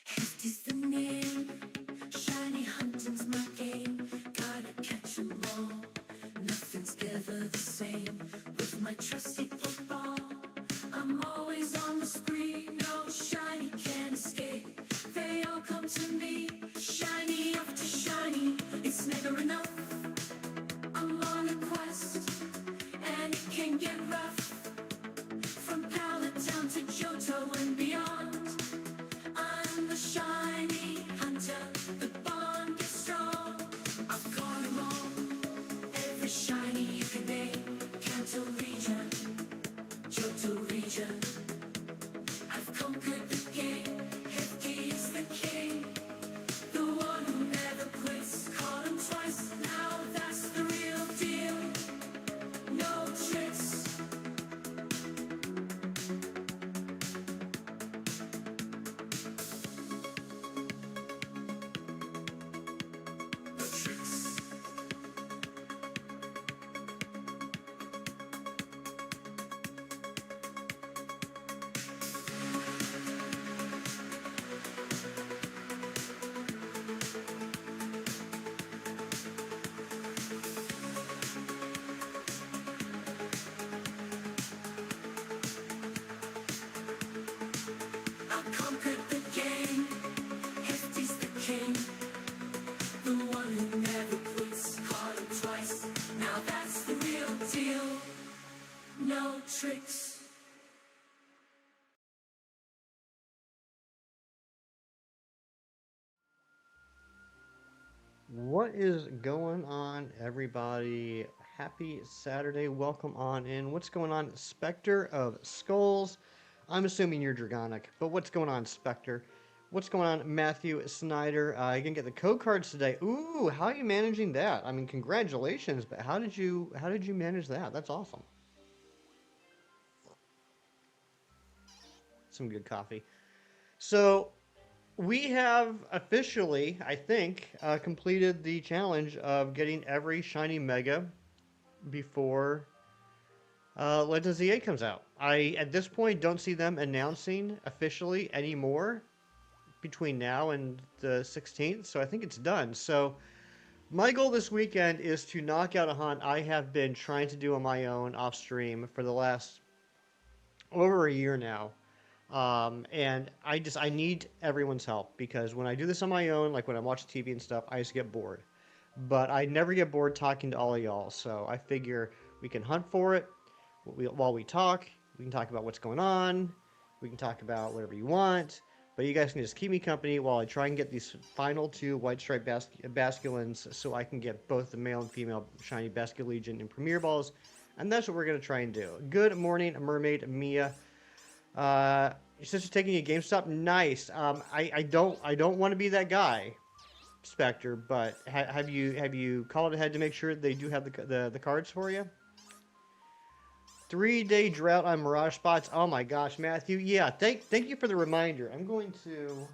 Hefty's the name, shiny hunting's my game. Gotta catch 'em all, nothing's ever the same. With my trusty football, I'm always on the spree. No shiny can escape, they all come to me. Shiny after shiny, it's never enough. I'm on a quest, and it can get rough. From Pallet Town to Johto and beyond, I'm the shiny hunter, the bond is strong. I've got 'em all, every shiny you can name. Kanto region, Johto region, I've conquered the game. Hefty is the king, the one who never quits. Caught him twice, now that's the real deal. No tricks. I conquered the game. Hefty's the king, the one who never quits. Caught him twice, now that's the real deal. No tricks. What is going on, everybody? Happy Saturday. Welcome on in. What's going on, Spectre of Skulls? I'm assuming you're Dragonic, but what's going on, Spectre? What's going on, Matthew Snyder? You can get the code cards today. Ooh, how are you managing that? I mean, congratulations, but how did you manage that? That's awesome. Some good coffee. So, we have officially, I think, completed the challenge of getting every shiny mega before Legends of Z8 comes out. I, at this point, don't see them announcing officially anymore between now and the 16th, so I think it's done. So, my goal this weekend is to knock out a hunt I have been trying to do on my own off stream for the last over a year now. And I need everyone's help because when I do this on my own, like when I watch TV and stuff, I just get bored. But I never get bored talking to all of y'all, so I figure we can hunt for it while we talk. We can talk about what's going on. We can talk about whatever you want. But you guys can just keep me company while I try and get these final two White Stripe Basculins so I can get both the male and female Shiny Bascule Legion and Premier Balls. And that's what we're going to try and do. Good morning, Mermaid Mia. Your sister's taking you to GameStop. Nice. I don't want to be that guy, Spectre. But have you called ahead to make sure they do have the cards for you? 3-day drought on Mirage spots. Oh my gosh, Matthew. Yeah. Thank you for the reminder. I'm going to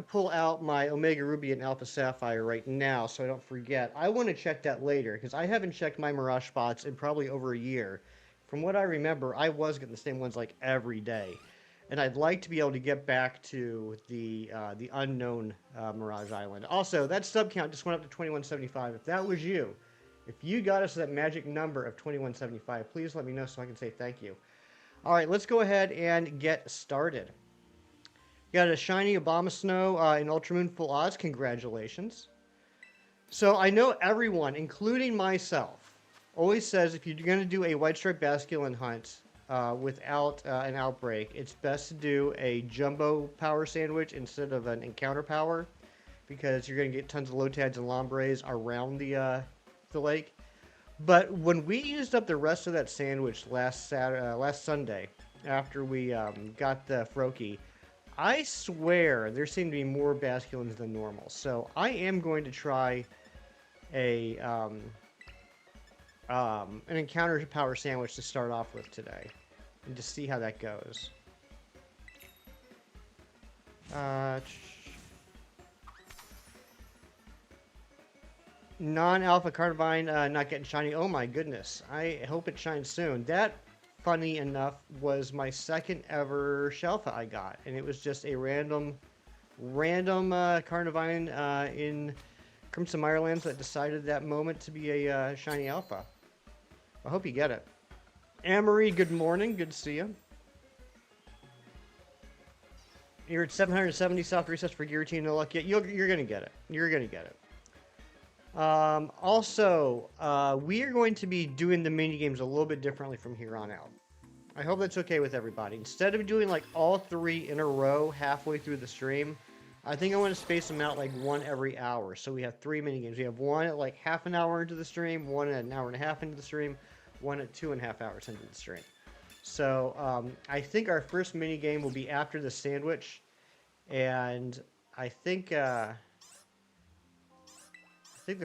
pull out my Omega Ruby and Alpha Sapphire right now so I don't forget. I want to check that later because I haven't checked my Mirage spots in probably over a year. From what I remember, I was getting the same ones like every day. And I'd like to be able to get back to the unknown Mirage Island. Also, that sub count just went up to 2175. If that was you, if you got us that magic number of 2175, please let me know so I can say thank you. All right, let's go ahead and get started. Got a shiny Obama Snow in Ultramoon Full Odds. Congratulations. So I know everyone, including myself, always says if you're going to do a White Stripe Basculin hunt without an outbreak, it's best to do a jumbo power sandwich instead of an encounter power because you're going to get tons of Lotads and Lombres around the lake. But when we used up the rest of that sandwich last Sunday after we got the Froakie, I swear there seem to be more Basculins than normal. So I am going to try an encounter power sandwich to start off with today and to see how that goes. Non-alpha Carnivine not getting shiny. Oh my goodness. I hope it shines soon. That, funny enough, was my second ever Shelfa I got. And it was just a random Carnivine in Crimson Mirelands that decided that moment to be a shiny alpha. I hope you get it. Amory, good morning. Good to see you. You're at 770 soft resets for Guillotine. No luck yet. You're going to get it. You're going to get it. Also, we are going to be doing the mini games a little bit differently from here on out. I hope that's okay with everybody. Instead of doing like all three in a row halfway through the stream, I think I want to space them out like one every hour. So we have 3 mini games. We have one at like half an hour into the stream, one at an hour and a half into the stream, one at 2.5 hours into the stream. So I think our first mini game will be after the sandwich, and I think the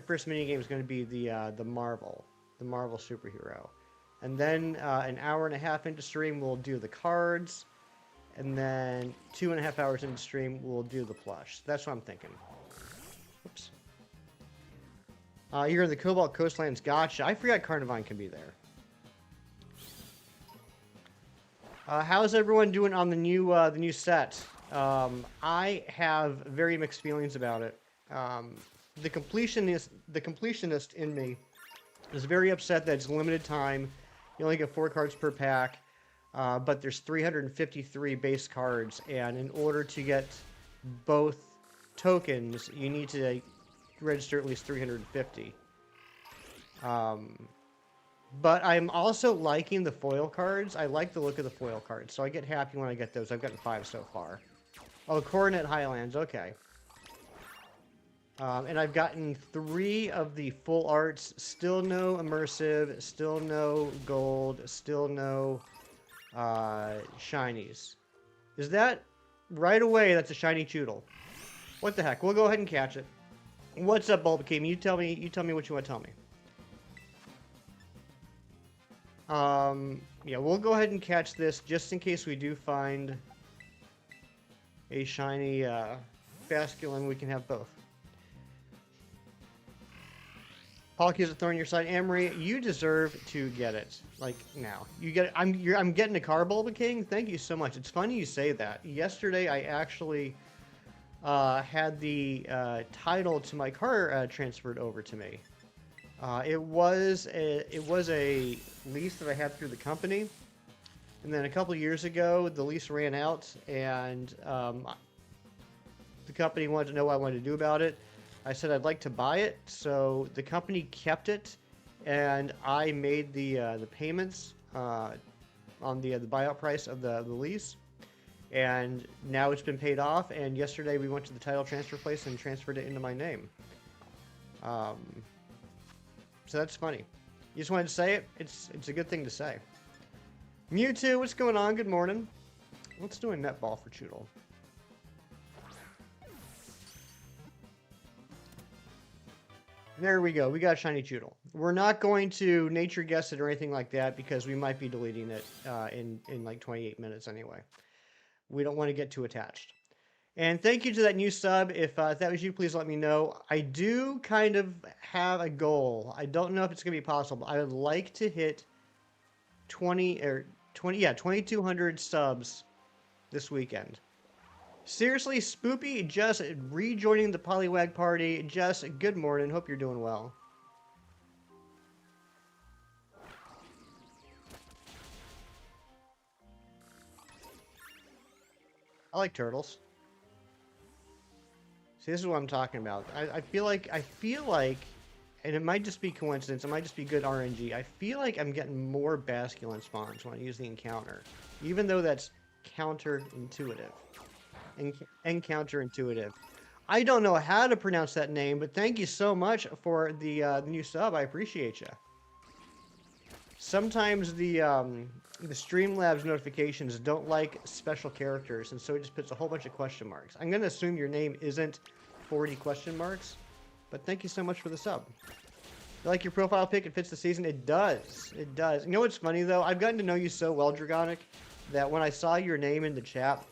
first mini game is going to be the Marvel superhero, and then an hour and a half into stream we'll do the cards, and then 2.5 hours into stream we'll do the plush. That's what I'm thinking. Oops. You're in the Cobalt Coastlands. Gotcha. I forgot Carnivine can be there. How's everyone doing on the new set? I have very mixed feelings about it. The completionist in me is very upset that it's limited time. You only get 4 cards per pack, but there's 353 base cards, and in order to get both tokens, you need to register at least 350. But I'm also liking the foil cards. I like the look of the foil cards, so I get happy when I get those. I've gotten 5 so far. Oh, Coronet Highlands, okay. And I've gotten 3 of the full arts. Still no immersive, still no gold, still no shinies. Is that right away? That's a shiny Choodle. What the heck? We'll go ahead and catch it. What's up, Bulbakim? You tell me what you want to tell me. Yeah, we'll go ahead and catch this just in case we do find a shiny Basculin. We can have both. Polky is a thorn in your side. Amory, you deserve to get it. Like, now. You get it. I'm getting a car, Bulba King. Thank you so much. It's funny you say that. Yesterday, I actually had the title to my car transferred over to me. It was a lease that I had through the company, and then a couple years ago the lease ran out, and the company wanted to know what I wanted to do about it. I said I'd like to buy it, so the company kept it, and I made the payments on the buyout price of the lease, and now it's been paid off. And yesterday we went to the title transfer place and transferred it into my name. So that's funny. You just wanted to say it? It's a good thing to say. Mewtwo, what's going on? Good morning. Let's do a netball for Choodle. There we go. We got shiny Choodle. We're not going to nature guess it or anything like that because we might be deleting it in like 28 minutes anyway. We don't want to get too attached. And thank you to that new sub. If that was you, please let me know. I do kind of have a goal. I don't know if it's going to be possible. I would like to hit 2,200 subs this weekend. Seriously, Spoopy, just rejoining the Poliwag party. Just good morning. Hope you're doing well. I like turtles. See, this is what I'm talking about. I feel like, and it might just be coincidence, it might just be good RNG. I feel like I'm getting more Basculin spawns when I use the encounter, even though that's counterintuitive. And counterintuitive. I don't know how to pronounce that name, but thank you so much for the new sub. I appreciate you. Sometimes the Streamlabs notifications don't like special characters, and so it just puts a whole bunch of question marks. I'm going to assume your name isn't 40 question marks, but thank you so much for the sub. You like your profile pic? It fits the season? It does. It does. You know what's funny, though? I've gotten to know you so well, Dragonic, that when I saw your name in the chat,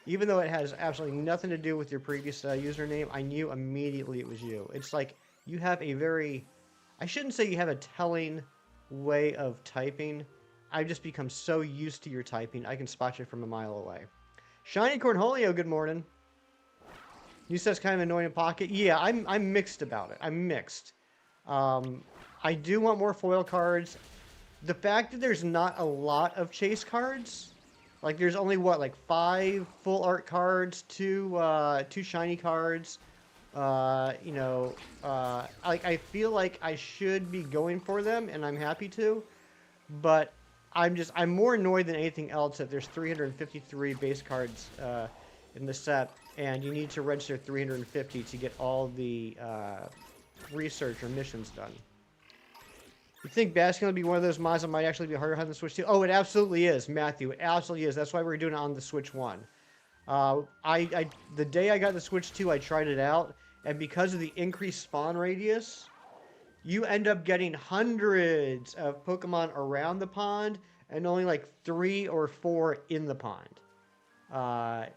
even though it has absolutely nothing to do with your previous username, I knew immediately it was you. It's like you have a very, I shouldn't say you have a telling way of typing. I've just become so used to your typing, I can spot you from a mile away. Shiny Cornholio, good morning. You said it's kind of annoying in pocket. Yeah, I'm mixed about it. I'm mixed. I do want more foil cards. The fact that there's not a lot of chase cards, like there's only what, like 5 full art cards, 2 shiny cards. You know, like I feel like I should be going for them, and I'm happy to, but I'm more annoyed than anything else that there's 353 base cards in the set, and you need to register 350 to get all the research or missions done. You think BASCULIN would be one of those mods that might actually be harder on the Switch 2? Oh, it absolutely is, Matthew. It absolutely is. That's why we're doing it on the Switch 1. The day I got the Switch 2, I tried it out, and because of the increased spawn radius, you end up getting hundreds of Pokemon around the pond, and only like 3 or 4 in the pond.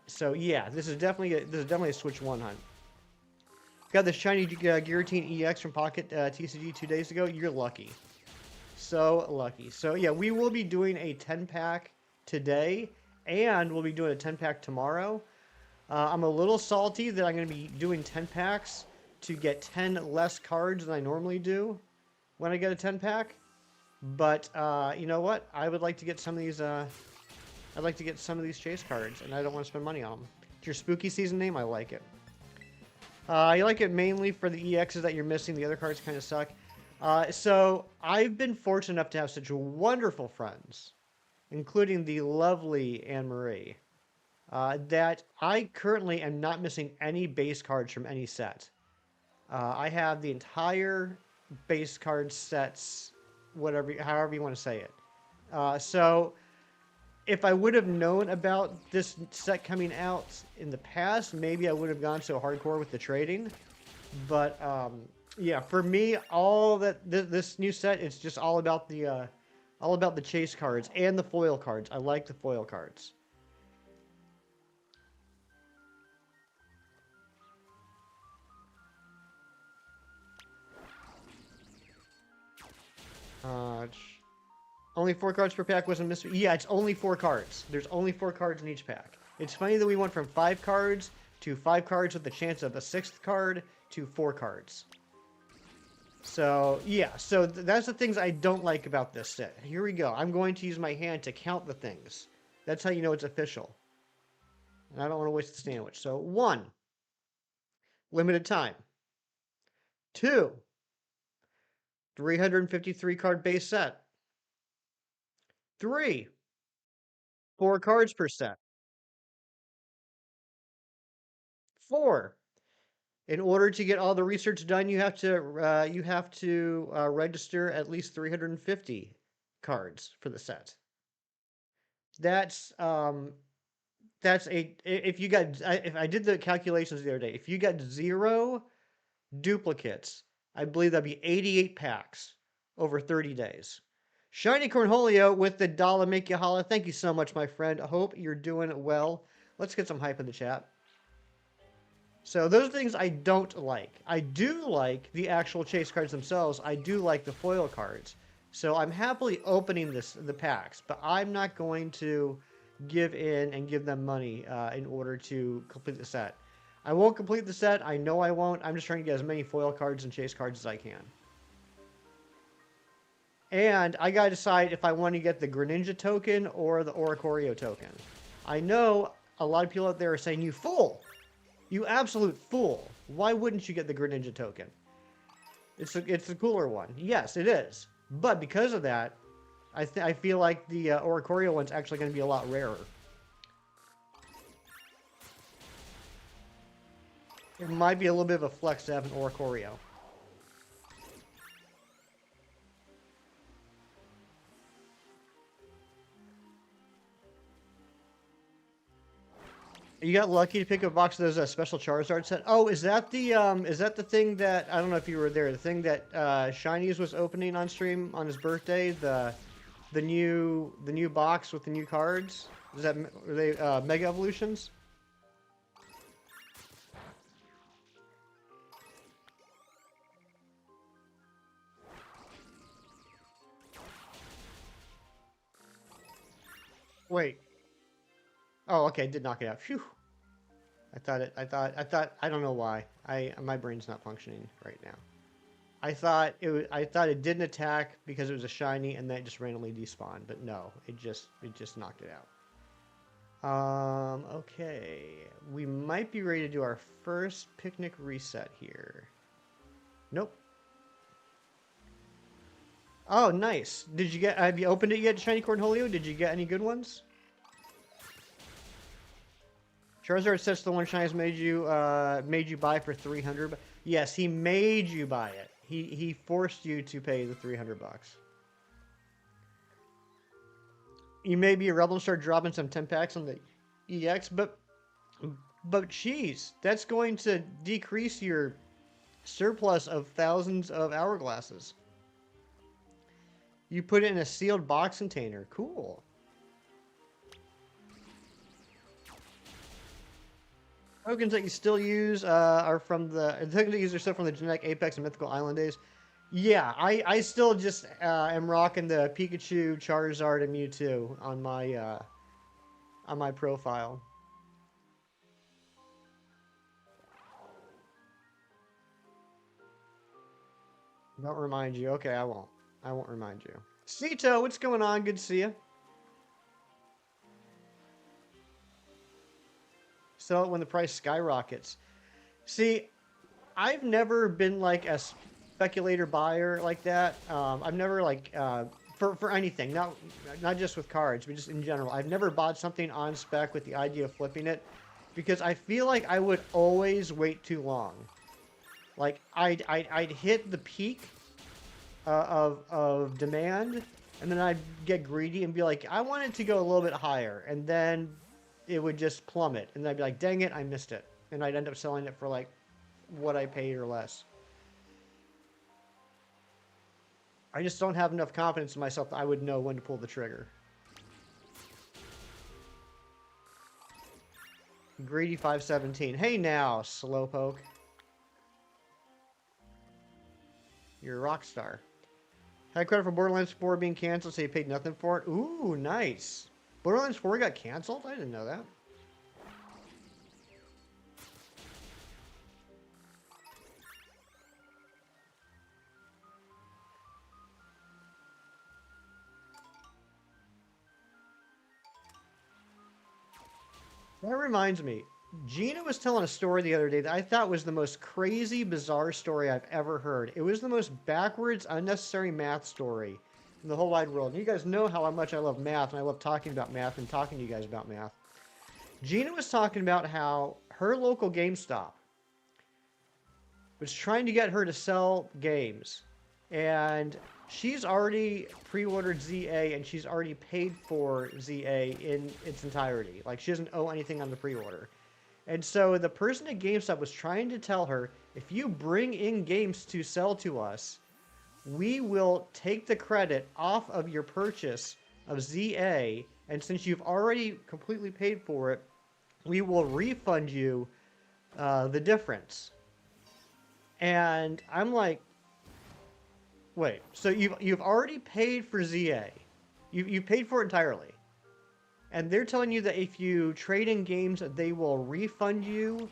So yeah, this is definitely a Switch 1 hunt. Got the shiny Giratina EX from Pocket TCG 2 days ago. You're lucky. So lucky. So yeah, we will be doing a 10-pack today, and we'll be doing a 10-pack tomorrow. I'm a little salty that I'm going to be doing 10 packs to get 10 less cards than I normally do when I get a 10-pack. But you know what? I would like to get some of these. I'd like to get some of these chase cards, and I don't want to spend money on them. It's your spooky season name. I like it. I like it mainly for the EXs that you're missing. The other cards kind of suck. So I've been fortunate enough to have such wonderful friends, including the lovely Anne-Marie, that I currently am not missing any base cards from any set. I have the entire base card sets, however you want to say it. So if I would have known about this set coming out in the past, maybe I would have gone so hardcore with the trading. But yeah, for me, all that this new set, it's just all about the chase cards and the foil cards. I like the foil cards. Only 4 cards per pack wasn't missing. Yeah, it's only 4 cards. There's only 4 cards in each pack. It's funny that we went from 5 cards to 5 cards with the chance of a 6th card to 4 cards. So, yeah. So that's the things I don't like about this set. Here we go. I'm going to use my hand to count the things. That's how you know it's official. And I don't want to waste the sandwich. So, 1. Limited time. 2. 353 card base set. 3. 4 cards per set. 4. In order to get all the research done, you have to register at least 350 cards for the set. That's if I did the calculations the other day, if you got 0 duplicates, I believe that'd be 88 packs over 30 days. Shiny Cornholio with the dollar make you holla. Thank you so much, my friend. I hope you're doing well. Let's get some hype in the chat. So those are things I don't like. I do like the actual chase cards themselves. I do like the foil cards. So I'm happily opening the packs, but I'm not going to give in and give them money in order to complete the set. I won't complete the set. I know I won't. I'm just trying to get as many foil cards and chase cards as I can. And I gotta decide if I want to get the Greninja token or the Oricorio token. I know a lot of people out there are saying, you fool! You absolute fool! Why wouldn't you get the Greninja token? It's the cooler one. Yes, it is. But because of that, I feel like the Oricorio one's actually going to be a lot rarer. It might be a little bit of a flex to have an Oricorio. You got lucky to pick up a box of those special Charizard set. Oh, is that the thing that, I don't know if you were there, the thing that Shinies was opening on stream on his birthday, the new box with the new cards? Are they Mega Evolutions? Wait. Oh, okay, did knock it out. Phew. I don't know why. My brain's not functioning right now. I thought it didn't attack because it was a shiny and then it just randomly despawned, but no, it just knocked it out. Okay. We might be ready to do our first picnic reset here. Nope. Oh, nice. Have you opened it yet, Shiny Cornholio? Did you get any good ones? Charizard says the one Shiny's made you buy for 300. Yes, he made you buy it. He forced you to pay the 300 bucks. You may be a rebel and start dropping some 10 packs on the EX, but geez, that's going to decrease your surplus of thousands of hourglasses. You put it in a sealed box container. Cool. Tokens that you still use are from the tokens that you use are still from the genetic Apex and Mythical Island days. Yeah, I still just am rocking the Pikachu, Charizard, and Mewtwo on my profile. Don't remind you. Okay, I won't. I won't remind you. Sito, what's going on? Good to see you. Sell it when the price skyrockets. See, I've never been like a speculator buyer like that. I've never like for anything, not just with cards, but just in general. I've never bought something on spec with the idea of flipping it because I feel like I would always wait too long. Like I'd hit the peak of demand, and then I'd get greedy and be like, I want it to go a little bit higher, and then it would just plummet, and I'd be like, dang it, I missed it, and I'd end up selling it for like what I paid or less. I just don't have enough confidence in myself that I would know when to pull the trigger. Greedy 517. Hey now, Slowpoke. You're a rock star. Had credit for Borderlands 4 being canceled, so you paid nothing for it. Ooh, nice. Borderlands 4 got canceled? I didn't know that. That reminds me. Gina was telling a story the other day that I thought was the most crazy, bizarre story I've ever heard. It was the most backwards, unnecessary math story in the whole wide world. And you guys know how much I love math, and I love talking about math and talking to you guys about math. Gina was talking about how her local GameStop was trying to get her to sell games. And she's already pre-ordered ZA, and she's already paid for ZA in its entirety. Like, she doesn't owe anything on the pre-order. And so the person at GameStop was trying to tell her, if you bring in games to sell to us, we will take the credit off of your purchase of ZA, and since you've already completely paid for it, we will refund you the difference. And I'm like, wait, so you've already paid for ZA. You paid for it entirely. And they're telling you that if you trade in games, they will refund you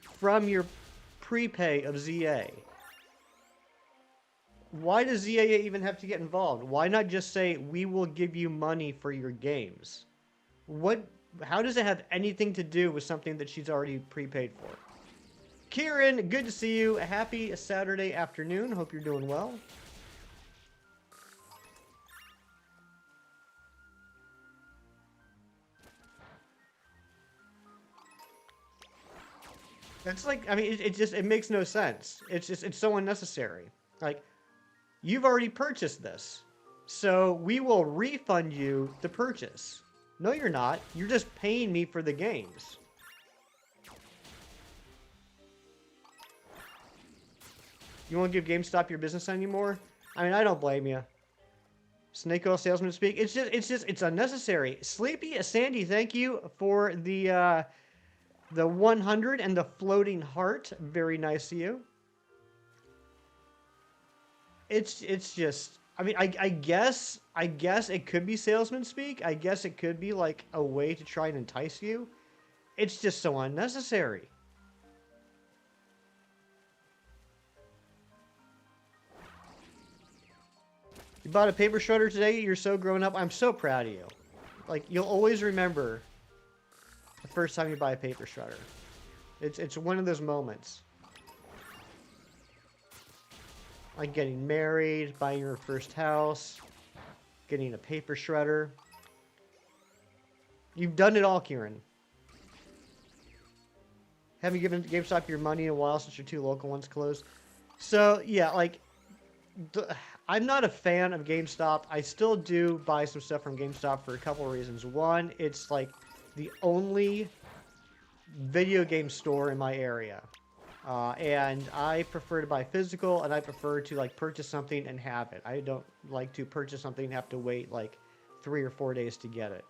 from your prepay of ZA. Why does ZA even have to get involved? Why not just say, we will give you money for your games? How does it have anything to do with something that she's already prepaid for? Kieran, good to see you. Happy Saturday afternoon. Hope you're doing well. It's like, I mean, it makes no sense. It's so unnecessary. Like, you've already purchased this, so we will refund you the purchase. No, you're not. You're just paying me for the games. You won't give GameStop your business anymore? I mean, I don't blame you. Snake oil salesman speak. It's unnecessary. Sleepy Sandy, thank you for the 100 and the floating heart. Very nice of you. It's just, I mean, I guess it could be salesman speak. I guess it could be like a way to try and entice you. It's just so unnecessary. You bought a paper shredder today? You're so grown up. I'm so proud of you. Like, you'll always remember the first time you buy a paper shredder. It's one of those moments. Like getting married, buying your first house, getting a paper shredder. You've done it all, Kieran. Haven't given GameStop your money in a while since your two local ones closed. So, yeah, like, I'm not a fan of GameStop. I still do buy some stuff from GameStop for a couple of reasons. One, it's like the only video game store in my area. And I prefer to buy physical, and I prefer to like purchase something and have it. I don't like to purchase something and have to wait like 3 or 4 days to get it.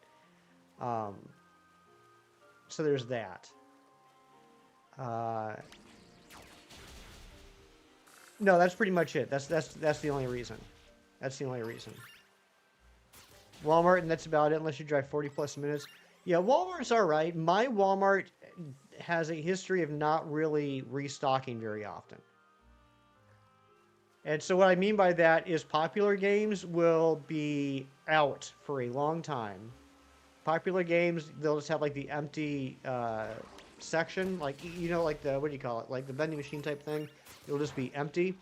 So there's that. No, that's pretty much it. That's the only reason. That's the only reason. Walmart, and that's about it, unless you drive 40 plus minutes. Yeah, Walmart's all right. My Walmart has a history of not really restocking very often. And so what I mean by that is popular games will be out for a long time. Popular games, they'll just have like the empty section, like, you know, like the, what do you call it? Like the vending machine type thing. It'll just be empty.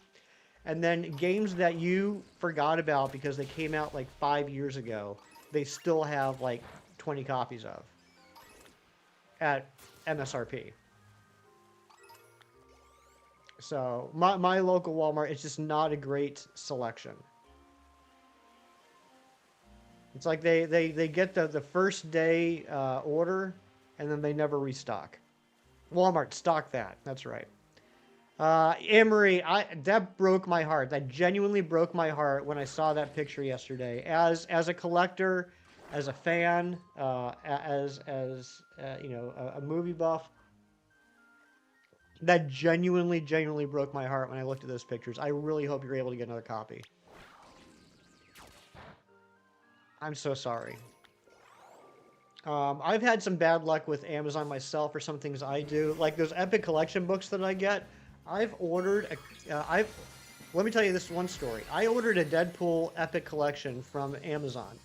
And then games that you forgot about because they came out like 5 years ago, they still have like 20 copies of at MSRP. So my local Walmart is just not a great selection. It's like they get the first day order and then they never restock. Walmart, stock that. That's right. Anne-Marie, that broke my heart. That genuinely broke my heart when I saw that picture yesterday. As a collector, as a fan, as you know, a movie buff, that genuinely broke my heart when I looked at those pictures. I really hope you're able to get another copy. I'm so sorry. I've had some bad luck with Amazon myself for some things I do, like those Epic Collection books that I get. I've ordered let me tell you this one story. I ordered a Deadpool Epic Collection from Amazon.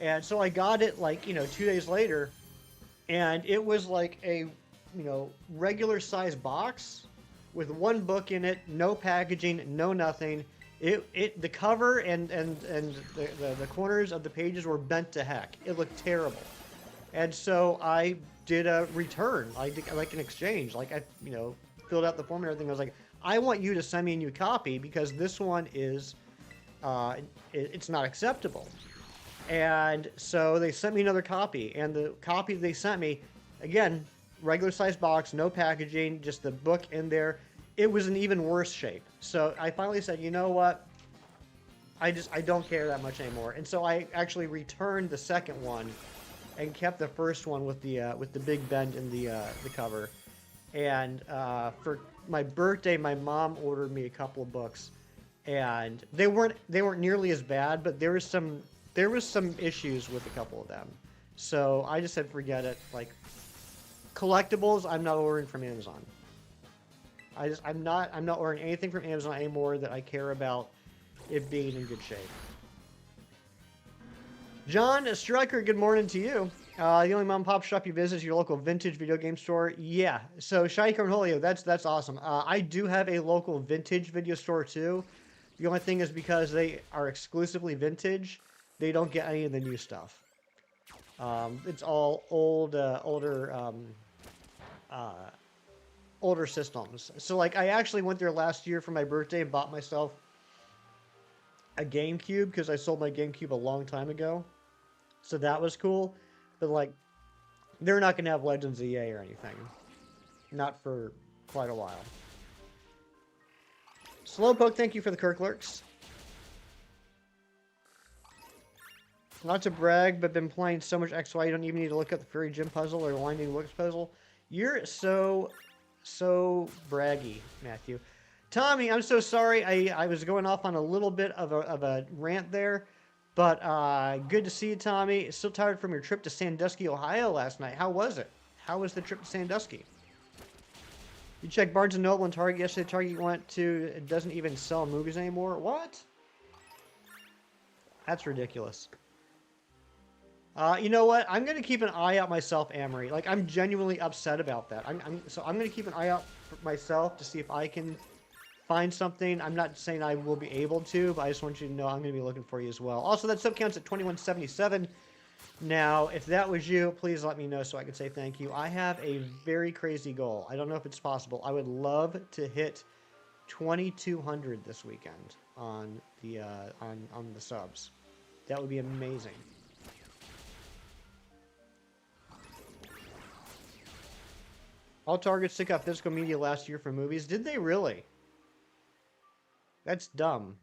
And so I got it like, 2 days later, and it was like a, regular size box with one book in it, no packaging, no nothing. The cover and the corners of the pages were bent to heck. It looked terrible. And so I did a return, I did like an exchange. Like I, filled out the form and everything. I was like, I want you to send me a new copy because this one is, it's not acceptable. And so they sent me another copy, and the copy they sent me, again, regular size box, no packaging, just the book in there. It was in even worse shape. So I finally said, you know what? I don't care that much anymore. And so I actually returned the second one and kept the first one with the big bend in the cover. And for my birthday, my mom ordered me a couple of books, and they weren't nearly as bad, but there was some issues with a couple of them. So I just said forget it. Like collectibles, I'm not ordering from Amazon. I'm not ordering anything from Amazon anymore that I care about it being in good shape. John Striker, good morning to you. The only mom and pop shop you visit is your local vintage video game store. Yeah, so Shai Cornholio, that's awesome. I do have a local vintage video store too. The only thing is because they are exclusively vintage, they don't get any of the new stuff. It's all older systems. So like I actually went there last year for my birthday and bought myself a GameCube because I sold my GameCube a long time ago. So that was cool. But like they're not going to have Legends EA or anything. Not for quite a while. Slowpoke, thank you for the Kirk Lurks. Not to brag, but been playing so much XY you don't even need to look up the Fairy Gym puzzle or Winding Woods puzzle. You're so braggy, Matthew. Tommy, I'm so sorry. I was going off on a little bit of a rant there. But good to see you, Tommy. Still tired from your trip to Sandusky, Ohio last night. How was it? How was the trip to Sandusky? You checked Barnes & Noble and Target yesterday. Target you went to, it doesn't even sell movies anymore. What? That's ridiculous. You know what? I'm going to keep an eye out myself, Amory. Like, I'm genuinely upset about that. So I'm going to keep an eye out for myself to see if I can find something. I'm not saying I will be able to, but I just want you to know I'm going to be looking for you as well. Also, that sub counts at 2177. Now, if that was you, please let me know so I can say thank you. I have a very crazy goal. I don't know if it's possible. I would love to hit 2,200 this weekend on the subs. That would be amazing. All Targets took out physical media last year for movies. Did they really? That's dumb.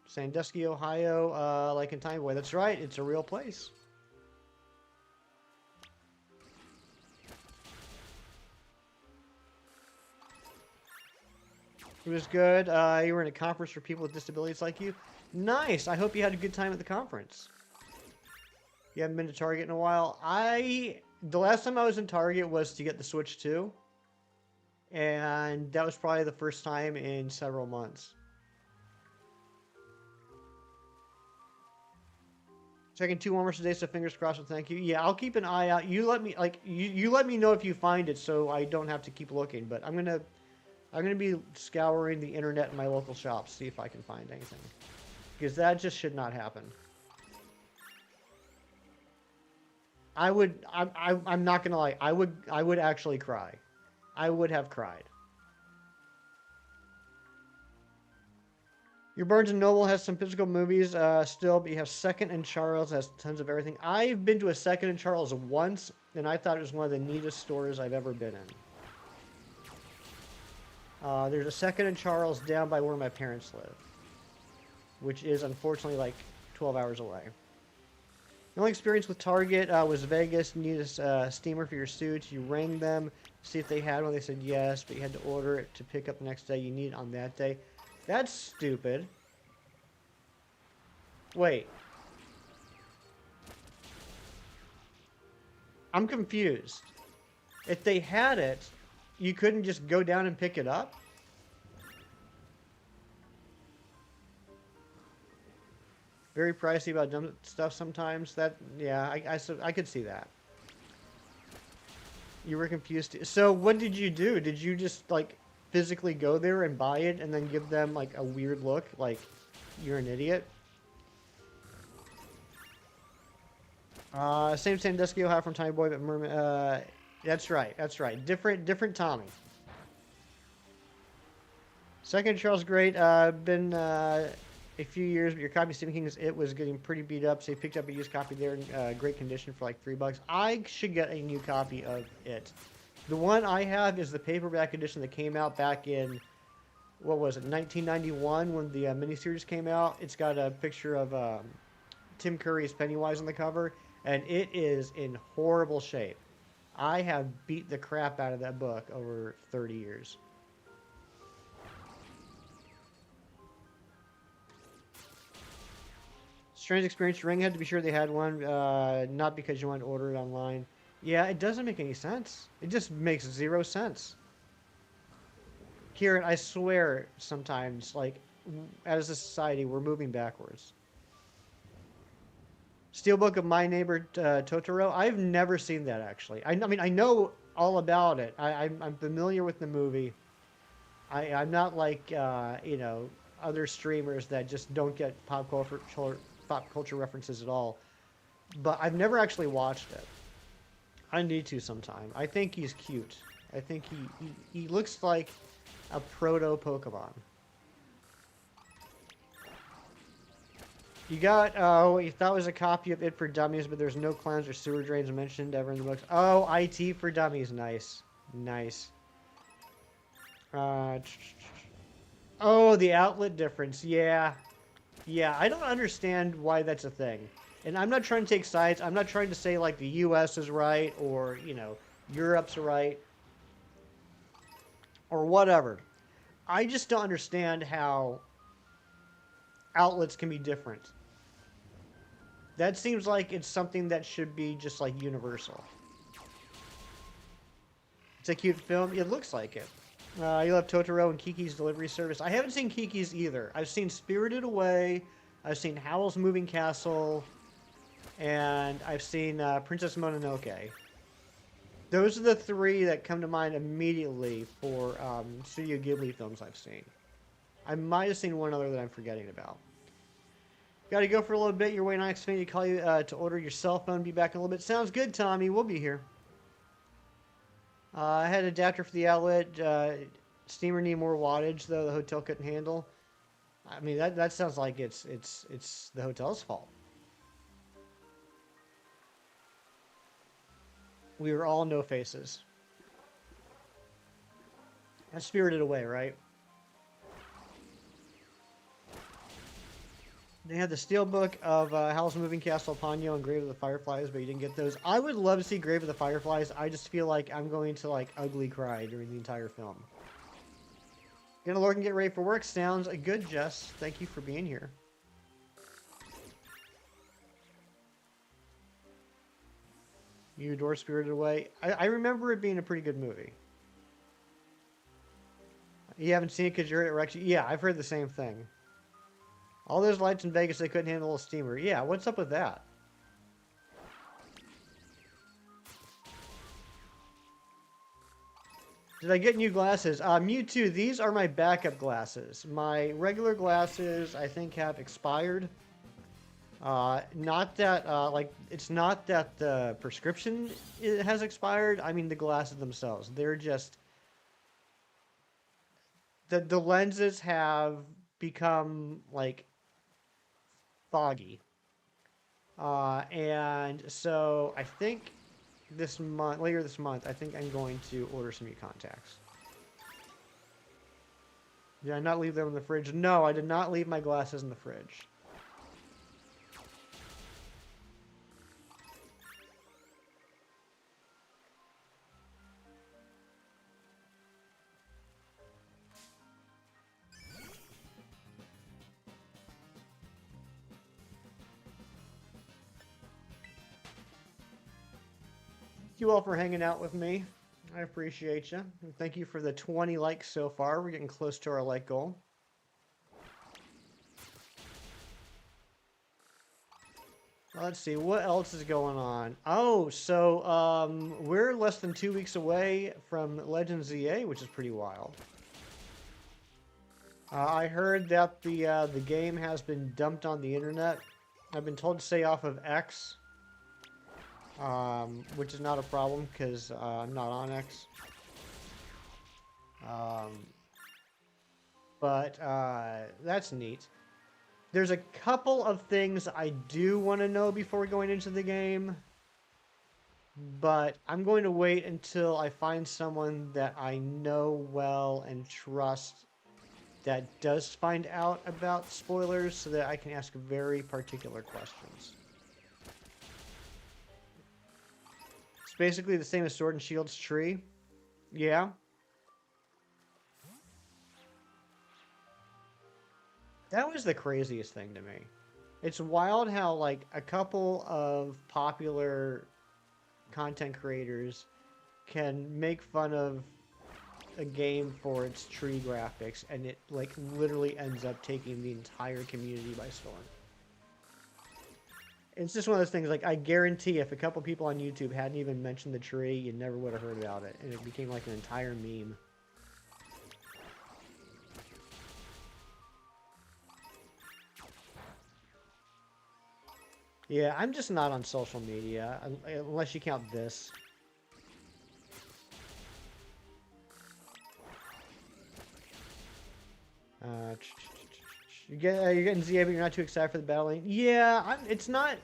Sandusky, Ohio, like in Time Boy. That's right. It's a real place. It was good. You were in a conference for people with disabilities like you. Nice. I hope you had a good time at the conference. You haven't been to Target in a while. The last time I was in Target was to get the Switch 2. And that was probably the first time in several months. Checking 2 warmers today, so fingers crossed. Well, thank you. Yeah, I'll keep an eye out. You let me you let me know if you find it, so I don't have to keep looking. But I'm gonna be scouring the internet in my local shops, see if I can find anything, because that just should not happen. I'm not gonna lie. I would actually cry. I would have cried. Your Barnes & Noble has some physical movies still, but you have Second and Charles has tons of everything. I've been to a Second and Charles once, and I thought it was one of the neatest stores I've ever been in. There's a Second and Charles down by where my parents live, which is unfortunately like 12 hours away. The only experience with Target was Vegas. You need a steamer for your suits. You rang them, see if they had one. They said yes, but you had to order it to pick up the next day. You need it on that day. That's stupid. Wait. I'm confused. If they had it, you couldn't just go down and pick it up? Very pricey about dumb stuff sometimes. Yeah, I could see that. You were confused. So what did you do? Did you just, like, physically go there and buy it and then give them, like, a weird look? Like, you're an idiot? Same Sandusky Ohio from Tommy Boy, but Merman, that's right. Different Tommy. Second Charles Great, been a few years, but your copy of Stephen King's It was getting pretty beat up, so you picked up a used copy there in great condition for like $3. I should get a new copy of It. The one I have is the paperback edition that came out back in, what was it, 1991 when the miniseries came out. It's got a picture of Tim Curry as Pennywise on the cover, and it is in horrible shape. I have beat the crap out of that book over 30 years. Strange experience. Ring had to be sure they had one, not because you want to order it online. Yeah, it doesn't make any sense. It just makes zero sense. Kieran, I swear sometimes, like, as a society, we're moving backwards. Steelbook of My Neighbor Totoro. I've never seen that, actually. I mean, I know all about it. I'm familiar with the movie. I'm not like, you know, other streamers that just don't get pop culture references at all. But I've never actually watched it. I need to sometime. I think he's cute. I think he looks like a proto-Pokemon. You got, what you thought was a copy of It for Dummies, but there's no clowns or sewer drains mentioned ever in the books. Oh, IT for Dummies. Nice. Nice. Oh, the outlet difference. Yeah. Yeah, I don't understand why that's a thing. And I'm not trying to take sides. I'm not trying to say, like, the U.S. is right or, you know, Europe's right or whatever. I just don't understand how outlets can be different. That seems like it's something that should be just like universal. It's a cute film. It looks like it. You love Totoro and Kiki's Delivery Service. I haven't seen Kiki's either. I've seen Spirited Away. I've seen Howl's Moving Castle. And I've seen Princess Mononoke. Those are the three that come to mind immediately for Studio Ghibli films I've seen. I might have seen one other that I'm forgetting about. Got to go for a little bit. You're waiting on Xfinity to call you to order your cell phone. Be back in a little bit. Sounds good, Tommy. We'll be here. I had an adapter for the outlet. Steamer need more wattage, though the hotel couldn't handle. I mean, that sounds like it's the hotel's fault. We were all no faces. That's Spirited Away, right? They had the steelbook of Howl's Moving Castle, Ponyo, and Grave of the Fireflies, but you didn't get those. I would love to see Grave of the Fireflies. I just feel like I'm going to like ugly cry during the entire film. Gonna lurk and get ready for work. Sounds good, Jess. Thank you for being here. You adore Spirited Away. I remember it being a pretty good movie. You haven't seen it because you're at Rex. Yeah, I've heard the same thing. All those lights in Vegas, they couldn't handle a steamer. Yeah, what's up with that? Did I get new glasses? Mewtwo, these are my backup glasses. My regular glasses, I think, have expired. Not that, it's not that the prescription has expired. I mean, the glasses themselves. They're just... The lenses have become, like, foggy. And so I think later this month, I think I'm going to order some new contacts. Did I not leave them in the fridge? No, I did not leave my glasses in the fridge. You all for hanging out with me. I appreciate you. And thank you for the 20 likes so far. We're getting close to our like goal. Let's see, what else is going on? Oh, so we're less than 2 weeks away from Legends ZA, which is pretty wild. I heard that the game has been dumped on the internet. I've been told to stay off of X. Which is not a problem because I'm not on X. But that's neat. There's a couple of things I do want to know before going into the game. But I'm going to wait until I find someone that I know well and trust that does find out about spoilers so that I can ask very particular questions. It's basically the same as Sword and Shield's tree. Yeah. That was the craziest thing to me. It's wild how, like, a couple of popular content creators can make fun of a game for its tree graphics, and it, like, literally ends up taking the entire community by storm. It's just one of those things, like, I guarantee if a couple people on YouTube hadn't even mentioned the tree, you never would have heard about it, and it became like an entire meme. Yeah, I'm just not on social media, unless you count this. You're getting ZA, but you're not too excited for the battling. Yeah, it's not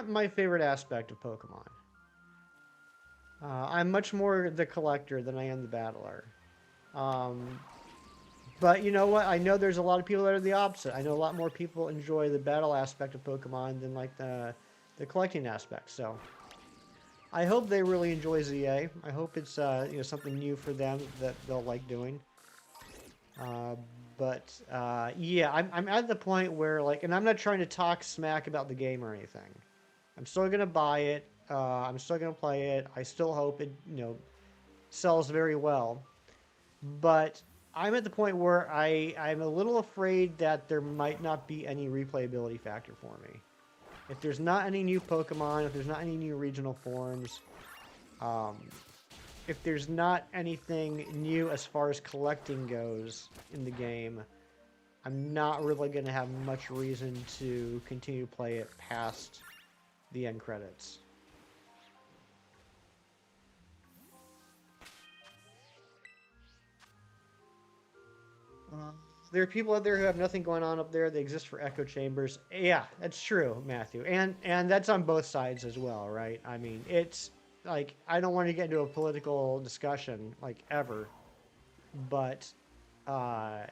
my favorite aspect of Pokemon. I'm much more the collector than I am the battler. But you know what? I know there's a lot of people that are the opposite. I know a lot more people enjoy the battle aspect of Pokemon than like the collecting aspect. So I hope they really enjoy ZA. I hope it's something new for them that they'll like doing. Uh, but yeah, I'm at the point where like, and I'm not trying to talk smack about the game or anything. I'm still gonna buy it. I'm still gonna play it. I still hope it sells very well. But I'm at the point where I'm a little afraid that there might not be any replayability factor for me. If there's not any new Pokemon, if there's not any new regional forms, um, if there's not anything new as far as collecting goes in the game, I'm not really going to have much reason to continue to play it past the end credits. There are people out there who have nothing going on up there. They exist for echo chambers. Yeah, that's true, Matthew, and that's on both sides as well, right? I mean, it's like I don't want to get into a political discussion like ever, but uh,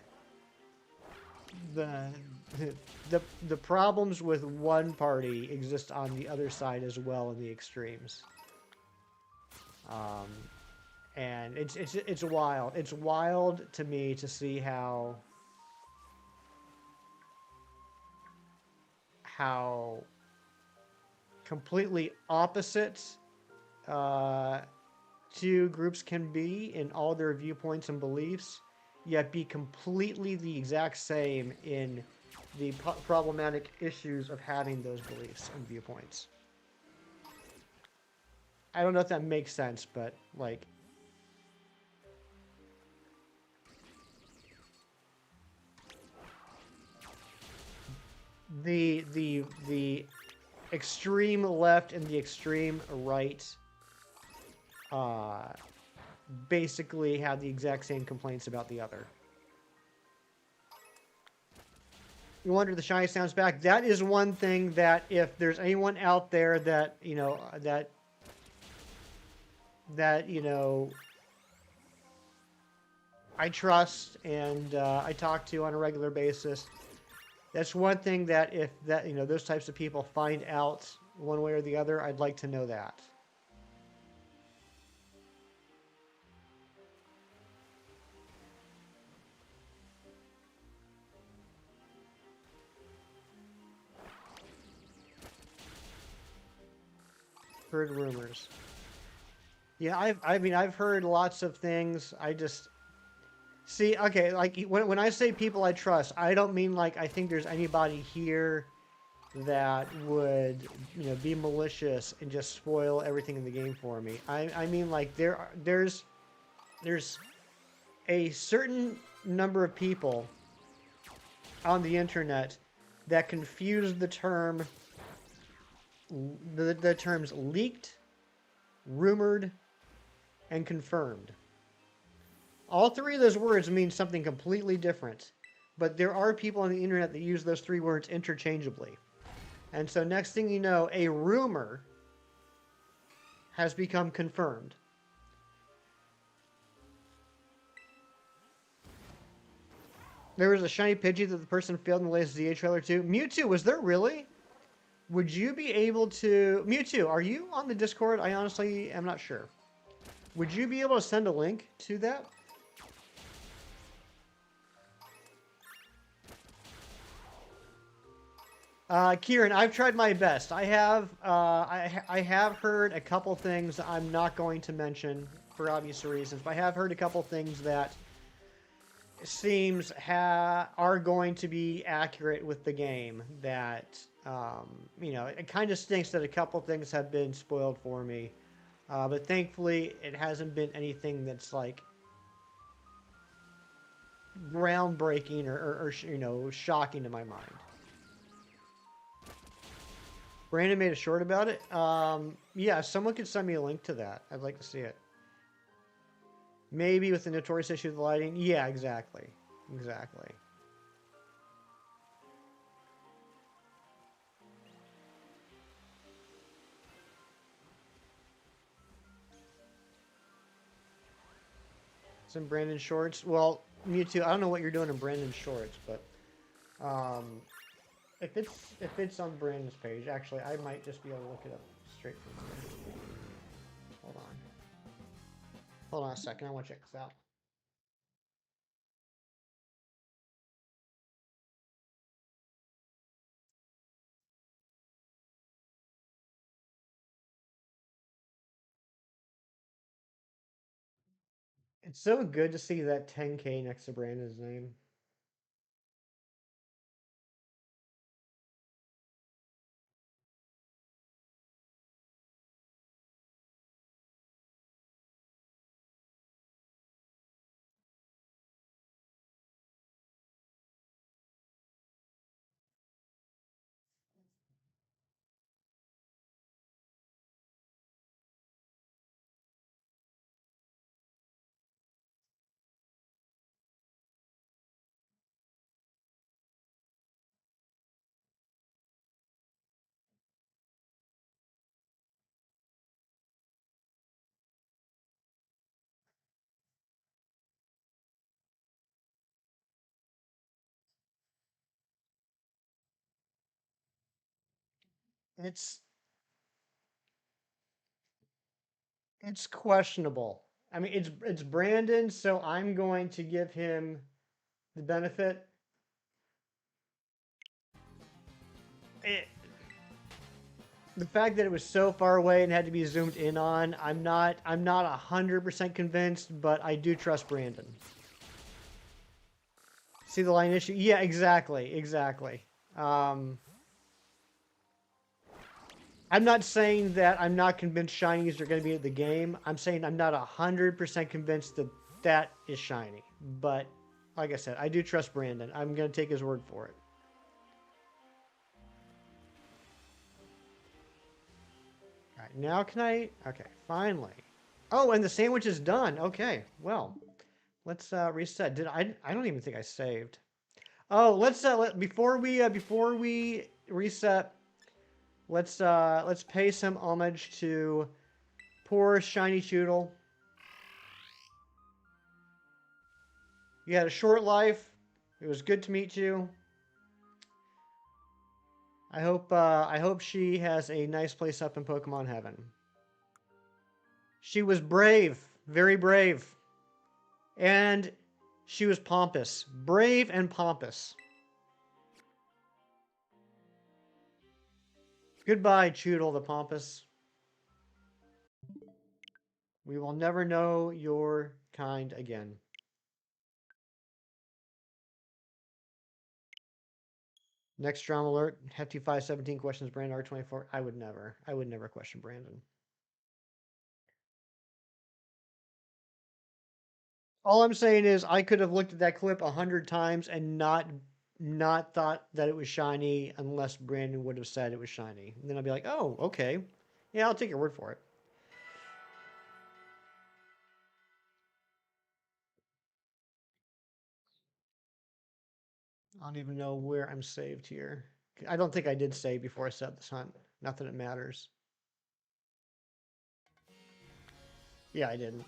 the the problems with one party exist on the other side as well in the extremes. Um, and it's wild. It's wild to me to see how completely opposite uh, two groups can be in all their viewpoints and beliefs, yet be completely the exact same in the problematic issues of having those beliefs and viewpoints. I don't know if that makes sense, but like the extreme left and the extreme right uh, basically have the exact same complaints about the other. You wonder the shiny sounds back. That is one thing that if there's anyone out there that I trust and I talk to on a regular basis, that's one thing that if those types of people find out one way or the other, I'd like to know that. Heard rumors. Yeah, I've heard lots of things. I just see, okay, like when I say people I trust, I don't mean like I think there's anybody here that would be malicious and just spoil everything in the game for me. I mean like there's a certain number of people on the internet that confuse the terms leaked, rumored, and confirmed. All three of those words mean something completely different, but there are people on the internet that use those three words interchangeably. And so next thing you know, a rumor has become confirmed. There was a shiny Pidgey that the person failed in the latest ZA trailer too. Mewtwo, was there really? Would you be able to... Mewtwo, are you on the Discord? I honestly am not sure. Would you be able to send a link to that? Kieran, I've tried my best. I have heard a couple things I'm not going to mention for obvious reasons, but I have heard a couple things that seems are going to be accurate with the game. That it kind of stinks that a couple things have been spoiled for me, but thankfully it hasn't been anything that's like groundbreaking or shocking to my mind. Brandon made a short about it. Yeah, someone could send me a link to that. I'd like to see it. Maybe with the notorious issue of the lighting. Yeah, exactly. Exactly. Some Brandon shorts. Well, Mewtwo, I don't know what you're doing in Brandon shorts, but if it's on Brandon's page, actually, I might just be able to look it up straight from there. Hold on a second. I want to check this out. It's so good to see that 10K next to Brandon's name. It's it's questionable. I mean, it's Brandon, so I'm going to give him the benefit. It, the fact that it was so far away and had to be zoomed in on, I'm not 100% convinced, but I do trust Brandon. See the line issue? Yeah, exactly. I'm not saying that I'm not convinced shinies are going to be at the game. I'm saying I'm not 100% convinced that that is shiny. But like I said, I do trust Brandon. I'm going to take his word for it. All right, now can I? Okay, finally. Oh, and the sandwich is done. Okay, well, let's reset. Did I? I don't even think I saved. Oh, let's before we reset, let's pay some homage to poor shiny Choodle. You had a short life. It was good to meet you. I hope she has a nice place up in Pokemon Heaven. She was brave, very brave. And she was pompous. Brave and pompous. Goodbye, Choodle the Pompous. We will never know your kind again. Next drama alert. Hefty 517 questions Brandon R24. I would never question Brandon. All I'm saying is I could have looked at that clip 100 times and not thought that it was shiny unless Brandon would have said it was shiny. And then I'd be like, oh, okay. Yeah, I'll take your word for it. I don't even know where I'm saved here. I don't think I did save before I set this hunt. Not that it matters. Yeah, I didn't.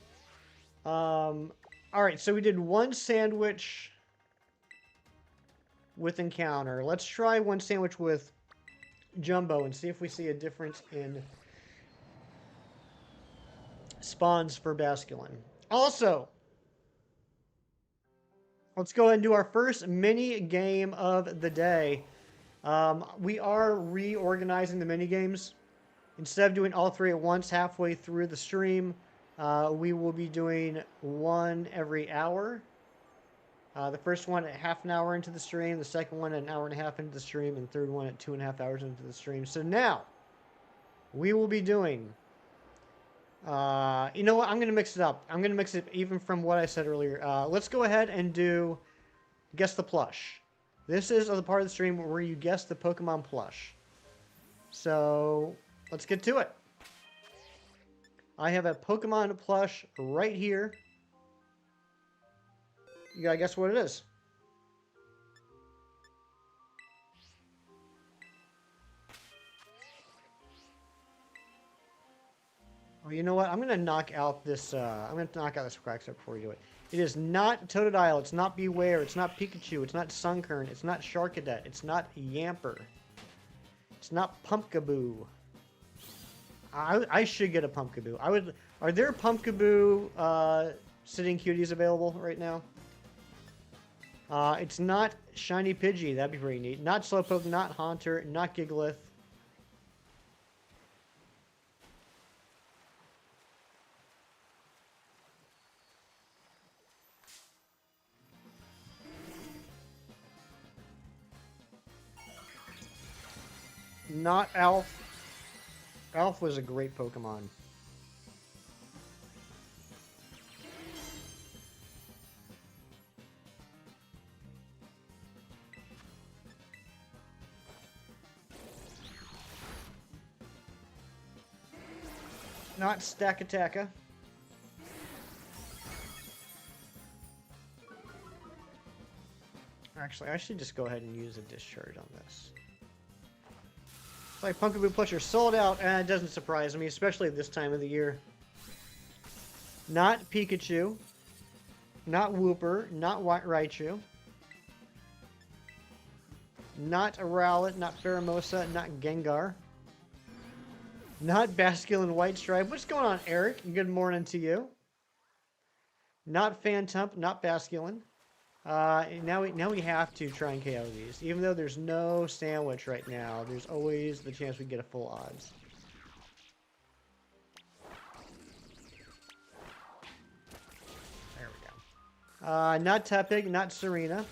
All right, so we did one sandwich with encounter. Let's try one sandwich with Jumbo and see if we see a difference in spawns for Basculin. Also, let's go ahead and do our first mini game of the day. We are reorganizing the mini games. Instead of doing all three at once halfway through the stream, we will be doing one every hour. The first one at half an hour into the stream, the second one at an hour and a half into the stream, and the third one at 2.5 hours into the stream. So now, we will be doing... you know what? I'm going to mix it up. I'm going to mix it even from what I said earlier. Let's go ahead and do Guess the Plush. This is the part of the stream where you guess the Pokemon plush. So, let's get to it. I have a Pokemon plush right here. You gotta guess what it is. Oh, you know what? I'm gonna knock out this. I'm gonna knock out this Quackset before we do it. It is not Totodile. It's not Beware. It's not Pikachu. It's not Sunkern. It's not Sharkadet. It's not Yamper. It's not Pumpkaboo. I should get a Pumpkaboo. I would. Are there Pumpkaboo sitting cuties available right now? It's not Shiny Pidgey. That'd be pretty neat. Not Slowpoke, not Haunter, not Gigalith. Not Alf. Alf was a great Pokemon. Not Stakataka. Actually, I should just go ahead and use a discharge on this. It's like Pumpkaboo Pusher sold out, and it doesn't surprise me, especially at this time of the year. Not Pikachu. Not Wooper. Not Raichu. Not Rowlet. Not Pheromosa. Not Gengar. Not Basculin White Stripe. What's going on, Eric? Good morning to you. Not Phantump. Not Basculin. Now we have to try and KO these. Even though there's no sandwich right now, there's always the chance we get a full odds. There we go. Not Tepig, not Serena.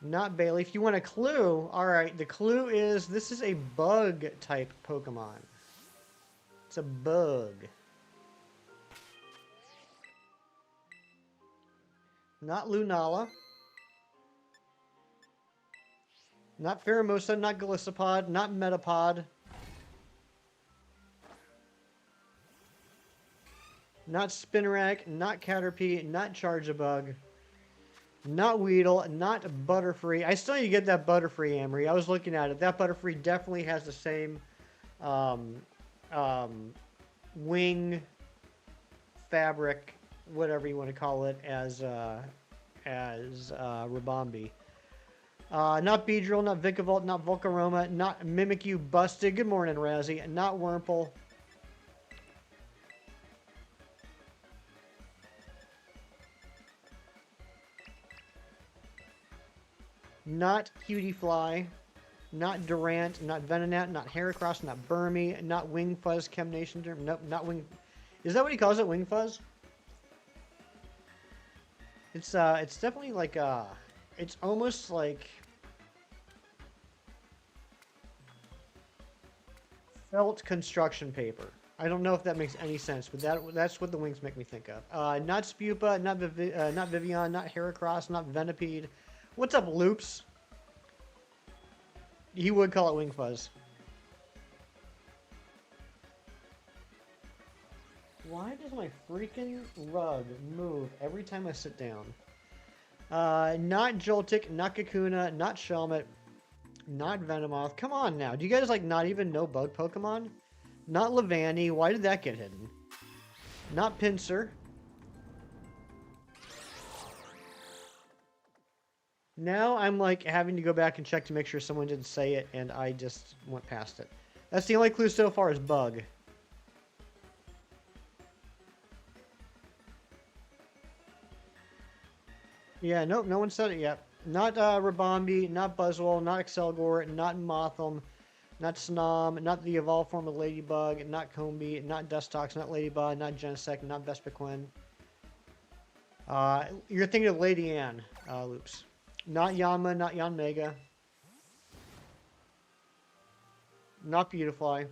Not Bailey. If you want a clue, alright, the clue is this is a bug type Pokemon. It's a bug. Not Lunala. Not Pheromosa, not Golisopod, not Metapod. Not Spinarak, not Caterpie, not Charjabug. Not Weedle, not Butterfree. I still need to get that Butterfree, Amory. I was looking at it. That Butterfree definitely has the same wing fabric, whatever you want to call it, as Rabombi. Not Beedrill, not Vikavolt, not Volcaroma, not Mimikyu busted. Good morning, Razzie. Not Wurmple. Not Cutiefly. Not Durant, not Venonat, not Heracross, not Burmy, not Wingfuzz Chemnation. Nope, not Wing. Is that what he calls it, Wingfuzz? It's definitely like it's almost like felt construction paper. I don't know if that makes any sense, but that's what the wings make me think of. Not Spupa, not Vivian, not Heracross, not Venipede. What's up, Loops? He would call it Wingfuzz. Why does my freaking rug move every time I sit down? Not Joltik, not Kakuna, not Shelmet, not Venomoth. Come on now. Do you guys like not even know bug Pokemon? Not Levani. Why did that get hidden? Not Pinsir. Now I'm like having to go back and check to make sure someone didn't say it and I just went past it. That's the only clue so far is bug. Yeah, nope, no one said it yet. Not Rabombi, not Buzzwole, not Excelgor, not Mothim, not Snom, not the evolved form of Ladybug, not Combee, not Dustox, not Ladybug, not Genesect, not Vespiquen. You're thinking of Lady Anne, Loops. Not Yanma, not Yanmega. Not Beautifly.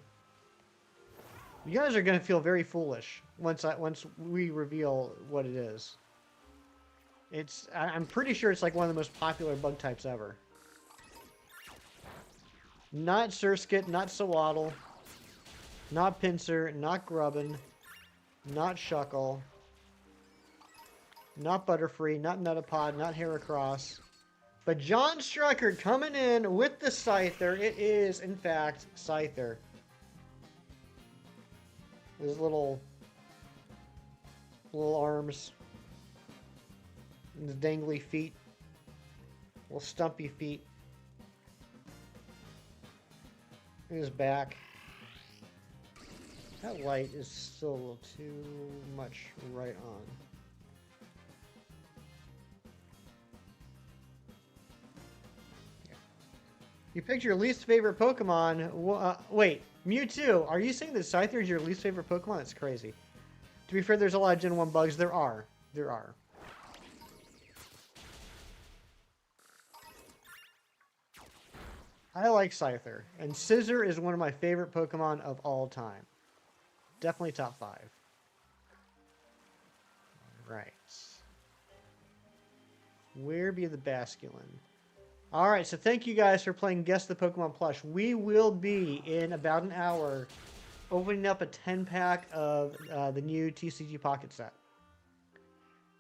You guys are gonna feel very foolish once we reveal what it is. I'm pretty sure it's like one of the most popular bug types ever. Not Surskit, not Sawaddle, not Pinsir, not Grubbin, not Shuckle, not Butterfree, not Metapod, not Heracross. But John Strucker coming in with the Scyther. It is, in fact, Scyther. His little arms. And his dangly feet. Little stumpy feet. in his back. That light is still a little too much right on. You picked your least favorite Pokemon. Wait, Mewtwo. Are you saying that Scyther is your least favorite Pokemon? That's crazy. To be fair, there's a lot of Gen 1 bugs. There are. There are. I like Scyther. And Scissor is one of my favorite Pokemon of all time. Definitely top 5. Right. Where be the Basculin? Alright, so thank you guys for playing Guess the Pokemon Plush. We will be, in about an hour, opening up a 10-pack of the new TCG Pocket Set.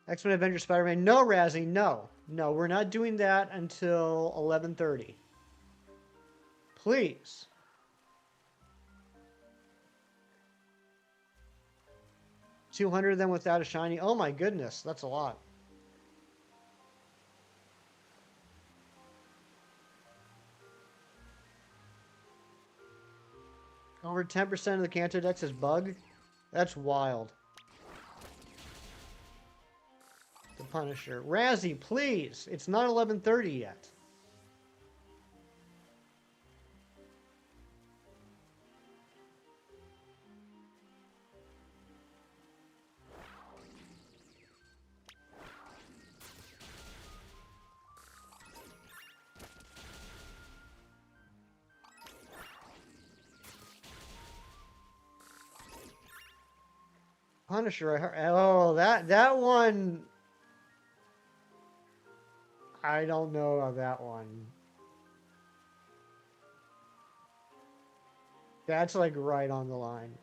X-Men Adventure Spider-Man. No, Razzie, no. No, we're not doing that until 11:30. Please. $200 of them without a shiny. Oh my goodness, that's a lot. Over 10% of the Kanto decks is bug? That's wild. The Punisher. Razzie, please! It's not 11:30 yet. Punisher, oh, that one. I don't know about that one. That's like right on the line.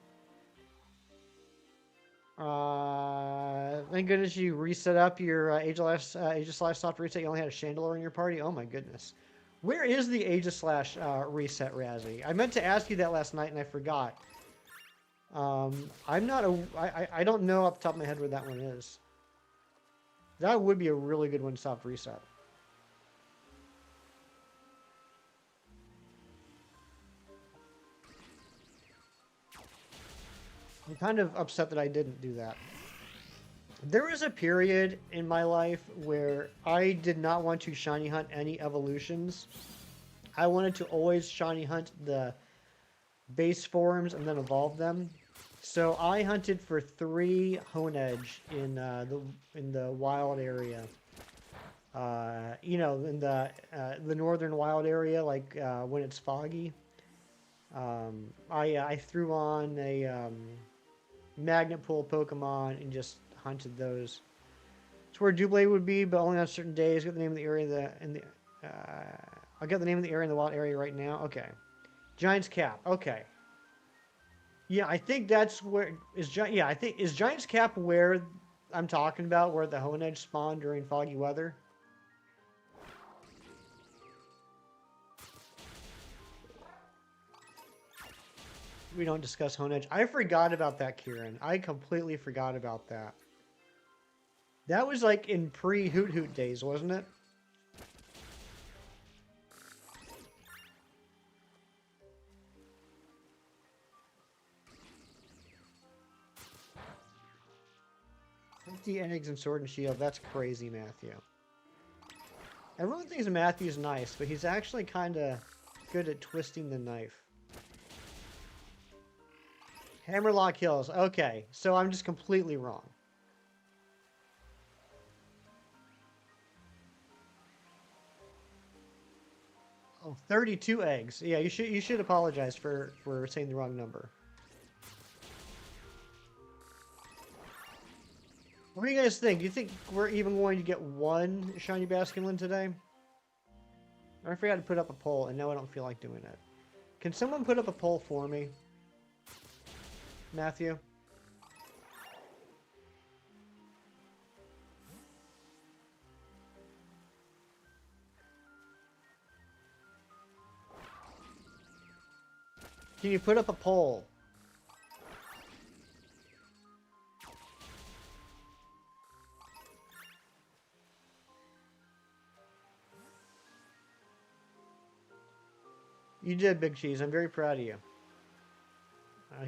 Thank goodness you reset up your Aegis Slash soft reset. You only had a Chandelure in your party. Oh my goodness. Where is the Aegis Slash reset, Razzie? I meant to ask you that last night and I forgot. I'm not I don't know off the top of my head where that one is. That would be a really good one, soft reset. I'm kind of upset that I didn't do that. There was a period in my life where I did not want to shiny hunt any evolutions. I wanted to always shiny hunt the base forms and then evolve them. So I hunted for 3 Honedge in the wild area. You know, in the northern wild area, like when it's foggy. I threw on a magnet pool Pokemon and just hunted those. It's where Doublade would be, but only on certain days. Get the name of the area I'll get the name of the area in the wild area right now. Okay, Giant's Cap. Okay. Yeah, I think that's where yeah, I think is Giant's Cap where I'm talking about, where the Honedge spawn during foggy weather. We don't discuss Honedge. I forgot about that, Kieran. I completely forgot about that. That was like in pre-Hoot Hoot days, wasn't it? The eggs and Sword and Shield. That's crazy, Matthew. Everyone thinks Matthew's nice, but he's actually kind of good at twisting the knife. Hammerlock Hills. Okay, so I'm just completely wrong. Oh, 32 eggs. Yeah, you should apologize for saying the wrong number. What do you guys think? Do you think we're even going to get one shiny Basculin today? I forgot to put up a poll, and now I don't feel like doing it. Can someone put up a poll for me? Matthew? Can you put up a poll? You did, Big Cheese. I'm very proud of you.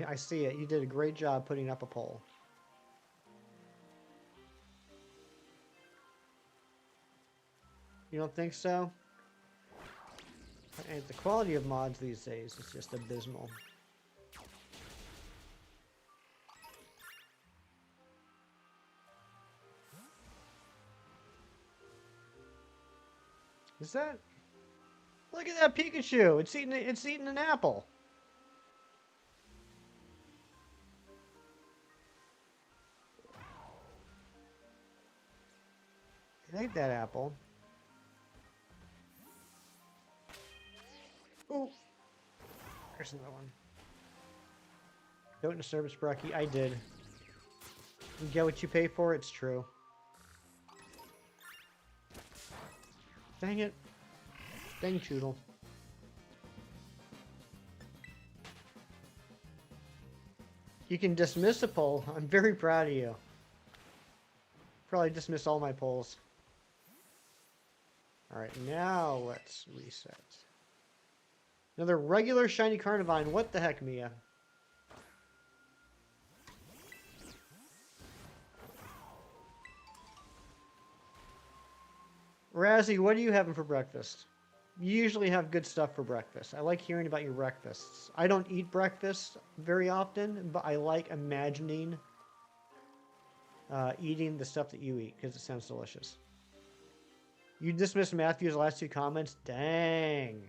I see it. You did a great job putting up a poll. You don't think so? And the quality of mods these days is just abysmal. Is that? Look at that Pikachu! It's eating an apple. It ate that apple. Ooh. There's another one. Don't disturb us, Brucky. I did. You get what you pay for, it's true. Dang it. Dang Choodle. You can dismiss a poll. I'm very proud of you. Probably dismiss all my polls. Alright, now let's reset. Another regular shiny Carnivine. What the heck, Mia? Razzie, what are you having for breakfast? You usually have good stuff for breakfast. I like hearing about your breakfasts. I don't eat breakfast very often, but I like imagining eating the stuff that you eat because it sounds delicious. You dismissed Matthew's last two comments? Dang.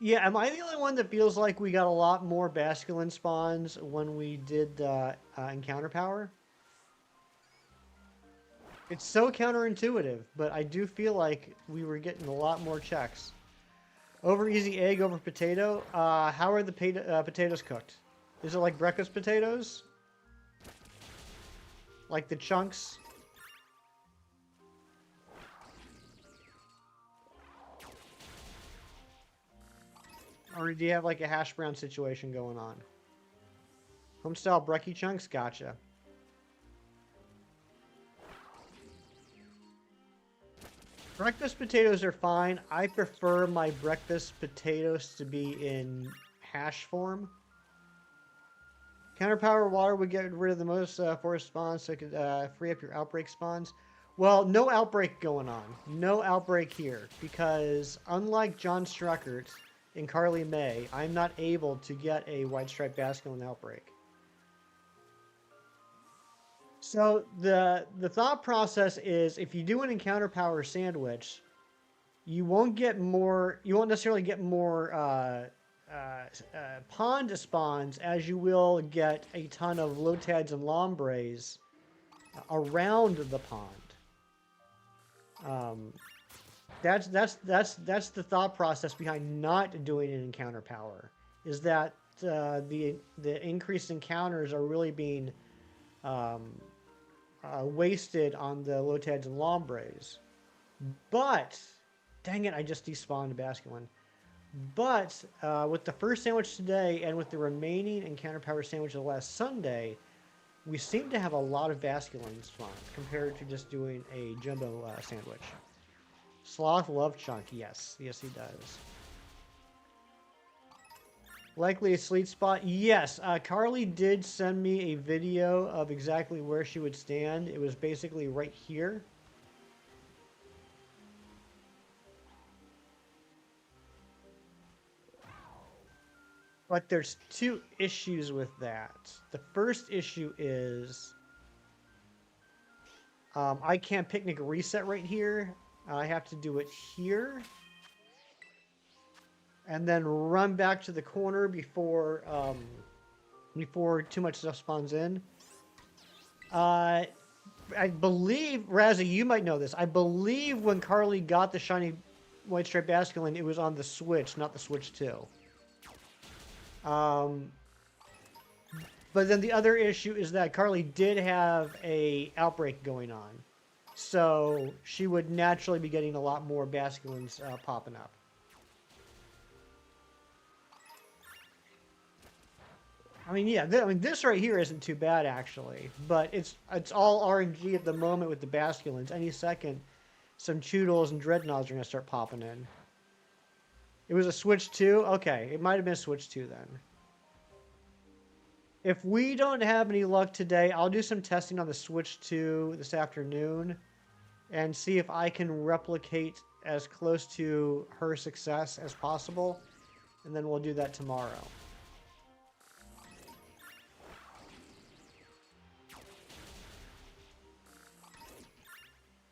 Yeah, am I the only one that feels like we got a lot more Basculin spawns when we did Encounter Power? It's so counterintuitive, but I do feel like we were getting a lot more checks. Over easy egg over potato. How are the potatoes cooked? Is it like breakfast potatoes? Like the chunks? Or do you have like a hash brown situation going on? Homestyle brekkie chunks? Gotcha. Breakfast potatoes are fine. I prefer my breakfast potatoes to be in hash form. Counterpower water would get rid of the most forest spawns so it could free up your outbreak spawns. Well, no outbreak going on. No outbreak here. Because unlike John Struckert and Carly May, I'm not able to get a White Striped Basculin outbreak. So the thought process is if you do an Encounter Power sandwich, you won't get more, you won't necessarily get more pond spawns as you will get a ton of Lotads and Lombres around the pond. That's the thought process behind not doing an Encounter Power, is that the increased encounters are really being wasted on the Lotads and Lombres. But dang it, I just despawned a Basculin. But with the first sandwich today and with the remaining Encounter Power sandwich of last Sunday, we seem to have a lot of Basculin spawns compared to just doing a jumbo sandwich. Sloth love chunk, yes. Yes, he does. Likely a sleet spot? Yes. Carly did send me a video of exactly where she would stand. It was basically right here. But there's two issues with that. The first issue is I can't picnic reset right here. I have to do it here. And then run back to the corner before too much stuff spawns in. I believe, Razzie, you might know this. I believe when Carly got the shiny White Striped Basculin, it was on the Switch, not the Switch 2. But then the other issue is that Carly did have a outbreak going on. So she would naturally be getting a lot more Basculins popping up. I mean, yeah, I mean, this right here isn't too bad, actually. But it's all RNG at the moment with the Basculins. Any second, some Choodles and Dreadnoughts are going to start popping in. It was a Switch 2? Okay, it might have been a Switch 2 then. If we don't have any luck today, I'll do some testing on the Switch 2 this afternoon and see if I can replicate as close to her success as possible. And then we'll do that tomorrow.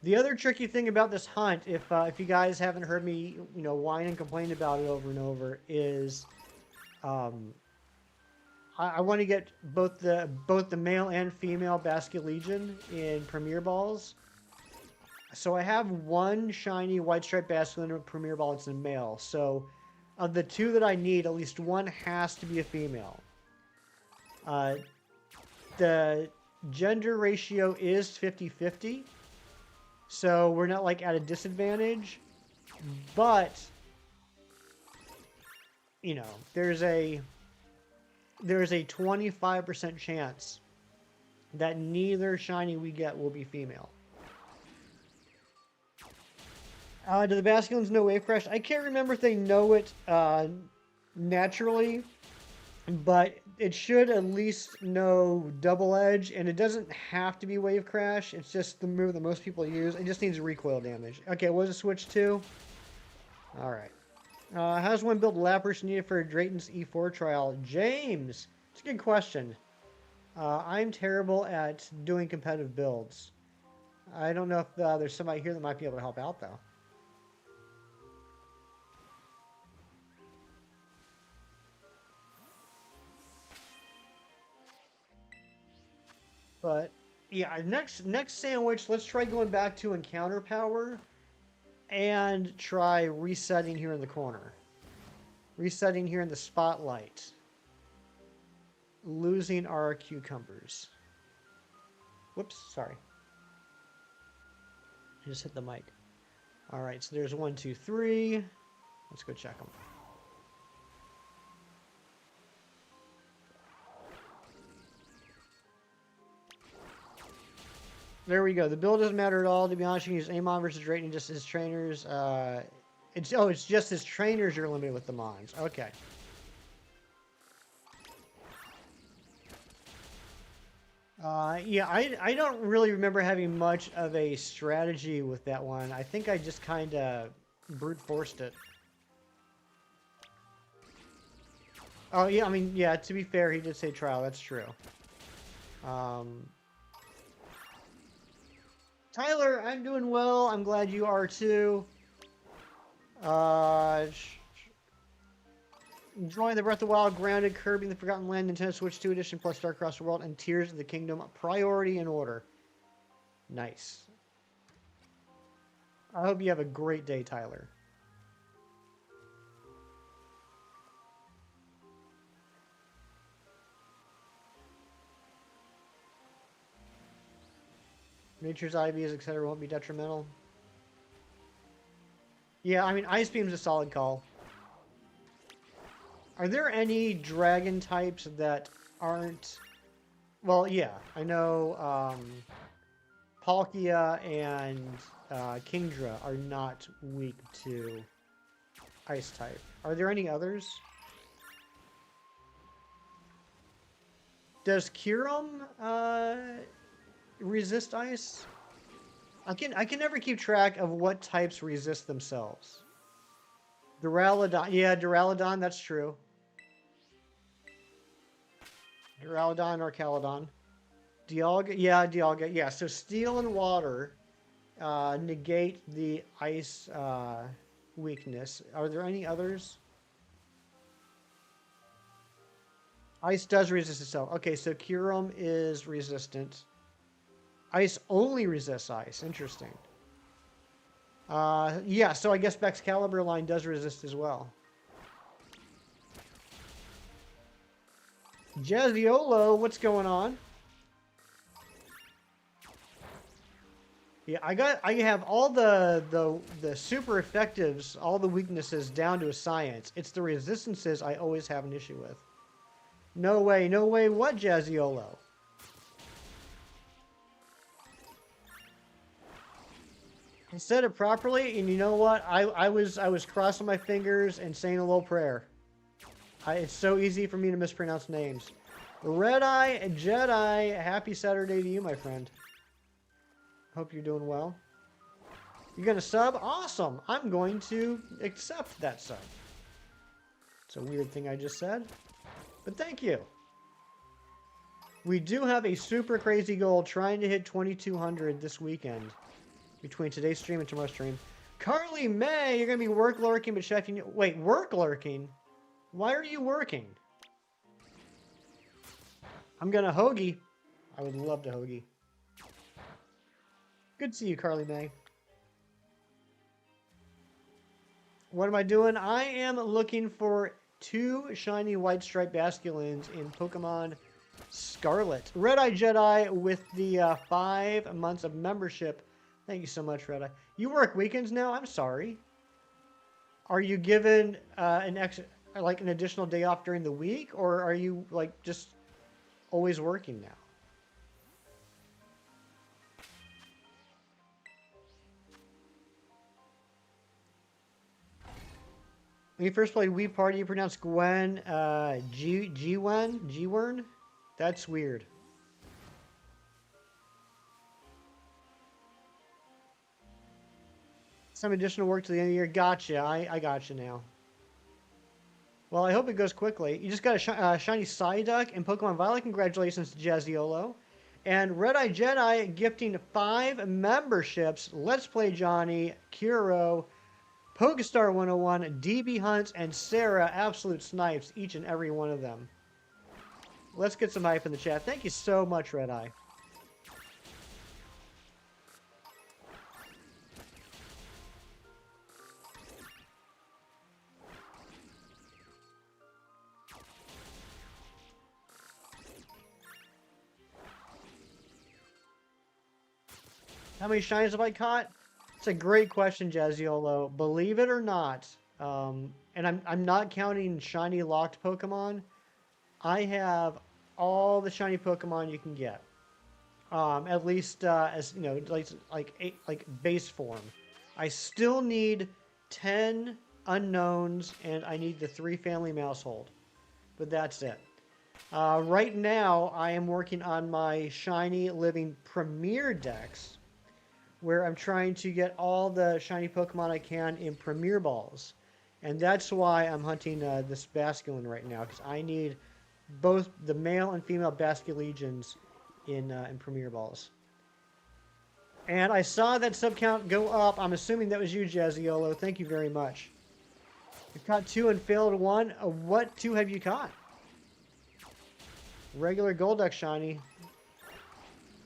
The other tricky thing about this hunt, if you guys haven't heard me, whine and complain about it over and over, is I want to get both the male and female Basculegion in Premier Balls. So I have one shiny White Stripe Basculin in Premier Ball. It's a male. So of the two that I need, at least one has to be a female. The gender ratio is 50-50. So we're not like at a disadvantage. But, there's a 25% chance that neither shiny we get will be female. Do the Basculins know Wave Crash? I can't remember if they know it naturally, but it should at least know Double Edge, and it doesn't have to be Wave Crash. It's just the move that most people use. It just needs recoil damage. Okay, what does it switch to? Alright. How does one build Lapras needed for Drayton's E4 trial? James! It's a good question. I'm terrible at doing competitive builds. I don't know if there's somebody here that might be able to help out, though. But, yeah, next sandwich, let's try going back to Encounter Power and try resetting here in the corner. Resetting here in the spotlight. Losing our cucumbers. Whoops, sorry. I just hit the mic. Alright, so there's 1, 2, 3. Let's go check them. There we go. The build doesn't matter at all. To be honest, you can use Amon versus Drayton, just his trainers. It's just his trainers you're limited with the Mons. Okay. Yeah, I don't really remember having much of a strategy with that one. I think I just kind of brute forced it. Oh, yeah, I mean, yeah, to be fair, he did say trial. That's true. Tyler, I'm doing well. I'm glad you are too. Enjoying the Breath of the Wild, Grounded, Kirby in the Forgotten Land, Nintendo Switch 2 Edition, plus Star Cross World, and Tears of the Kingdom. Priority in order. Nice. I hope you have a great day, Tyler. Nature's IVs, etc. won't be detrimental. Yeah, I mean, Ice Beam's a solid call. Are there any dragon types that aren't... Well, yeah, I know Palkia and Kingdra are not weak to Ice type. Are there any others? Does Kyurem resist ice? I can never keep track of what types resist themselves. Duraludon, yeah, Duraludon, that's true. Duraludon or Caladon. Dialga, yeah, Dialga, yeah. So steel and water negate the ice weakness. Are there any others? Ice does resist itself. Okay, so Kyurem is resistant. Ice only resists ice. Interesting. Yeah, so I guess Excalibur line does resist as well. Jazziolo, what's going on? Yeah, I have all the super effectives, all the weaknesses down to a science. It's the resistances I always have an issue with. No way, no way. What, Jazziolo? I said it properly, and you know what? I was crossing my fingers and saying a little prayer. It's so easy for me to mispronounce names. Red Eye Jedi, happy Saturday to you, my friend. Hope you're doing well. You're gonna sub? Awesome! I'm going to accept that sub. It's a weird thing I just said, but thank you. We do have a super crazy goal trying to hit 2,200 this weekend. Between today's stream and tomorrow's stream. Carly May, you're going to be work lurking, but checking. Wait, work lurking? Why are you working? I'm going to hoagie. I would love to hoagie. Good to see you, Carly May. What am I doing? I am looking for 2 shiny white stripe basculins in Pokemon Scarlet. Red Eye Jedi with the 5 months of membership. Thank you so much, Red Eye. You work weekends now? I'm sorry. Are you given an additional day off during the week, or are you like just always working now? When you first played Wii Party, you pronounced Gwen Gwern? That's weird. Some additional work to the end of the year. Gotcha. I gotcha now. Well, I hope it goes quickly. You just got a shiny Psyduck in Pokemon Violet. Congratulations to Jazziolo. And Red Eye Jedi gifting 5 memberships. Let's Play Johnny, Kuro, Pokestar 101, DB Hunts, and Sarah. Absolute snipes, each and every one of them. Let's get some hype in the chat. Thank you so much, Red Eye. How many shinies have I caught? It's a great question, Jazziolo. Believe it or not, and I'm not counting shiny locked Pokemon. I have all the shiny Pokemon you can get. At least as you know, like base form. I still need 10 unknowns, and I need the 3 family mousehold. But that's it. Right now, I am working on my shiny living Premier Dex, where I'm trying to get all the shiny Pokemon I can in Premier Balls. And that's why I'm hunting this Basculin right now, because I need both the male and female Basculegions in Premier Balls. And I saw that sub count go up. I'm assuming that was you, Jazziolo. Thank you very much. You caught 2 and failed 1. What 2 have you caught? Regular Golduck shiny.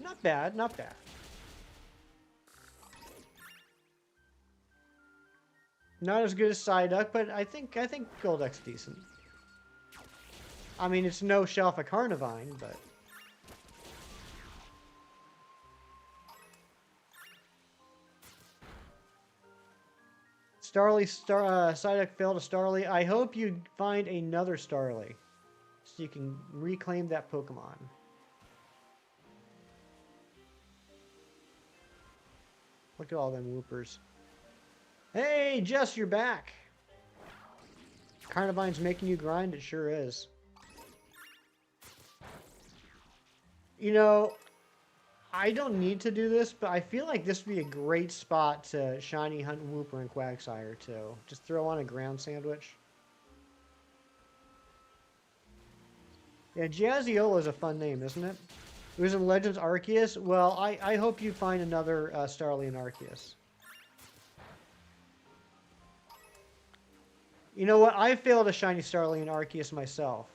Not bad, not bad. Not as good as Psyduck, but I think Golduck's decent. I mean, it's no Shelfa Carnivine, but... Psyduck failed a Starly. I hope you find another Starly, so you can reclaim that Pokemon. Look at all them whoopers. Hey, Jess, you're back. Carnivine's making you grind? It sure is. You know, I don't need to do this, but I feel like this would be a great spot to shiny hunt Wooper and Quagsire, too. Just throw on a ground sandwich. Yeah, Jazziolo is a fun name, isn't it? It was in Legends Arceus. Well, I hope you find another Starly in Arceus. You know what? I failed a shiny Starly in Arceus myself.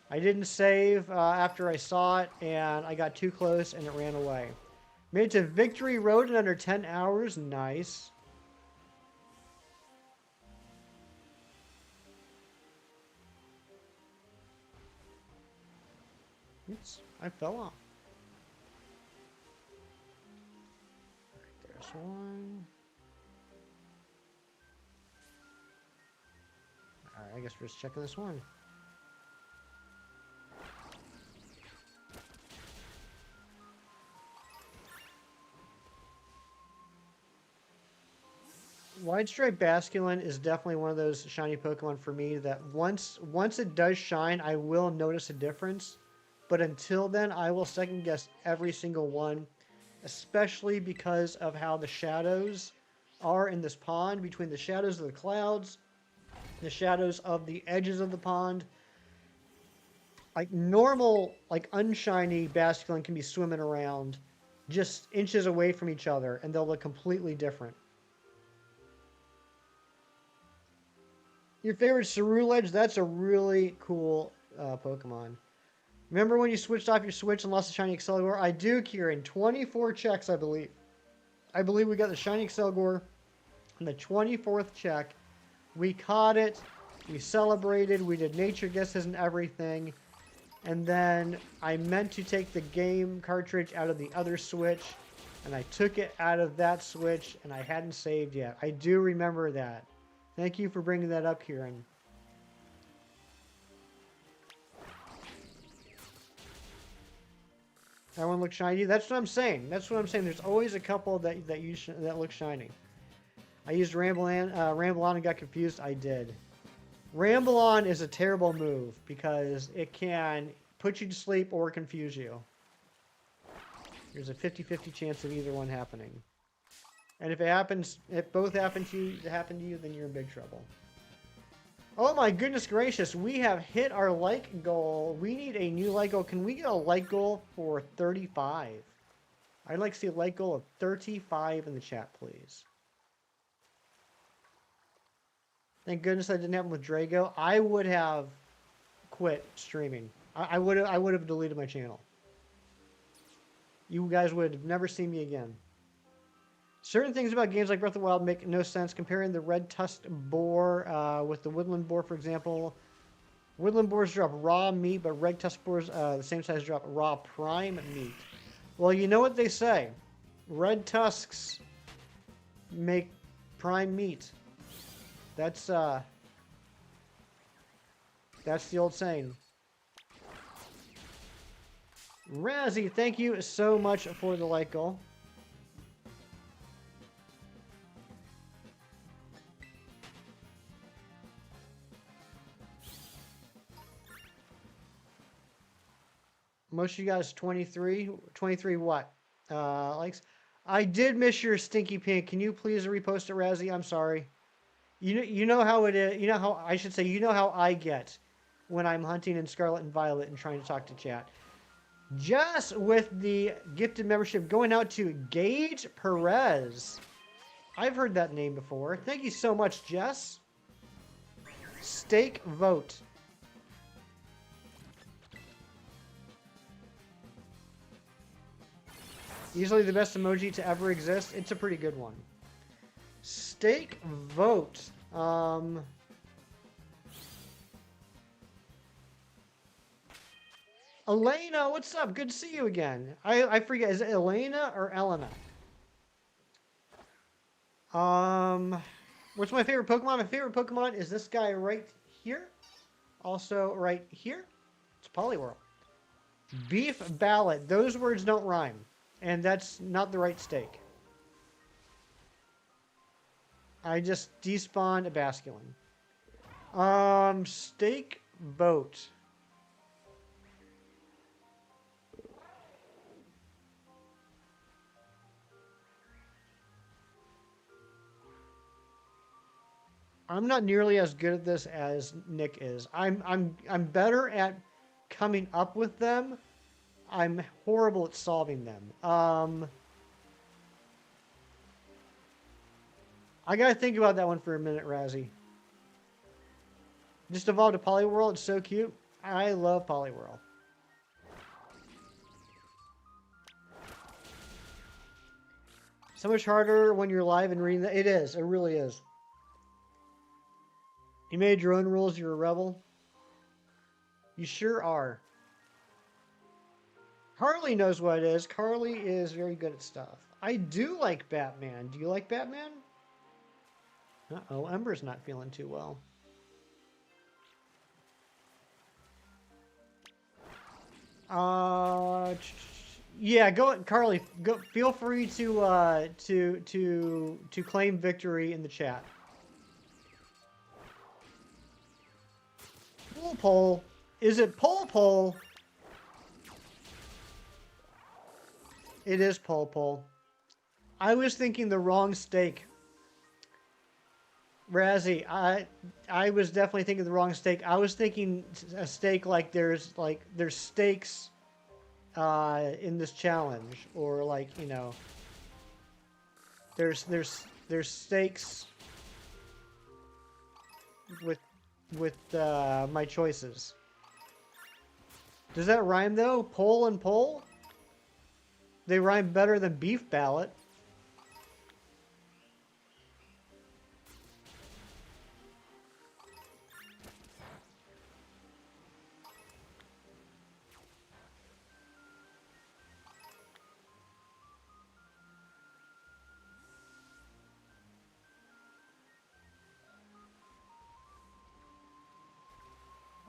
I didn't save after I saw it, and I got too close, and it ran away. Made it to Victory Road in under 10 hours. Nice. Oops, I fell off. Right, there's one. Alright, I guess we're just checking this one. Wide Stripe Basculin is definitely one of those shiny Pokemon for me that once it does shine, I will notice a difference. But until then, I will second guess every single one, especially because of how the shadows are in this pond, between the shadows of the clouds, the shadows of the edges of the pond. Like normal, like unshiny Basculin can be swimming around just inches away from each other, and they'll look completely different. Your favorite Ceruledge? That's a really cool Pokemon. Remember when you switched off your Switch and lost the shiny Excelgor? I do, Kieran. 24 checks, I believe. I believe we got the shiny Excelgor on the 24th check. We caught it. We celebrated. We did nature guesses and everything. And then I meant to take the game cartridge out of the other Switch. And I took it out of that Switch, and I hadn't saved yet. I do remember that. Thank you for bringing that up, Kieran. That one looks shiny. That's what I'm saying. That's what I'm saying. There's always a couple that look shiny. I used Ramble On and got confused. I did. Ramble On is a terrible move because it can put you to sleep or confuse you. There's a 50-50 chance of either one happening. And if both happen to you, then you're in big trouble. Oh my goodness gracious, we have hit our like goal. We need a new like goal. Can we get a like goal for 35? I'd like to see a like goal of 35 in the chat, please. Thank goodness that didn't happen with Drago. I would have quit streaming. I would have deleted my channel. You guys would have never seen me again. Certain things about games like Breath of the Wild make no sense. Comparing the red-tusked boar with the woodland boar, for example. Woodland boars drop raw meat, but red-tusked boars, the same size, drop raw prime meat. Well, you know what they say. Red tusks make prime meat. That's the old saying. Razzie, thank you so much for the like goal. Most of you guys 23 what? Likes. I did miss your stinky pink. Can you please repost it, Razzie? I'm sorry. You know how it is. You know how I should say. You know how I get when I'm hunting in Scarlet and Violet and trying to talk to chat. Just with the gifted membership going out to Gage Perez. I've heard that name before. Thank you so much, Jess. Stake vote. Easily the best emoji to ever exist. It's a pretty good one. Stake vote. Elena, what's up? Good to see you again. I forget. Is it Elena or Elena? What's my favorite Pokemon? My favorite Pokemon is this guy right here. Also right here. It's Poliwhirl. Beef Ballot. Those words don't rhyme. And that's not the right stake. I just despawned a Basculin. Stake vote. I'm not nearly as good at this as Nick is. I'm better at coming up with them. I'm horrible at solving them. I gotta think about that one for a minute, Razzie. Just evolved a Poliwhirl. It's so cute. I love Poliwhirl. So much harder when you're live and reading that. It is. It really is. You made your own rules. You're a rebel. You sure are. Carly knows what it is. Carly is very good at stuff. I do like Batman. Do you like Batman? Uh-oh, Ember's not feeling too well. Yeah, go, Carly. Go. Feel free to claim victory in the chat. Pole pole. Is it pole pole? It is pole pole. I was thinking the wrong steak. Razzie, I was definitely thinking the wrong steak. I was thinking a steak like there's steaks in this challenge, or like, you know, there's steaks with my choices. Does that rhyme though? Pole and pole? They rhyme better than beef ballot.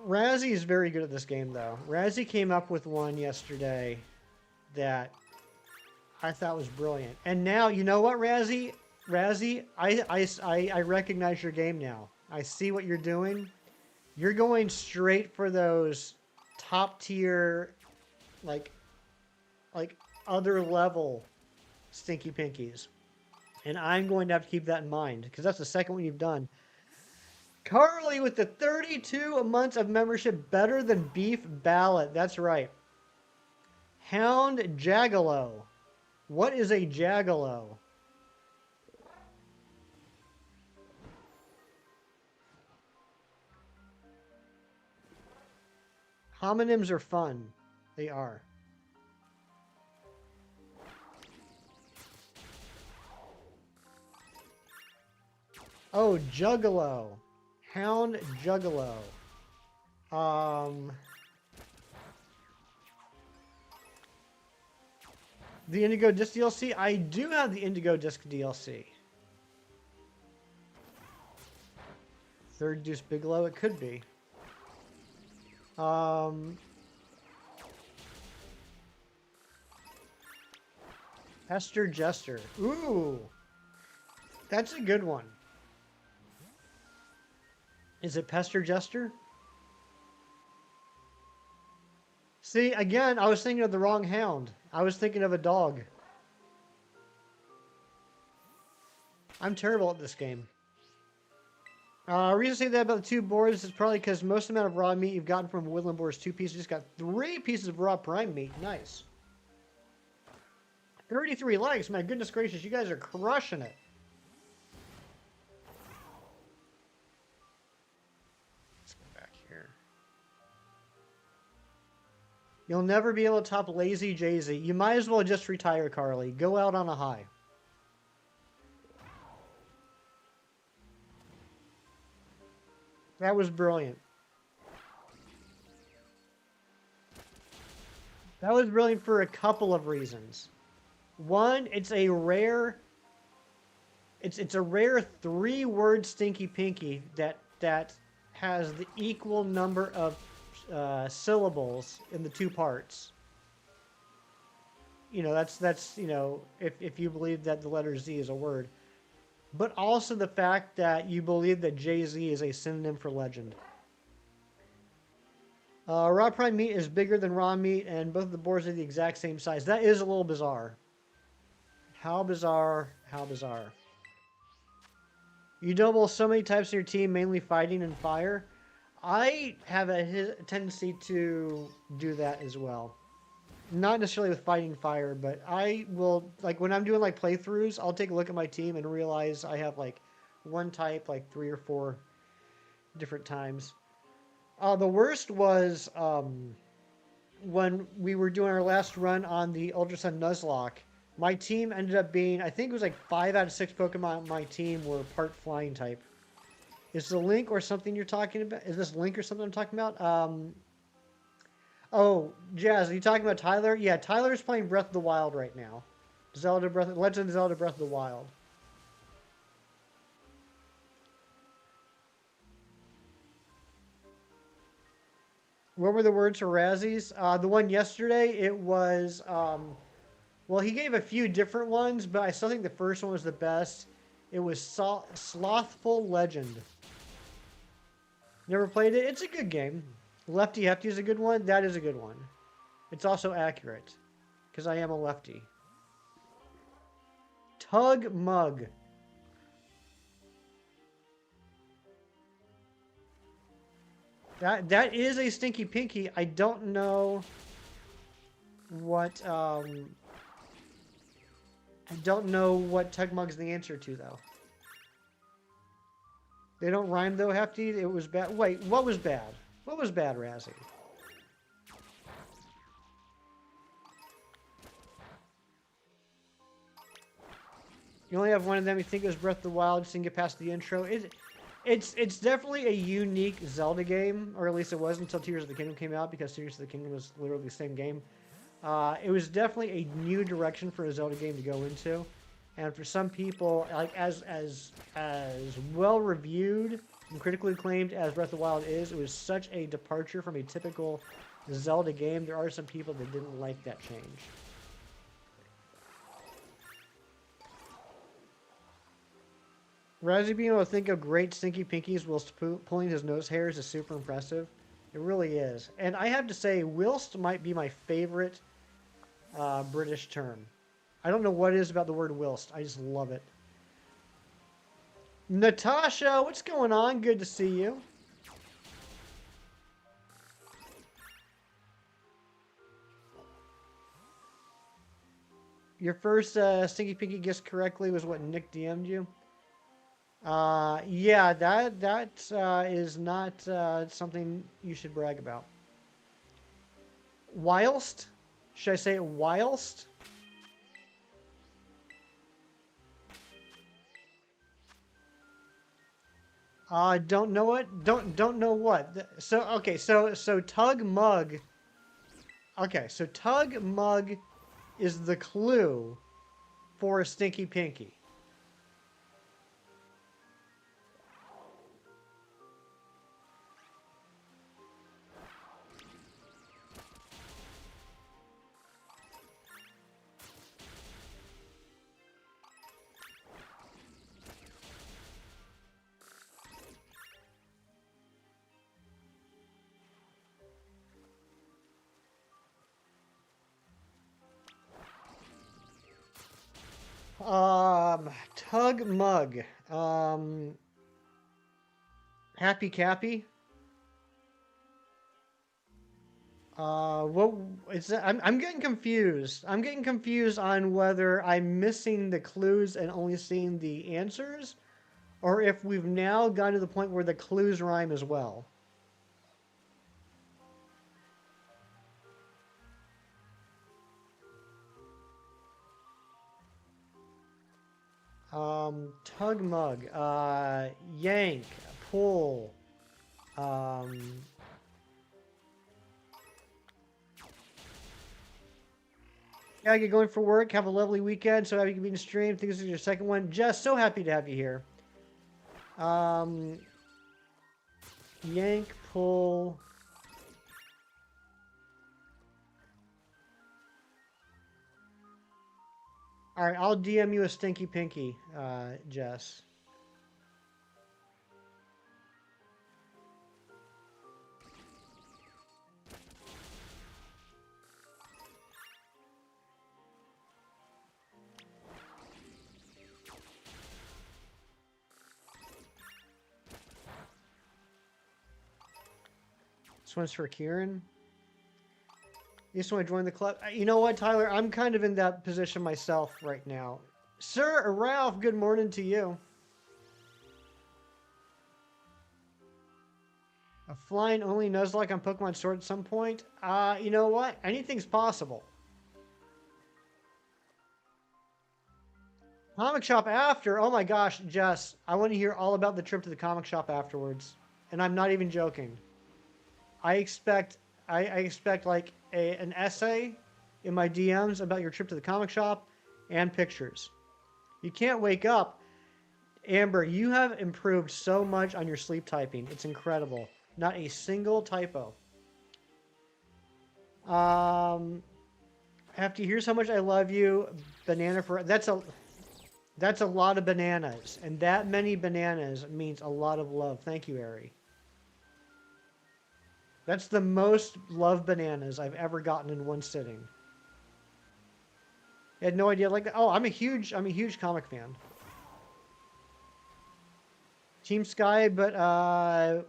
Razzie is very good at this game, though. Razzie came up with one yesterday that I thought was brilliant. And now, you know what, Razzie? Razzie, I recognize your game now. I see what you're doing. You're going straight for those top tier, like other level Stinky Pinkies. And I'm going to have to keep that in mind, because that's the second one you've done. Carly with the 32 months of membership, better than beef ballot. That's right. Hound Jagalo. What is a Jagalo? Homonyms are fun. They are. Oh, Juggalo. Hound Juggalo. The Indigo Disc DLC? I do have the Indigo Disc DLC. Third Deuce Bigelow? It could be. Hester Jester. Ooh. That's a good one. Is it Pester Jester? See, again, I was thinking of the wrong hound. I was thinking of a dog. I'm terrible at this game. Reason to say that about the two boars is probably because most amount of raw meat you've gotten from woodland boar is 2 pieces. You just got 3 pieces of raw prime meat. Nice. 33 likes. My goodness gracious, you guys are crushing it. Let's go back here. You'll never be able to top Lazy Jay-Z. You might as well just retire, Carly. Go out on a high. That was brilliant. That was brilliant for a couple of reasons. One, it's a rare 3-word Stinky Pinky that has the equal number of syllables in the 2 parts. You know, that's you know, if you believe that the letter Z is a word. But also the fact that you believe that Jay-Z is a synonym for legend. Raw prime meat is bigger than raw meat, and both of the boars are the exact same size. That is a little bizarre. How bizarre, how bizarre. You double so many types in your team, mainly fighting and fire. I have a tendency to do that as well. Not necessarily with fighting fire, but I will, like, when I'm doing, like, playthroughs, I'll take a look at my team and realize I have, like, one type, like, 3 or 4 different times. The worst was when we were doing our last run on the Ultra Sun Nuzlocke. My team ended up being, I think it was like 5 out of 6 Pokemon on my team were part flying type. Is the Link or something you're talking about? Is this Link or something I'm talking about? Oh, Jazz, are you talking about Tyler? Yeah, Tyler's playing Breath of the Wild right now. Legend of Zelda Breath of the Wild. What were the words for Razzies? The one yesterday, it was, well, he gave a few different ones, but I still think the first one was the best. It was Slothful Legend. Never played it? It's a good game. Lefty Hefty is a good one. That is a good one. It's also accurate, because I am a lefty. Tug Mug. That is a Stinky Pinky. I don't know what I don't know what Tug Mug's the answer to though. They don't rhyme though, Hefty. It was bad. Wait, what was bad? What was bad, Razzie? You only have one of them. You think it was Breath of the Wild, just didn't get past the intro. It's definitely a unique Zelda game, or at least it was until Tears of the Kingdom came out, because Tears of the Kingdom was literally the same game. It was definitely a new direction for a Zelda game to go into, and for some people, like as well reviewed and critically acclaimed as Breath of the Wild is, it was such a departure from a typical Zelda game. There are some people that didn't like that change. Razzie being able to think of great Stinky Pinkies whilst pulling his nose hairs is super impressive. It really is. And I have to say, whilst might be my favorite British term. I don't know what it is about the word whilst. I just love it. Natasha, what's going on? Good to see you. Your first Stinky Pinky guess correctly was what Nick DM'd you. Yeah, that is not something you should brag about. Whilst? Should I say it whilst? Don't know it. Don't know what. So okay, so Tug Mug. Okay, so Tug Mug is the clue for a Stinky Pinky. Tug Mug. Happy Cappy. What is that? I'm getting confused. I'm getting confused on whether I'm missing the clues and only seeing the answers, or if we've now gotten to the point where the clues rhyme as well. Tug Mug. Yank. Pull. Yeah, get going for work. Have a lovely weekend. So happy you can be in the stream. I think this is your second one. Jess, so happy to have you here. Yank, pull. All right, I'll DM you a Stinky Pinky, Jess. This one's for Kieran. You just want to join the club? You know what, Tyler? I'm kind of in that position myself right now. Sir Ralph, good morning to you. A flying only Nuzlocke on Pokemon Sword at some point? You know what? Anything's possible. Comic shop after? Oh my gosh, Jess. I want to hear all about the trip to the comic shop afterwards. And I'm not even joking. I expect like an essay in my DMs about your trip to the comic shop and pictures. You can't wake up. Amber, you have improved so much on your sleep typing. It's incredible. Not a single typo. Um, Hefty, here's how much I love you. Banana for that's a lot of bananas, and that many bananas means a lot of love. Thank you, Ari. That's the most love bananas I've ever gotten in one sitting. I had no idea like that. Oh, I'm a huge comic fan. Team Sky, but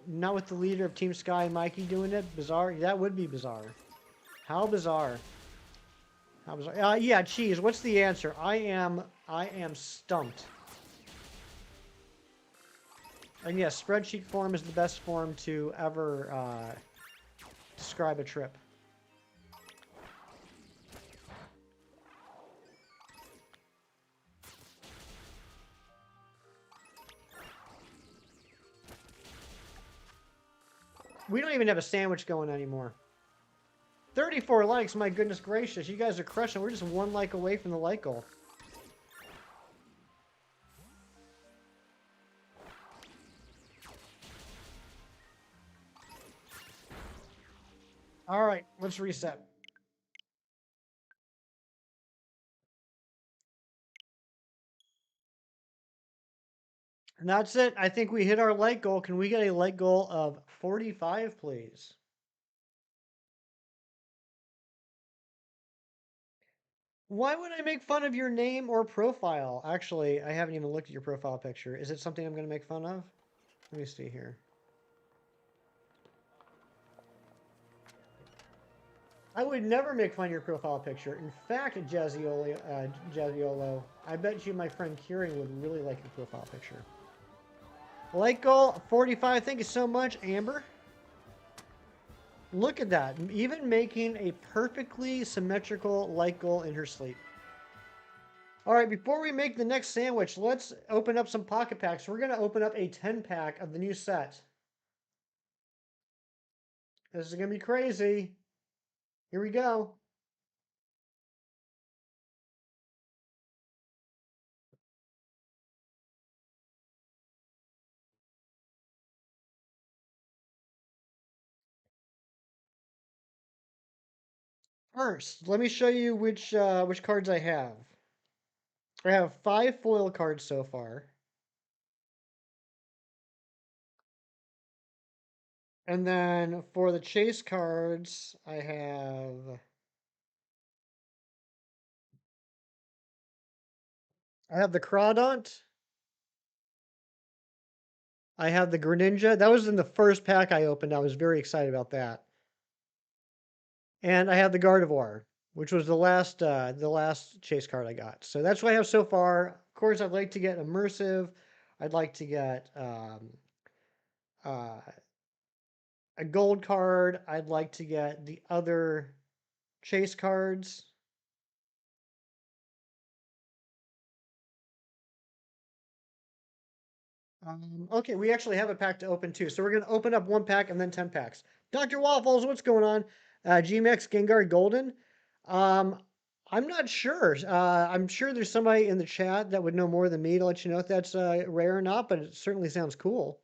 not with the leader of Team Sky, Mikey, doing it. Bizarre. That would be bizarre. How bizarre. How bizarre. Yeah, Cheese. What's the answer? I am stumped. And yes, spreadsheet form is the best form to ever describe a trip. We don't even have a sandwich going anymore. 34 likes, my goodness gracious. You guys are crushing. We're just one like away from the like goal. All right, let's reset. And that's it. I think we hit our like goal. Can we get a like goal of 45, please? Why would I make fun of your name or profile? Actually, I haven't even looked at your profile picture. Is it something I'm going to make fun of? Let me see here. I would never make fun of your profile picture. In fact, Jazziolo, I bet you my friend Kieran would really like your profile picture. Like goal 45. Thank you so much, Amber. Look at that. Even making a perfectly symmetrical like goal in her sleep. All right, before we make the next sandwich, let's open up some pocket packs. We're going to open up a 10-pack of the new set. This is going to be crazy. Here we go. First, let me show you which cards I have. I have 5 foil cards so far. And then for the chase cards, I have the Crawdont. I have the Greninja. That was in the first pack I opened. I was very excited about that. And I have the Gardevoir, which was the last chase card I got. So that's what I have so far. Of course, I'd like to get Immersive. I'd like to get uh, a gold card. I'd like to get the other chase cards. Okay, we actually have a pack to open too. So we're going to open up 1 pack and then 10 packs. Dr. Waffles, what's going on? GMX Gengar Golden. Um, I'm not sure. I'm sure there's somebody in the chat that would know more than me to let you know if that's rare or not, but it certainly sounds cool.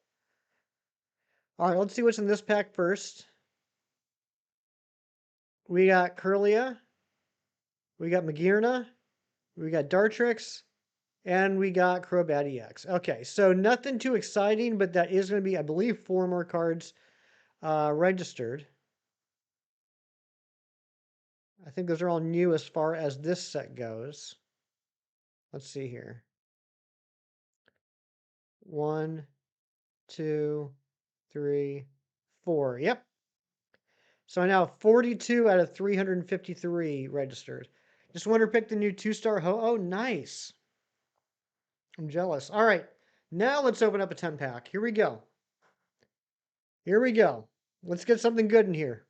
All right, let's see what's in this pack first. We got Curlia. We got Magearna. We got Dartrix. And we got Crobat EX. Okay, so nothing too exciting, but that is going to be, I believe, 4 more cards registered. I think those are all new as far as this set goes. Let's see here. 1, 2, 3, 4. Yep. So I now have 42 out of 353 registered. Just want to pick the new 2-star Ho-Oh. Nice. I'm jealous. All right. Now let's open up a 10-pack. Here we go. Here we go. Let's get something good in here.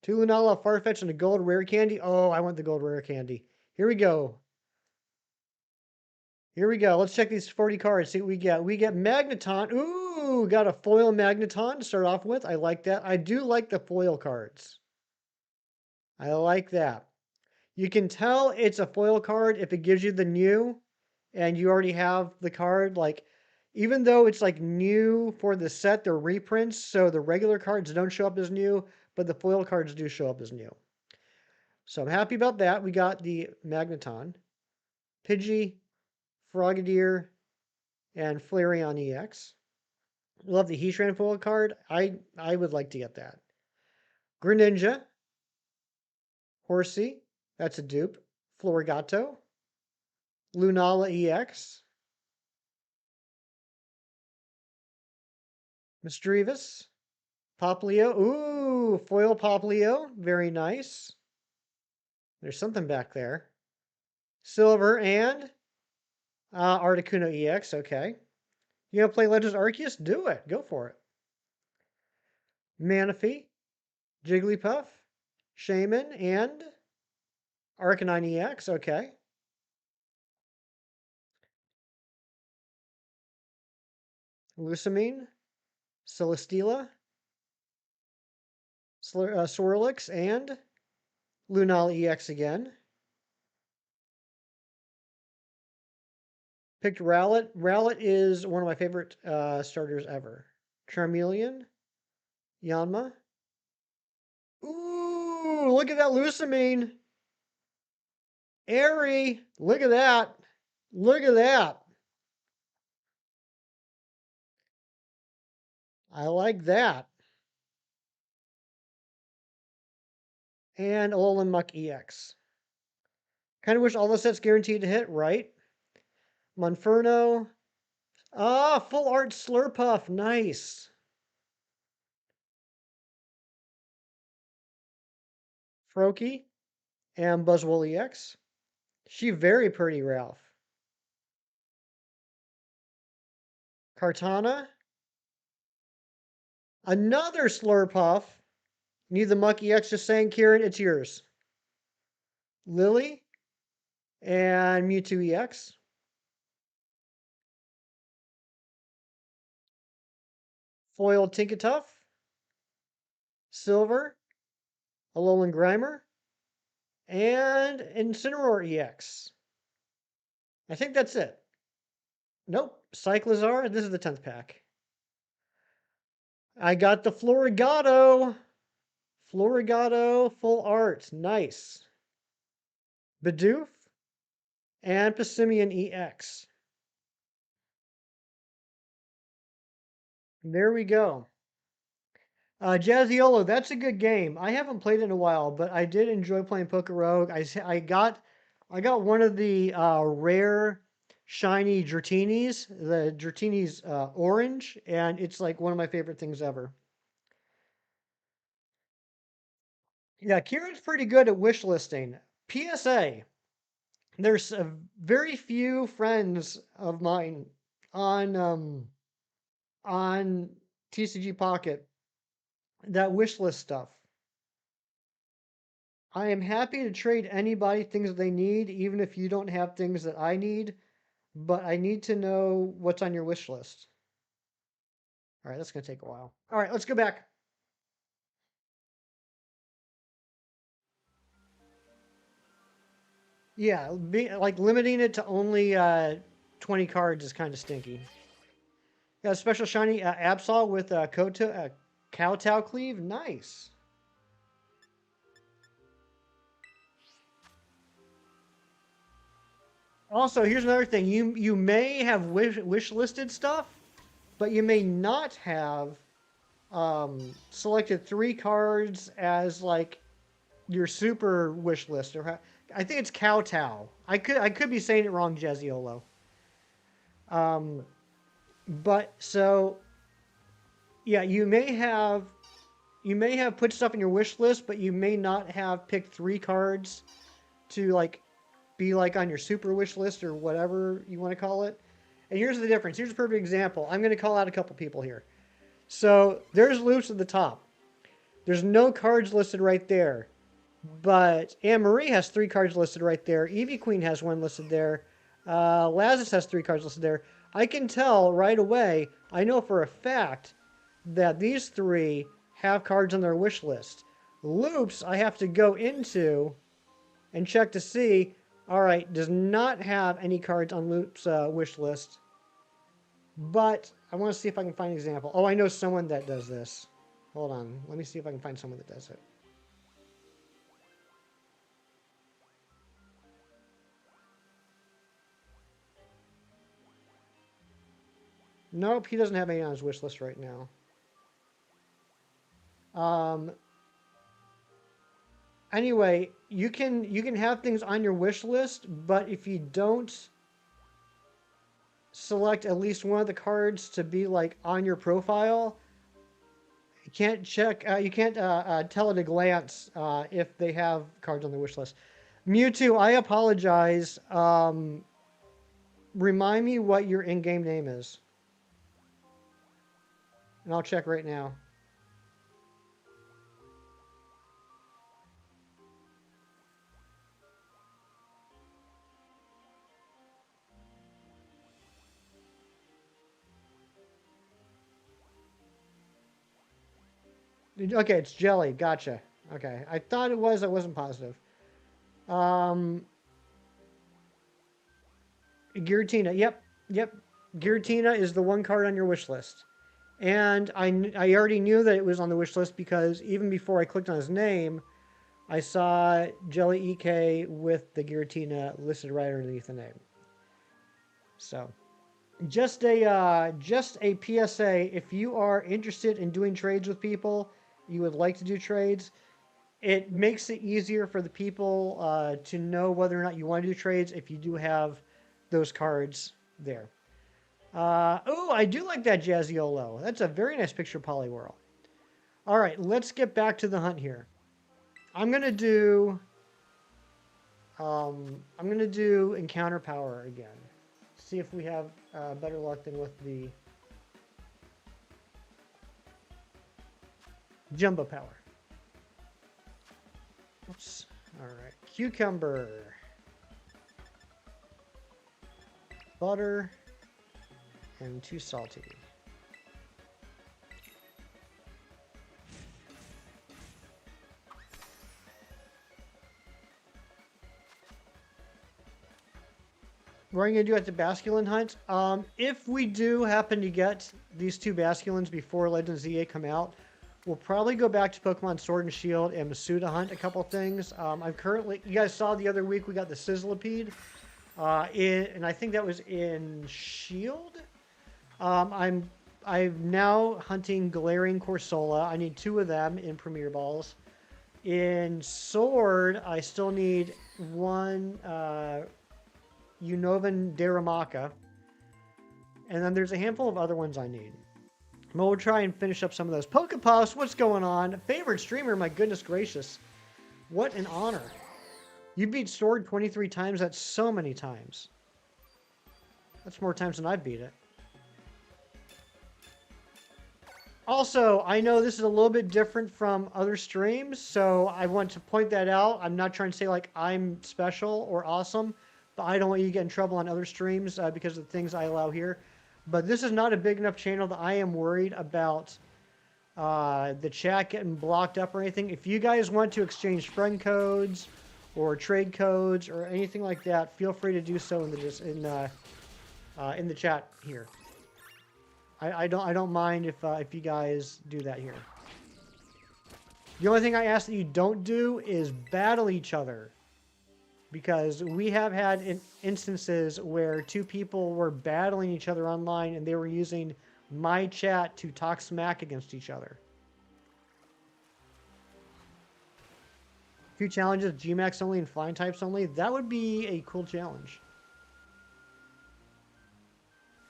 2 Lunala, Farfetch, and a gold rare candy. Oh, I want the gold rare candy. Here we go. Here we go. Let's check these 40 cards. See what we get. We get Magneton. Ooh, got a foil Magneton to start off with. I like that. I do like the foil cards. I like that. You can tell it's a foil card if it gives you the new and you already have the card. Like, even though it's like new for the set, they're reprints, so the regular cards don't show up as new, but the foil cards do show up as new. So I'm happy about that. We got the Magneton, Pidgey, Frogadier, and Flareon EX. Love the Heatran foil card. I would like to get that. Greninja, Horsey, that's a dupe. Florigato, Lunala EX, Misdreavus, Poplio. Ooh, foil Poplio. Very nice. There's something back there. Silver and Articuno EX. Okay. You gonna play Legends Arceus? Do it. Go for it. Manaphy, Jigglypuff, Shaman, and Arcanine EX. Okay. Lusamine, Celesteela, Swirlix, and Lunala EX again. Picked Rowlet. Rowlet is one of my favorite starters ever. Charmeleon, Yanma. Ooh, look at that Lusamine. Airy. Look at that. Look at that. I like that. And Alolan Muck EX. Kind of wish all the sets guaranteed to hit, right? Monferno. Ah, full art Slurpuff. Nice. Froakie and Buzzwole EX. She very pretty, Ralph. Kartana. Another Slurpuff. Need the Muck EX, just saying, Kieran, it's yours. Lily and Mewtwo EX. Foil Tinkatuff. Silver. Alolan Grimer. And Incineroar EX. I think that's it. Nope. Cyclizar. This is the 10th pack. I got the Florigato. Florigato full art. Nice. Bidoof and Passimian EX. There we go. Jazziolo, that's a good game. I haven't played it in a while, but I did enjoy playing Pokerogue. I got one of the rare shiny Dratini's, the Dratini's orange, and it's like one of my favorite things ever. Yeah, Kieran's pretty good at wish listing. PSA, there's very few friends of mine on TCG Pocket that wish list stuff. I am happy to trade anybody things that they need, even if you don't have things that I need, but I need to know what's on your wish list. All right, that's going to take a while. All right, let's go back. Yeah, like limiting it to only 20 cards is kind of stinky. Got a special shiny Absol with Kowtow Cleave. Nice. Also, here's another thing. You may have wish listed stuff, but you may not have selected 3 cards as like your super wish list. Or I think it's Kowtow. I could be saying it wrong, Jazziolo. But so yeah, you may have put stuff in your wish list, but you may not have picked 3 cards to like be like on your super wish list or whatever you want to call it. And here's the difference. Here's a perfect example. I'm going to call out a couple people here. So there's Loops at the top. There's no cards listed right there. But Anne-Marie has 3 cards listed right there. Eevee Queen has 1 listed there. Lazarus has 3 cards listed there. I can tell right away, I know for a fact that these 3 have cards on their wish list. Loops, I have to go into and check to see, all right, does not have any cards on Loop's wish list. But I want to see if I can find an example. Oh, I know someone that does this. Hold on. Let me see if I can find someone that does it. Nope, he doesn't have any on his wish list right now. Anyway, you can have things on your wish list, but if you don't select at least one of the cards to be like on your profile, you can't check. You can't tell at a glance if they have cards on the wish list. Mewtwo, I apologize. Remind me what your in-game name is, and I'll check right now. Okay, it's Jelly. Gotcha. Okay, I thought it was. I wasn't positive. Giratina. Yep. Giratina is the one card on your wish list. And I already knew that it was on the wish list because even before I clicked on his name, I saw Jelly EK with the Giratina listed right underneath the name. So, just a PSA. If you are interested in doing trades with people, you would like to do trades, it makes it easier for the people to know whether or not you want to do trades if you do have those cards there. Oh, I do like that Jazziolo. That's a very nice picture, Poliwhirl. All right, let's get back to the hunt here. I'm gonna do Encounter Power again. See if we have better luck than with the Jumbo Power. Oops. All right, Cucumber, Butter, and too salty. What are you going to do at the Basculin hunt? If we do happen to get these two Basculins before Legends ZA come out, we'll probably go back to Pokemon Sword and Shield and Masuda hunt a couple things. You guys saw the other week we got the Sizzlipede, and I think that was in Shield. I'm now hunting Galarian Corsola. I need 2 of them in Premier Balls. In Sword, I still need 1 Unovan Daramaka. And then there's a handful of other ones I need. But we'll try and finish up some of those. Pokepuffs, what's going on? Favorite streamer, my goodness gracious. What an honor. You beat Sword 23 times, that's so many times. That's more times than I've beat it. Also, I know this is a little bit different from other streams, so I want to point that out. I'm not trying to say like I'm special or awesome, but I don't want you to get in trouble on other streams because of the things I allow here. But this is not a big enough channel that I am worried about the chat getting blocked up or anything. If you guys want to exchange friend codes or trade codes or anything like that, feel free to do so in the chat here. I don't mind if you guys do that here. The only thing I ask that you don't do is battle each other, because we have had instances where 2 people were battling each other online and they were using my chat to talk smack against each other. 2 challenges, Gmax only and flying types only. That would be a cool challenge.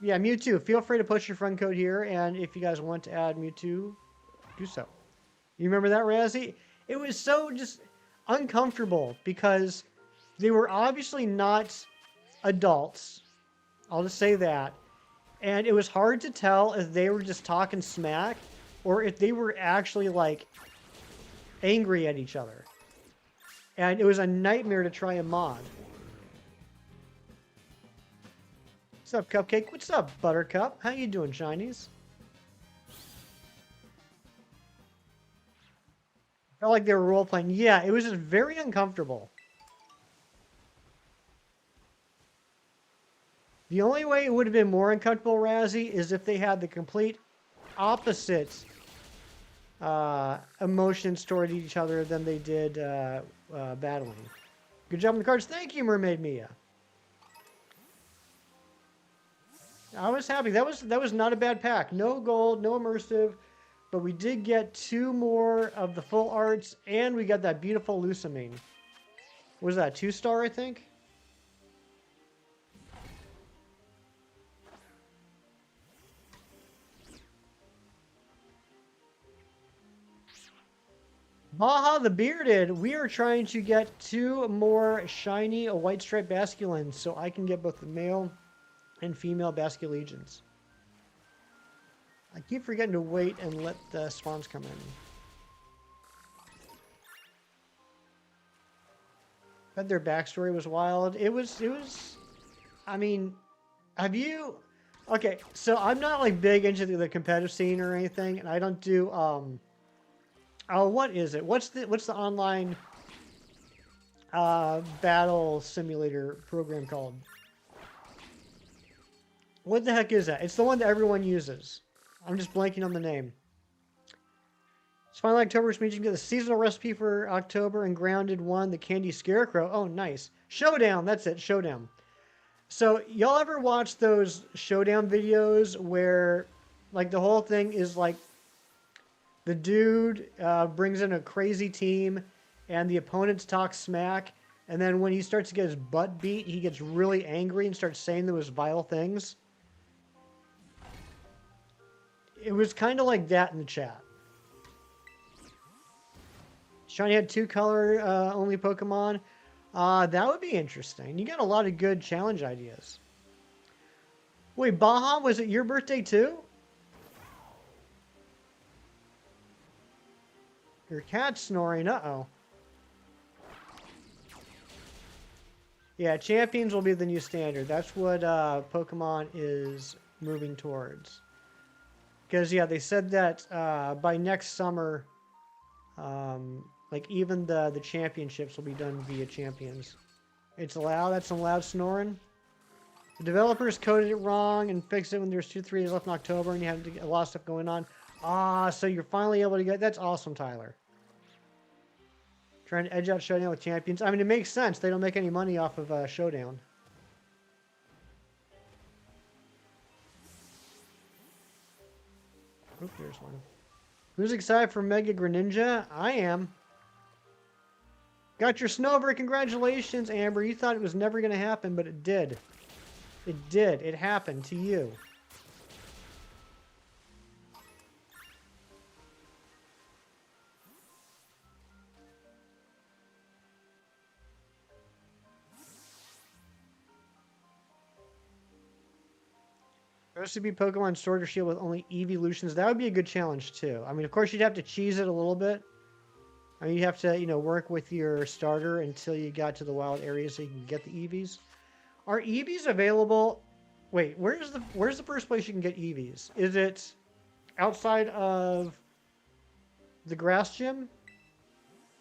Yeah, Mewtwo, feel free to push your friend code here, and if you guys want to add Mewtwo, do so. You remember that, Razzie? It was so just uncomfortable because they were obviously not adults. I'll just say that. And it was hard to tell if they were just talking smack or if they were actually, like, angry at each other. And it was a nightmare to try and mod. What's up, Cupcake? What's up, Buttercup? How you doing, Shinies? Felt like they were role-playing. Yeah, it was just very uncomfortable. The only way it would have been more uncomfortable, Razzie, is if they had the complete opposite emotions toward each other than they did battling. Good job on the cards. Thank you, Mermaid Mia. I was happy. That was not a bad pack. No gold, no immersive, but we did get 2 more of the full arts, and we got that beautiful Lusamine. What was that, 2-star, I think? Baja the Bearded, we are trying to get 2 more shiny white stripe Basculins so I can get both the male and female Basculegions. I keep forgetting to wait and let the spawns come in. Bet their backstory was wild. It was, I mean, have you, okay, so I'm not like big into the competitive scene or anything, and I don't do, oh, what is it? What's the online battle simulator program called? What the heck is that? It's the one that everyone uses. I'm just blanking on the name. It's finally October, which means you can get the seasonal recipe for October, and Grounded 1, the Candy Scarecrow. Oh, nice. Showdown, that's it, Showdown. So, y'all ever watch those Showdown videos where, like, the whole thing is, like, the dude brings in a crazy team, and the opponents talk smack, and then when he starts to get his butt beat, he gets really angry and starts saying those vile things? It was kind of like that in the chat. Shiny had 2 color only Pokemon. That would be interesting. You got a lot of good challenge ideas. Wait, Baja, was it your birthday too? Your cat's snoring. Uh-oh. Yeah, champions will be the new standard. That's what Pokemon is moving towards. Because, yeah, they said that by next summer, like, even the championships will be done via champions. It's allowed. That's some loud snoring. The developers coded it wrong and fixed it when there's 2-3 days left in October and you have a lot of stuff going on. Ah, so you're finally able to get... That's awesome, Tyler. Trying to edge out Showdown with champions. I mean, it makes sense. They don't make any money off of Showdown. Oop, there's one. Who's excited for Mega Greninja? I am. Got your Snowbird. Congratulations, Amber. You thought it was never going to happen, but it did. It did. It happened to you. Supposed to be Pokemon Sword or Shield with only evolutions. That would be a good challenge too. I mean, of course, you'd have to cheese it a little bit. I mean, you have to, you know, work with your starter until you got to the wild areas so you can get the EVs. Are EVs available? Wait, where's the first place you can get EVs? Is it outside of the grass gym?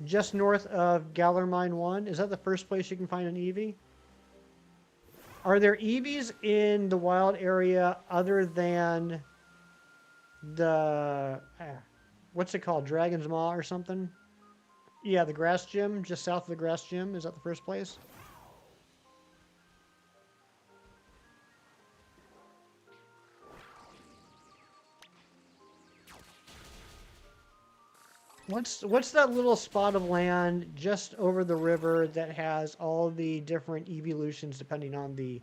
Just north of Galar Mine 1? Is that the first place you can find an EV? Are there EVs in the wild area other than the... what's it called? Dragon's Maw or something? Yeah, the grass gym, just south of the grass gym. Is that the first place? What's that little spot of land just over the river that has all the different evolutions depending on the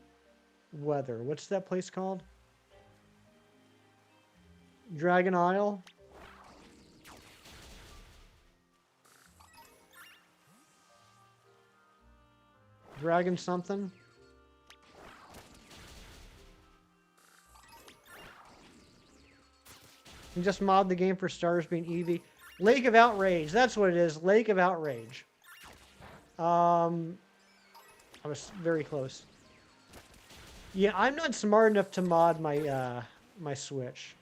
weather? What's that place called? Dragon Isle? Dragon something? You just mod the game for stars being Eevee. Lake of Outrage. That's what it is. Lake of Outrage. I was very close. Yeah, I'm not smart enough to mod my my Switch.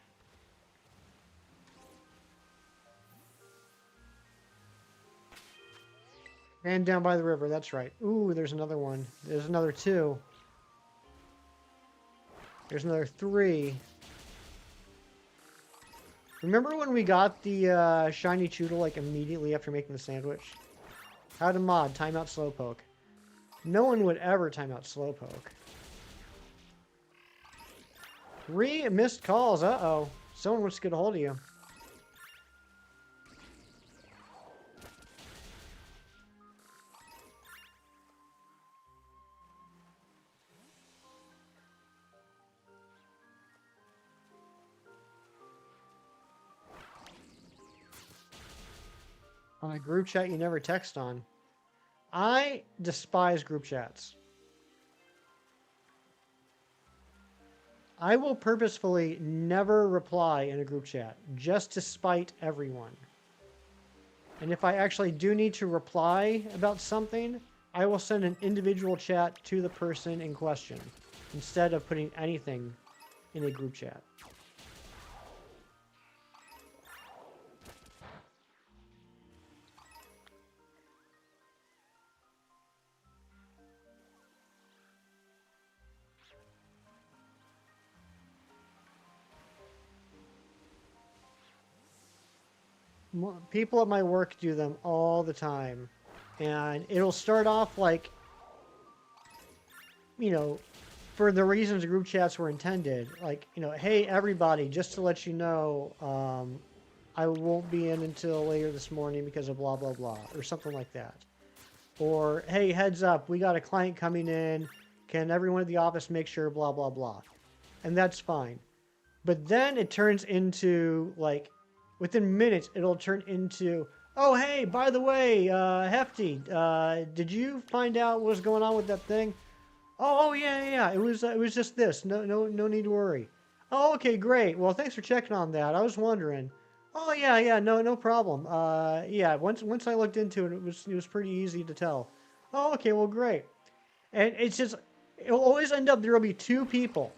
And down by the river. That's right. Ooh, there's another one. There's another 2. There's another 3. Remember when we got the shiny Choodle like immediately after making the sandwich? How to mod, timeout Slowpoke. No one would ever timeout Slowpoke. 3 missed calls, uh-oh. Someone wants to get a hold of you. On a group chat you never text on. I despise group chats. I will purposefully never reply in a group chat, just to spite everyone. And if I actually do need to reply about something, I will send an individual chat to the person in question, instead of putting anything in a group chat. People at my work do them all the time. And it'll start off like, you know, for the reasons group chats were intended. Like, you know, hey, everybody, just to let you know, I won't be in until later this morning because of blah, blah, blah, or something like that. Or, hey, heads up, we got a client coming in. Can everyone at the office make sure, blah, blah, blah. And that's fine. But then it turns into, like, within minutes, it'll turn into, oh, hey, by the way, Hefty, did you find out what was going on with that thing? Oh, yeah. It was just this. No need to worry. Oh, okay, great. Well, thanks for checking on that. I was wondering. Oh, yeah, no problem. Yeah, once I looked into it, it was pretty easy to tell. Oh, okay, well, great. And it's just, it'll always end up, there'll be 2 people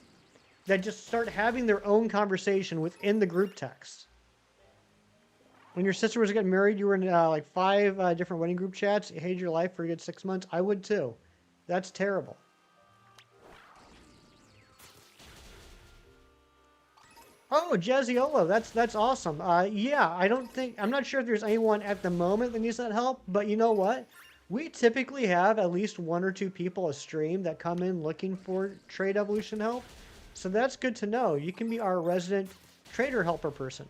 that just start having their own conversation within the group text. When your sister was getting married, you were in like 5 different wedding group chats. You hated your life for a good 6 months. I would too. That's terrible. Oh, Jazziola, that's awesome. Yeah, I'm not sure if there's anyone at the moment that needs that help, but you know what? We typically have at least 1 or 2 people a stream that come in looking for trade evolution help. So that's good to know. You can be our resident trader helper person.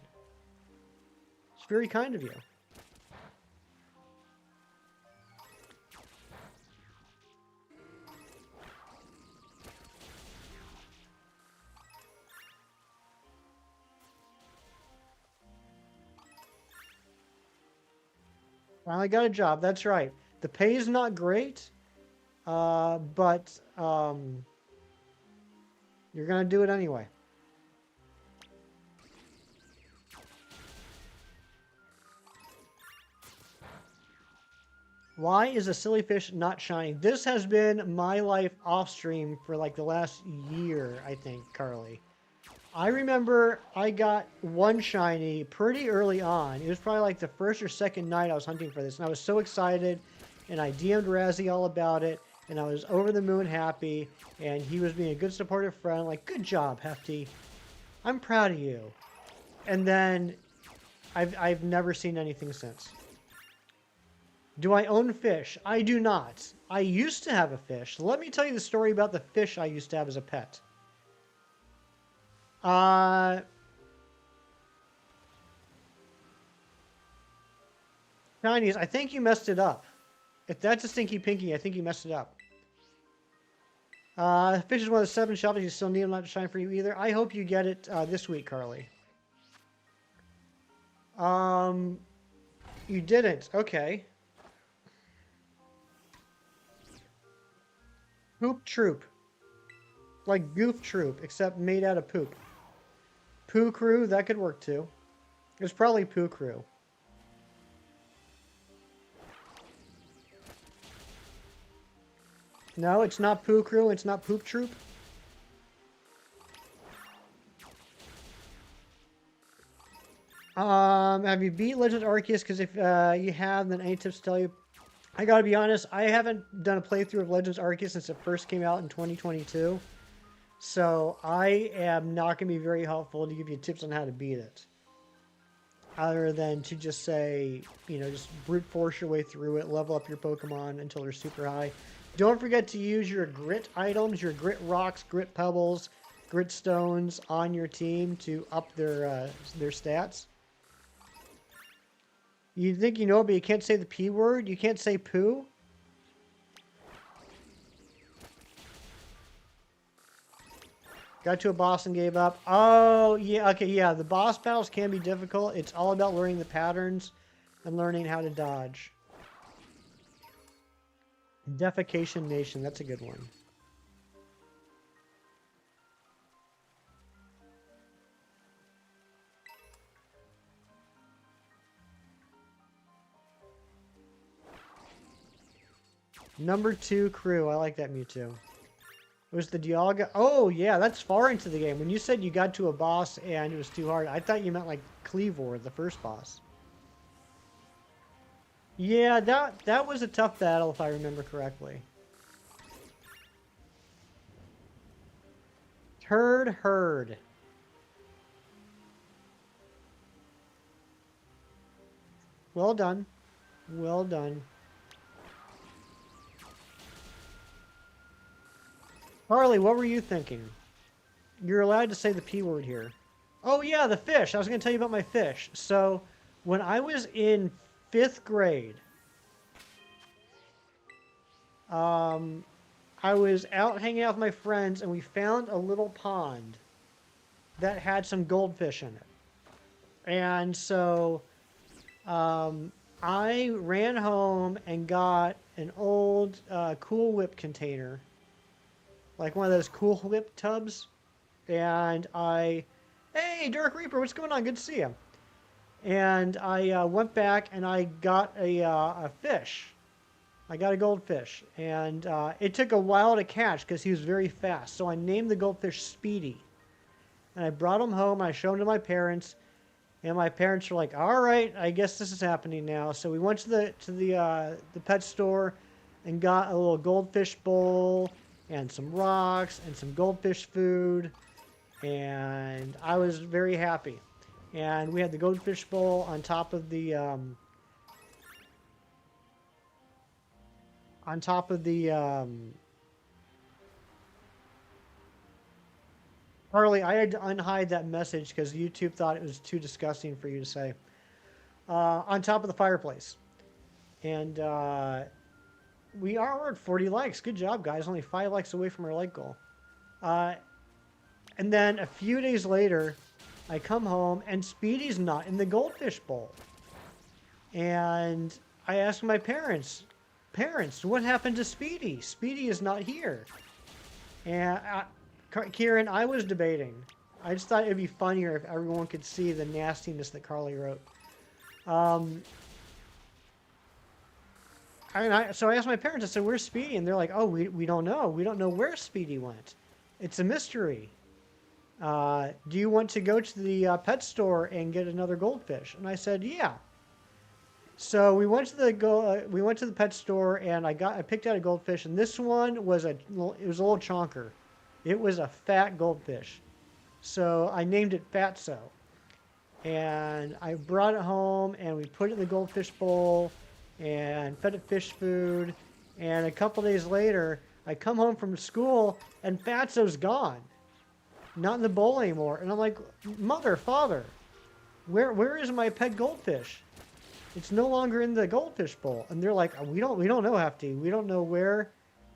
It's very kind of you. Finally got a job. That's right. The pay is not great, but you're going to do it anyway. Why is a silly fish not shining? This has been my life off stream for like the last year, I think, Carly. I remember I got 1 shiny pretty early on. It was probably like the first or second night I was hunting for this, and I was so excited, and I DM'd Razzie all about it, and I was over the moon happy, and he was being a good supportive friend, like, good job, Hefty. I'm proud of you. And then I've never seen anything since. Do I own fish? I do not. I used to have a fish. Let me tell you the story about the fish I used to have as a pet. Chinese, I think you messed it up. If that's a Stinky Pinky, I think you messed it up. Fish is one of the 7 shelters you still need them not to shine for you either. I hope you get it this week, Carly. You didn't. Okay. Poop Troop. Like Goof Troop, except made out of poop. Poo Crew, that could work too. It's probably Poo Crew. No, it's not Poo Crew, it's not Poop Troop. Have you beat Legend Arceus? Because if you have, then any tips to tell you? I gotta be honest, I haven't done a playthrough of Legends Arceus since it first came out in 2022. So I am not going to be very helpful to give you tips on how to beat it. other than to just say, you know, just brute force your way through it, level up your Pokemon until they're super high. Don't forget to use your grit items, your grit rocks, grit pebbles, grit stones on your team to up their stats. You think you know, but you can't say the P word? You can't say poo? Got to a boss and gave up. Oh, yeah, okay, yeah. The boss battles can be difficult. It's all about learning the patterns and learning how to dodge. Defecation Nation, that's a good one. Number 2 crew, I like that Mewtwo. It was the Dialga. Oh, yeah, that's far into the game. When you said you got to a boss and it was too hard, I thought you meant like Cleavor, the first boss. Yeah, that was a tough battle if I remember correctly. Herd. Well done. Well done. Harley, what were you thinking? You're allowed to say the P word here. Oh yeah, the fish. I was going to tell you about my fish. So, when I was in 5th grade, I was out hanging out with my friends and we found a little pond that had some goldfish in it. And so, I ran home and got an old Cool Whip container, like one of those Cool Whip tubs, and hey, Dark Reaper, what's going on? Good to see you. And I went back and I got a fish. I got a goldfish, and it took a while to catch because he was very fast. So I named the goldfish Speedy, and I brought him home. I showed him to my parents, and my parents were like, "All right, I guess this is happening now." So we went to the pet store and got a little goldfish bowl and some rocks and some goldfish food, and I was very happy. And we had the goldfish bowl on top of the Harley, I had to unhide that message because YouTube thought it was too disgusting for you to say. On top of the fireplace. And we are at 40 likes. Good job, guys. Only 5 likes away from our like goal. And then a few days later, I come home and Speedy's not in the goldfish bowl. And I asked my parents, what happened to Speedy? Speedy is not here. And Kieran, I was debating. I just thought it'd be funnier if everyone could see the nastiness that Carly wrote. So I asked my parents, I said, where's Speedy? And they're like, oh, we don't know. We don't know where Speedy went. It's a mystery. Do you want to go to the pet store and get another goldfish? And I said, yeah. So we went to the pet store and I picked out a goldfish, and this one was a little chonker. It was a fat goldfish. So I named it Fatso. And I brought it home and we put it in the goldfish bowl and fed it fish food. And a couple days later, I come home from school and Fatso's gone. Not in the bowl anymore. And I'm like, mother, father, where is my pet goldfish? It's no longer in the goldfish bowl. And they're like, we don't know, Hefty. We don't know where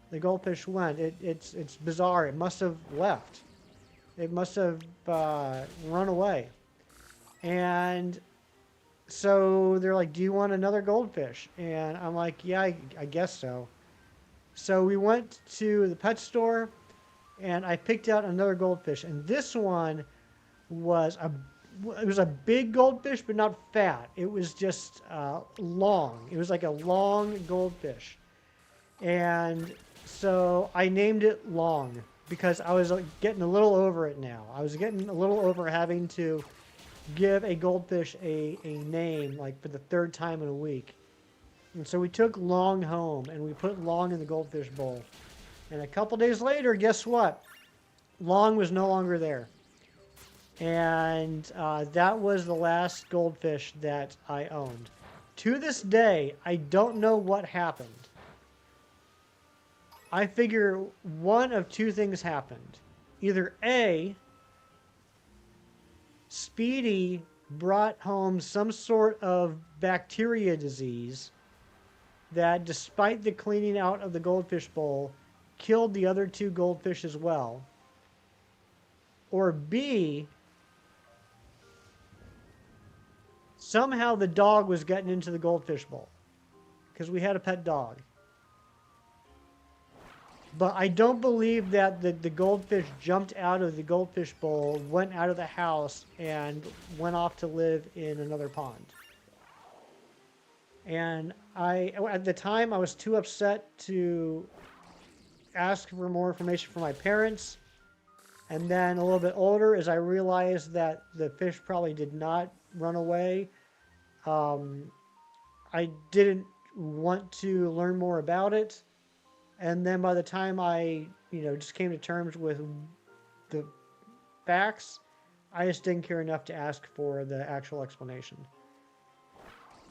the goldfish went. It's bizarre. It must have left. It must have run away. And so they're like, do you want another goldfish? And I'm like, yeah, I guess so. So we went to the pet store and I picked out another goldfish. And this one was a big goldfish, but not fat. It was just long. It was like a long goldfish. And so I named it Long because I was getting a little over it now. I was getting a little over having to give a goldfish a name like for the 3rd time in a week. And so we took Long home and we put Long in the goldfish bowl. And a couple days later, guess what? Long was no longer there. And that was the last goldfish that I owned. To this day, I don't know what happened. I figure one of two things happened. Either A, Speedy brought home some sort of bacteria disease that, despite the cleaning out of the goldfish bowl, killed the other two goldfish as well. Or B, somehow the dog was getting into the goldfish bowl because we had a pet dog. But I don't believe that the goldfish jumped out of the goldfish bowl, went out of the house, and went off to live in another pond. And at the time, I was too upset to ask for more information from my parents. And then a little bit older, as I realized that the fish probably did not run away, I didn't want to learn more about it. And then by the time I, just came to terms with the facts, I just didn't care enough to ask for the actual explanation.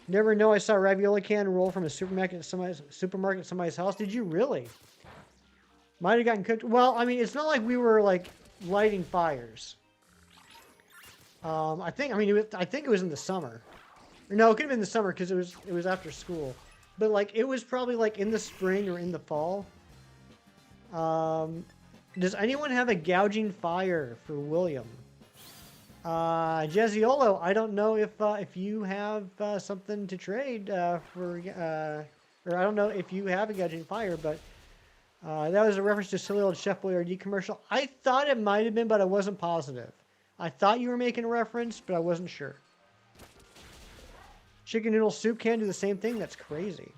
Never know I saw a ravioli can roll from a supermarket at somebody's house. Did you really? Might have gotten cooked. Well, I mean, it's not like we were like lighting fires. I think it was in the summer. No, it could have been the summer because it was after school. But like it was probably like in the spring or in the fall. Does anyone have a gouging fire for William? Jezziolo, I don't know if you have something to trade or I don't know if you have a gouging fire, but that was a reference to silly old Chef Boyardee commercial. I thought it might have been, but I wasn't positive. I thought you were making a reference, but I wasn't sure. Chicken noodle soup can do the same thing? That's crazy.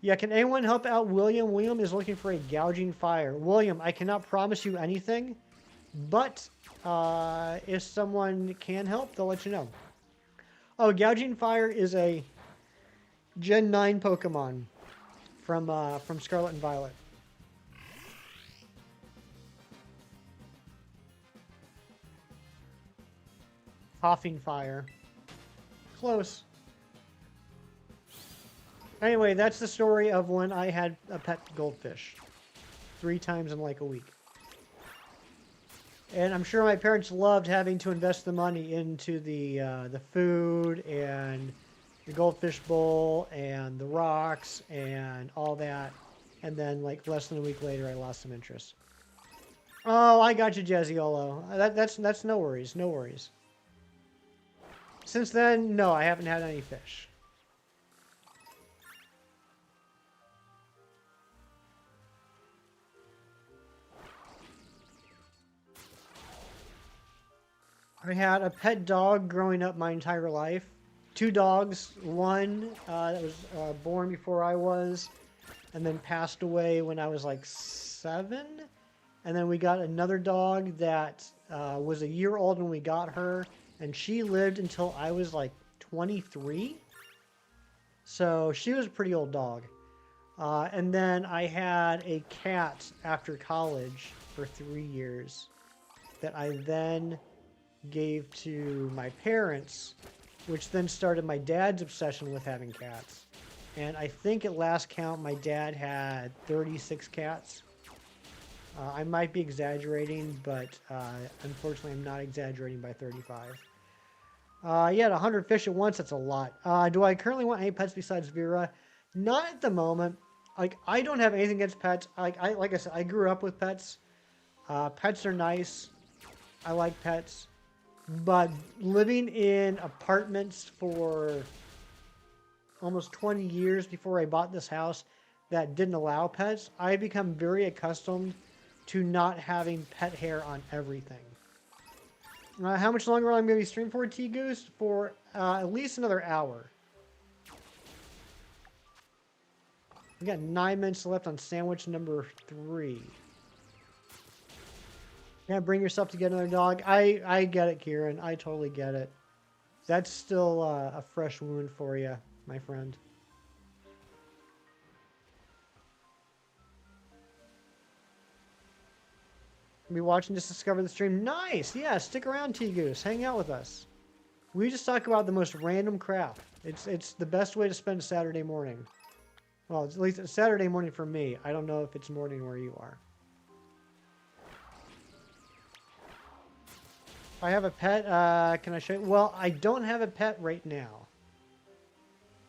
Yeah, can anyone help out William? William is looking for a gouging fire. William, I cannot promise you anything, but if someone can help, they'll let you know. Oh, gouging fire is a Gen 9 Pokemon from Scarlet and Violet. Coughing fire. Close. Anyway, that's the story of when I had a pet goldfish. 3 times in like a week. And I'm sure my parents loved having to invest the money into the food and the goldfish bowl and the rocks and all that. And then like less than a week later, I lost some interest. Oh, I got you, Jezziolo. That's no worries, no worries. Since then, no, I haven't had any fish. I had a pet dog growing up my entire life. 2 dogs. One that was born before I was, and then passed away when I was like 7. And then we got another dog that was a year old when we got her, and she lived until I was like 23. So she was a pretty old dog. And then I had a cat after college for 3 years that I then gave to my parents, which then started my dad's obsession with having cats. And I think at last count, my dad had 36 cats. I might be exaggerating, but unfortunately, I'm not exaggerating by 35. He had 100 fish at once. That's a lot. Do I currently want any pets besides Vera? Not at the moment. Like, I don't have anything against pets. Like I said, I grew up with pets. Pets are nice. I like pets. But living in apartments for almost 20 years before I bought this house that didn't allow pets, I become very accustomed to not having pet hair on everything. How much longer I'm going to be streaming for, T-Goose? For at least another hour. We got 9 minutes left on sandwich number 3. Yeah, bring yourself to get another dog. I get it, Kieran. I totally get it. That's still a fresh wound for you, my friend. Be watching just discover the stream. Nice. Yeah, stick around, T Goose. Hang out with us. We just talk about the most random crap. It's the best way to spend a Saturday morning. Well, it's at least a Saturday morning for me. I don't know if it's morning where you are. I have a pet. Can I show you? Well, I don't have a pet right now.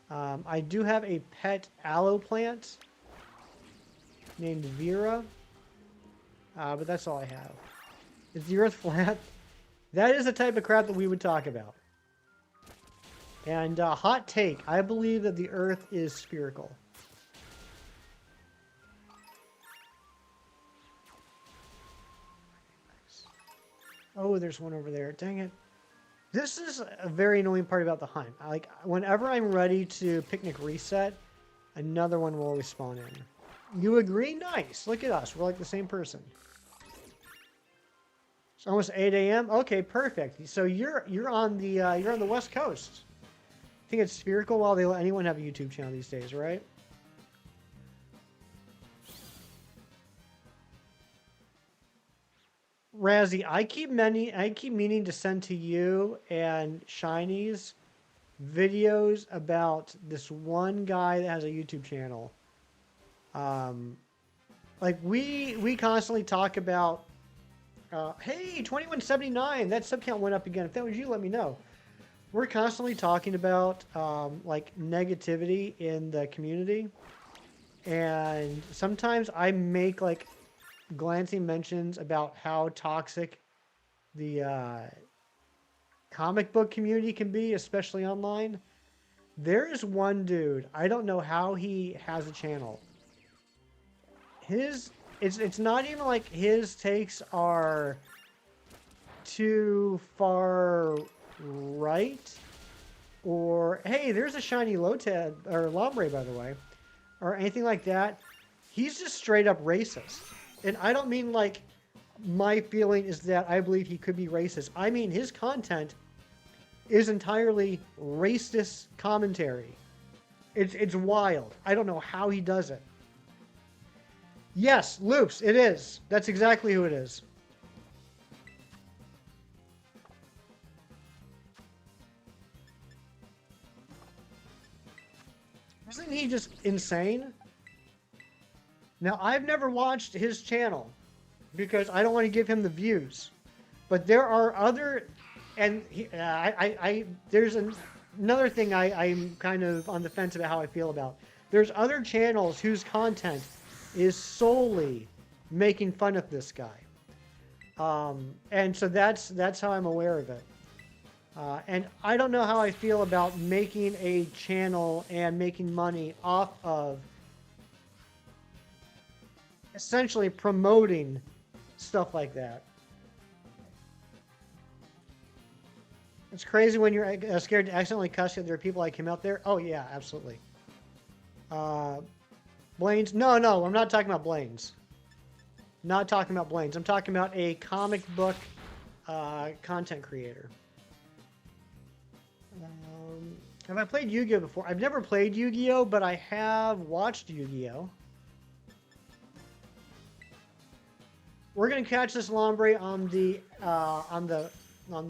I do have a pet aloe plant named Vera. But that's all I have. Is the Earth flat? That is the type of crap that we would talk about. And hot take, I believe that the Earth is spherical. Oh, there's one over there. Dang it. This is a very annoying part about the hunt. Like, whenever I'm ready to picnic reset, another one will always spawn in. You agree? Nice. Look at us. We're like the same person. It's almost 8 a.m. Okay, perfect. So you're on the West Coast. I think it's spherical while they let anyone have a YouTube channel these days, right? Razzie, I keep meaning to send to you and Shinies videos about this one guy that has a YouTube channel. Like we constantly talk about. Hey, 2179, that sub count went up again. If that was you, let me know. We're constantly talking about like negativity in the community, and sometimes I make like glancing mentions about how toxic the comic book community can be, especially online. There is one dude, I don't know how he has a channel. It's not even like his takes are too far right, or hey, there's a shiny Lotad or Lombre, by the way, or anything like that. He's just straight up racist. And I don't mean like my feeling is that I believe he could be racist. I mean his content is entirely racist commentary. It's wild. I don't know how he does it. Yes, Loops, it is. That's exactly who it is. Isn't he just insane? Now, I've never watched his channel because I don't want to give him the views. But there are other, and there's another thing I'm kind of on the fence about how I feel about. There's other channels whose content is solely making fun of this guy. And so that's how I'm aware of it. And I don't know how I feel about making a channel and making money off of essentially promoting stuff like that. It's crazy when you're scared to accidentally cuss that there are people like him out there. Oh yeah, absolutely. Blaine's? No, I'm not talking about Blaine's. Not talking about Blaine's. I'm talking about a comic book content creator. Have I played Yu-Gi-Oh before? I've never played Yu-Gi-Oh, but I have watched Yu-Gi-Oh. We're gonna catch this Lombre on the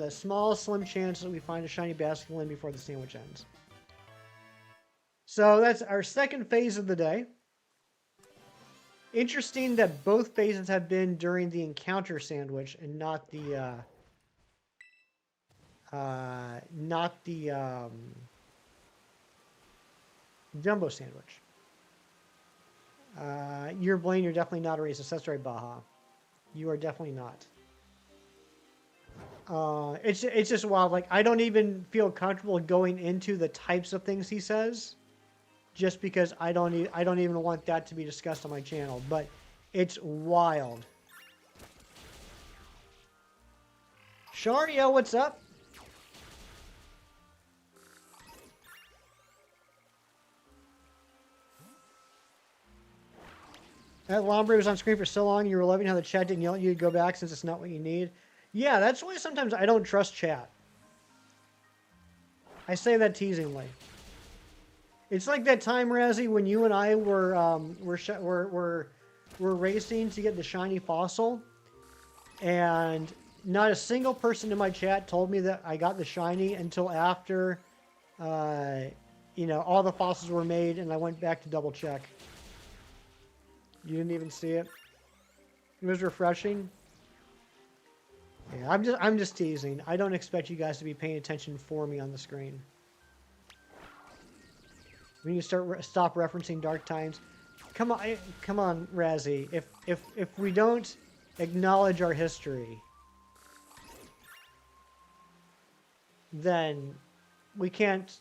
small, slim chance that we find a shiny Basculin before the sandwich ends. So that's our second phase of the day. Interesting that both phases have been during the encounter sandwich and not the jumbo sandwich. You're Blaine, you're definitely not a racist. That's right, Baja. You are definitely not. It's just wild. Like, I don't even feel comfortable going into the types of things he says, just because I don't even want that to be discussed on my channel. But it's wild. Shario, what's up? That Lombre was on screen for so long, you were loving how the chat didn't yell at you to go back since it's not what you need. Yeah, that's why sometimes I don't trust chat. I say that teasingly. It's like that time, Razzie, when you and I were racing to get the shiny fossil, And not a single person in my chat told me that I got the shiny until after, all the fossils were made, and I went back to double check. You didn't even see it. It was refreshing. Yeah, I'm just teasing. I don't expect you guys to be paying attention for me on the screen. We need to stop referencing dark times. Come on, Razzie. If we don't acknowledge our history, then we can't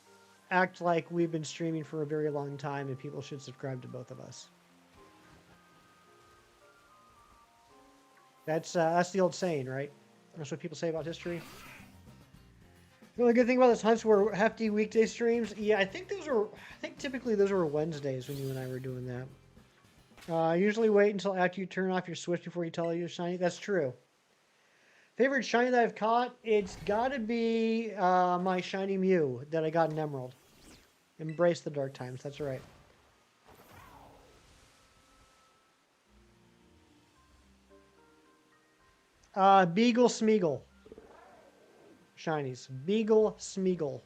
act like we've been streaming for a very long time and people should subscribe to both of us. That's the old saying, right? That's what people say about history. The only good thing about those hunts were hefty weekday streams. Yeah, I think typically those were Wednesdays when you and I were doing that. Usually wait until after you turn off your Switch before you tell your shiny. That's true. Favorite shiny that I've caught? It's got to be my shiny Mew that I got in Emerald. Embrace the dark times. That's right. Beagle Smeagol. Shinies. Beagle Smeagol.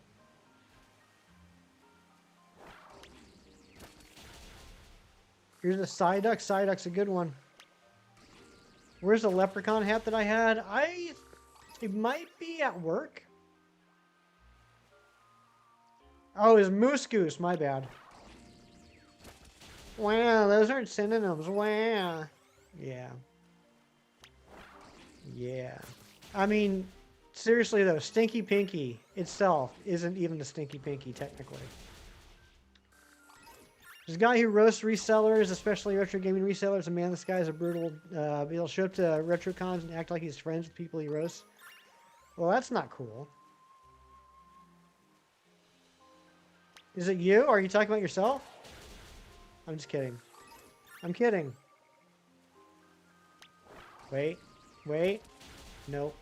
Here's the Psyduck. Psyduck's a good one. Where's the leprechaun hat that I had? It might be at work. Oh, it's Moose Goose. My bad. Wow, those aren't synonyms. Wow. Yeah. Yeah. I mean, seriously though, Stinky Pinky itself isn't even a Stinky Pinky, technically. There's a guy who roasts resellers, especially retro gaming resellers, and man, this guy is a brutal... he'll show up to RetroCons and act like he's friends with people he roasts. Well, that's not cool. Is it you? Are you talking about yourself? I'm just kidding. I'm kidding. Wait. Wait. Nope.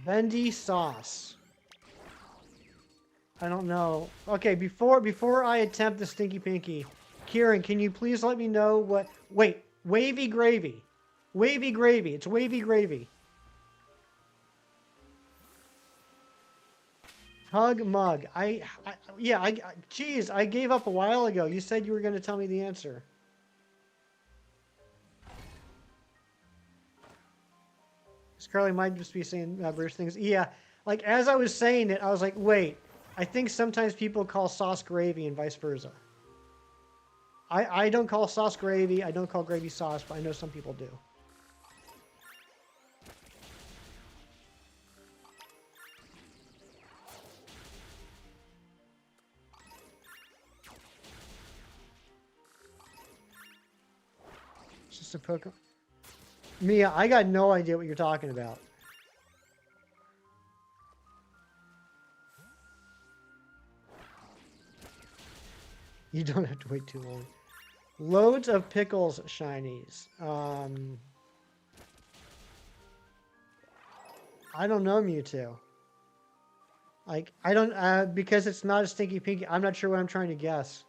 Bendy sauce. I don't know. Okay, before I attempt the Stinky Pinky, Kieran, can you please let me know what... Wait. Wavy gravy. Wavy gravy. It's wavy gravy. Hug mug. Geez, I gave up a while ago. You said you were going to tell me the answer. Scarlet might just be saying British things. Yeah, like as I was saying it, I was like, wait, I think sometimes people call sauce gravy and vice versa. I don't call sauce gravy. I don't call gravy sauce, but I know some people do. It's just a Pokemon. Mia, I got no idea what you're talking about. You don't have to wait too long. Loads of pickles shinies. I don't know Mewtwo. Like, I don't, because it's not a Stinky Pinky, I'm not sure what I'm trying to guess.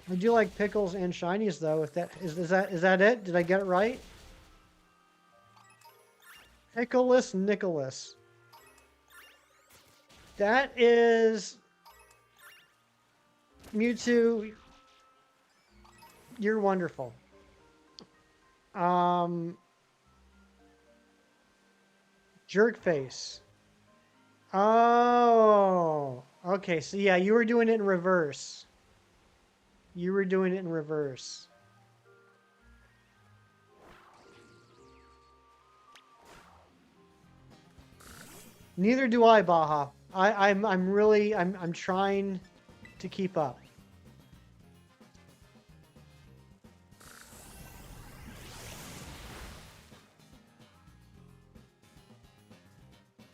I do like pickles and shinies though. If that is that it? Did I get it right? Pickleless Nicholas. That is Mewtwo. You're wonderful. Jerkface. Oh, okay. So yeah, you were doing it in reverse. You were doing it in reverse. Neither do I, Baja. I'm trying to keep up.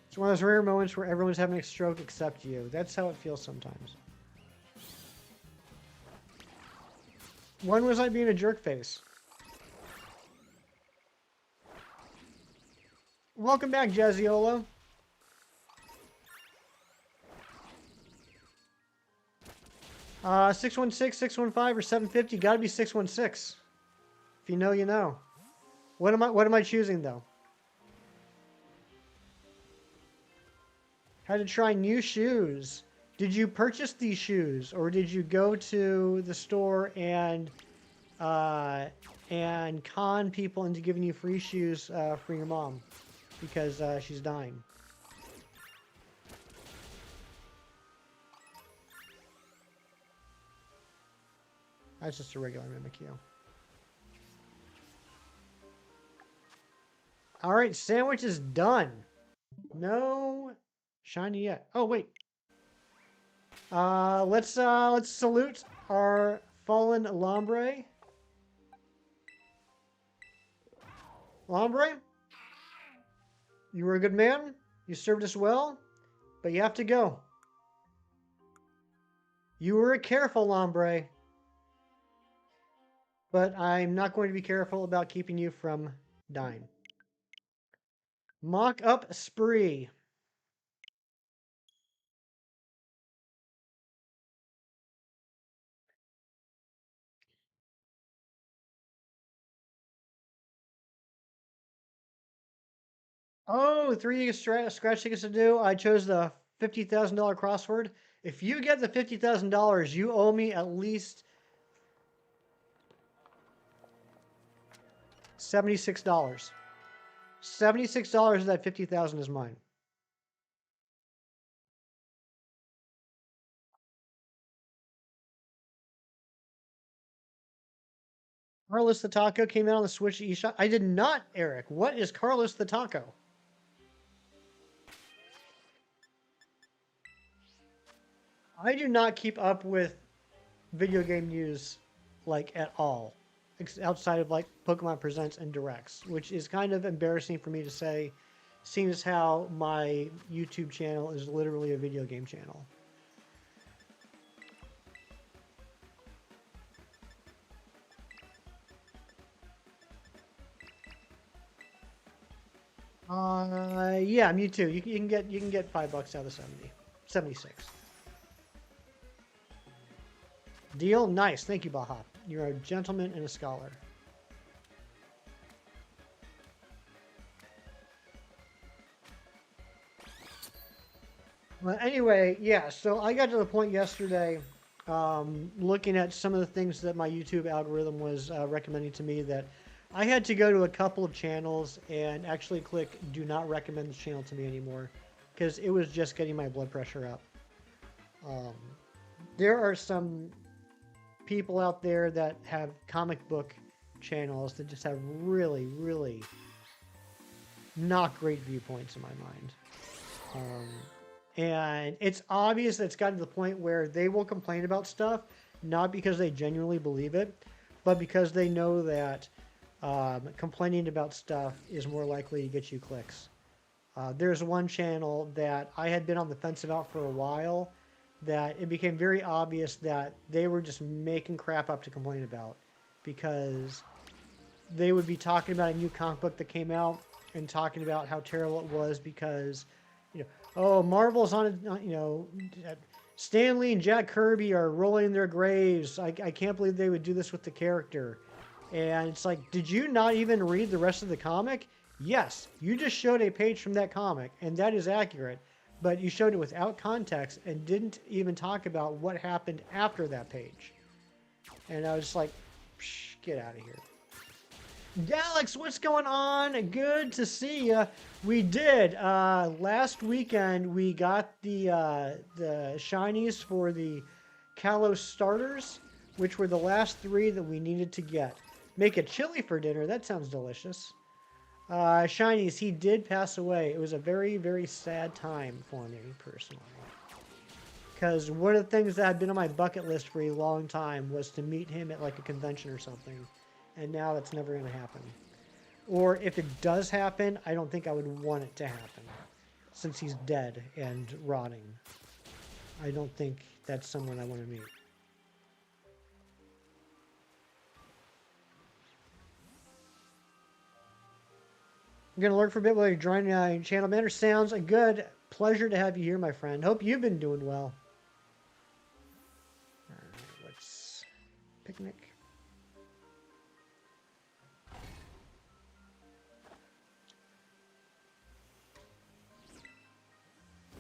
It's one of those rare moments where everyone's having a stroke except you. That's how it feels sometimes. When was I being a jerk face? Welcome back, Jazziola. Uh, 616, 615, or 750. Gotta be 616. If you know, you know. What am I choosing though? Had to try new shoes. Did you purchase these shoes, or did you go to the store and con people into giving you free shoes for your mom because she's dying? That's just a regular Mimikyu. All right, sandwich is done. No shiny yet. Oh wait. Let's salute our fallen Lombre. Lombre, you were a good man. You served us well, but you have to go. You were a careful Lombre, but I'm not going to be careful about keeping you from dying. Mock up spree. Oh, three scratch tickets to do. I chose the $50,000 crossword. If you get the $50,000, you owe me at least $76. $76 of that $50,000 is mine. Carlos the Taco came out on the Switch eShop. I did not, Eric. What is Carlos the Taco? I do not keep up with video game news like at all, outside of like Pokemon Presents and Directs, which is kind of embarrassing for me to say, seeing as how my YouTube channel is literally a video game channel. Yeah, me too. You can get $5 out of 76. Deal? Nice. Thank you, Baha. You're a gentleman and a scholar. Well, anyway, yeah, so I got to the point yesterday, looking at some of the things that my YouTube algorithm was recommending to me, that I had to go to a couple of channels and actually click do not recommend this channel to me anymore, because it was just getting my blood pressure up. There are some people out there that have comic book channels that just have really, really not great viewpoints in my mind. And it's obvious that it's gotten to the point where they will complain about stuff, not because they genuinely believe it, but because they know that complaining about stuff is more likely to get you clicks. There's one channel that I had been on the fence about for a while, that it became very obvious that they were just making crap up to complain about, because they would be talking about a new comic book that came out and talking about how terrible it was because, you know, oh, Marvel's on, you know, Stan Lee and Jack Kirby are rolling in their graves. I can't believe they would do this with the character. And it's like, did you not even read the rest of the comic? Yes, you just showed a page from that comic, and that is accurate. But you showed it without context and didn't even talk about what happened after that page. And I was just like, psh, get out of here. Galax, what's going on? Good to see you. We did. Last weekend, we got the shinies for the Kalos starters, which were the last 3 that we needed to get. Make a chili for dinner. That sounds delicious. Shinies, he did pass away. It was a very, very sad time for me, personally. Because one of the things that had been on my bucket list for a long time was to meet him at like a convention or something. And now that's never going to happen. Or if it does happen, I don't think I would want it to happen, since he's dead and rotting. I don't think that's someone I want to meet. I'm going to lurk for a bit while you're joining channel banner. Sounds a good pleasure to have you here, my friend. Hope you've been doing well. All right, let's picnic.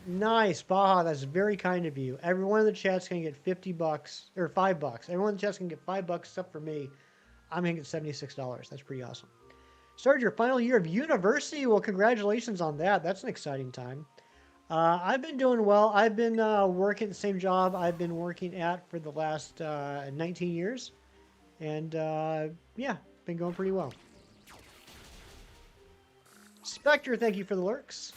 Nice, Baja. That's very kind of you. Everyone in the chat's gonna get $50 or $5. Everyone in the chat's gonna get $5 except for me. I'm gonna get $76. That's pretty awesome. Started your final year of university. Well, congratulations on that. That's an exciting time. I've been doing well. I've been working the same job I've been working at for the last 19 years, and yeah, been going pretty well. Spectre, thank you for the lurks.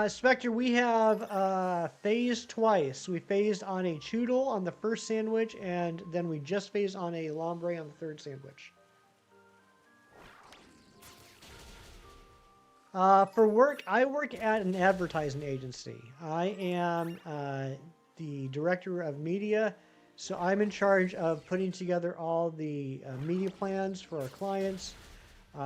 Spectre, we have phased twice. We phased on a choodle on the first sandwich, and then we just phased on a lambre on the third sandwich. For work, I work at an advertising agency. I am the director of media, so I'm in charge of putting together all the media plans for our clients,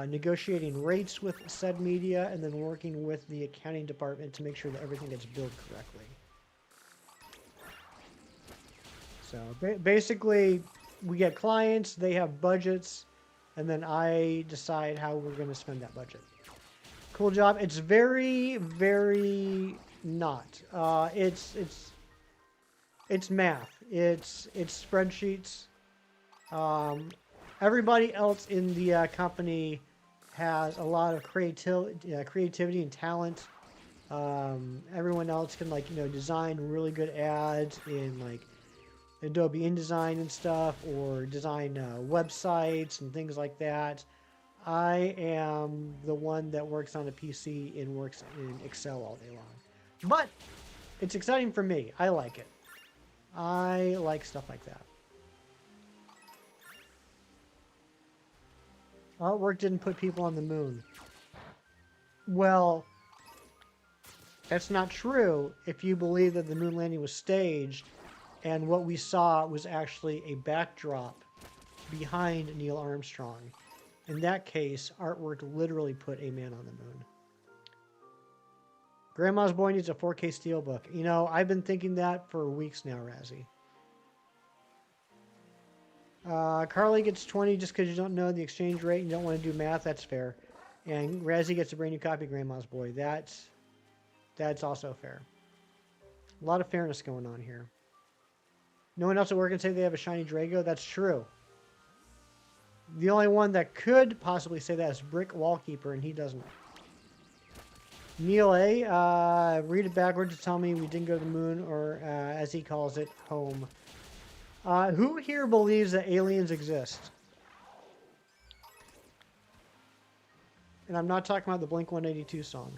negotiating rates with said media, and then working with the accounting department to make sure that everything gets billed correctly. So basically, we get clients, they have budgets, and then I decide how we're going to spend that budget. Cool job. It's very, very not. It's math. It's spreadsheets. Everybody else in the company has a lot of creativity and talent. Everyone else can design really good ads in like Adobe InDesign and stuff, or design websites and things like that. I am the one that works on a PC and works in Excel all day long. But it's exciting for me. I like it. I like stuff like that. Artwork didn't put people on the moon. Well, that's not true if you believe that the moon landing was staged and what we saw was actually a backdrop behind Neil Armstrong. In that case, artwork literally put a man on the moon. Grandma's Boy needs a 4K steelbook. You know, I've been thinking that for weeks now, Razzie. Carly gets 20 just because you don't know the exchange rate and you don't want to do math. That's fair. And Razzie gets a brand new copy of Grandma's Boy. That's also fair. A lot of fairness going on here. No one else at work can say they have a shiny Drago. That's true. The only one that could possibly say that is Brick Wallkeeper, and he doesn't. Neil A, read it backwards to tell me we didn't go to the moon, or as he calls it, home. Who here believes that aliens exist? And I'm not talking about the Blink-182 song.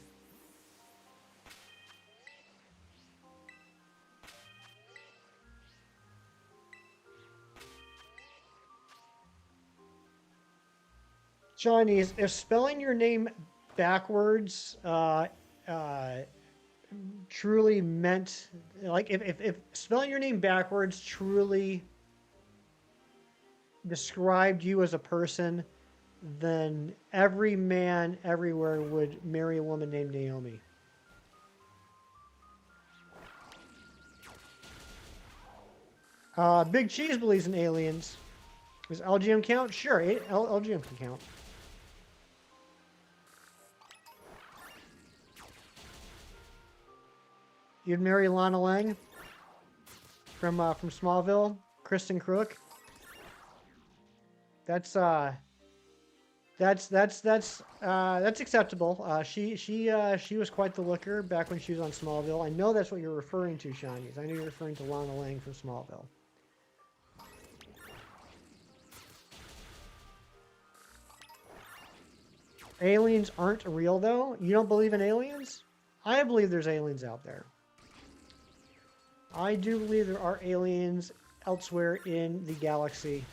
Chinese, if spelling your name backwards truly meant, like, if spelling your name backwards truly described you as a person, then every man everywhere would marry a woman named Naomi. Big Cheese believes in aliens. Does LGM count? Sure, LGM can count. You'd marry Lana Lang from Smallville, Kristen Crook. That's acceptable. She was quite the looker back when she was on Smallville. I know that's what you're referring to, Shinies. I know you're referring to Lana Lang from Smallville. Aliens aren't real, though? You don't believe in aliens? I believe there's aliens out there. I do believe there are aliens elsewhere in the galaxy.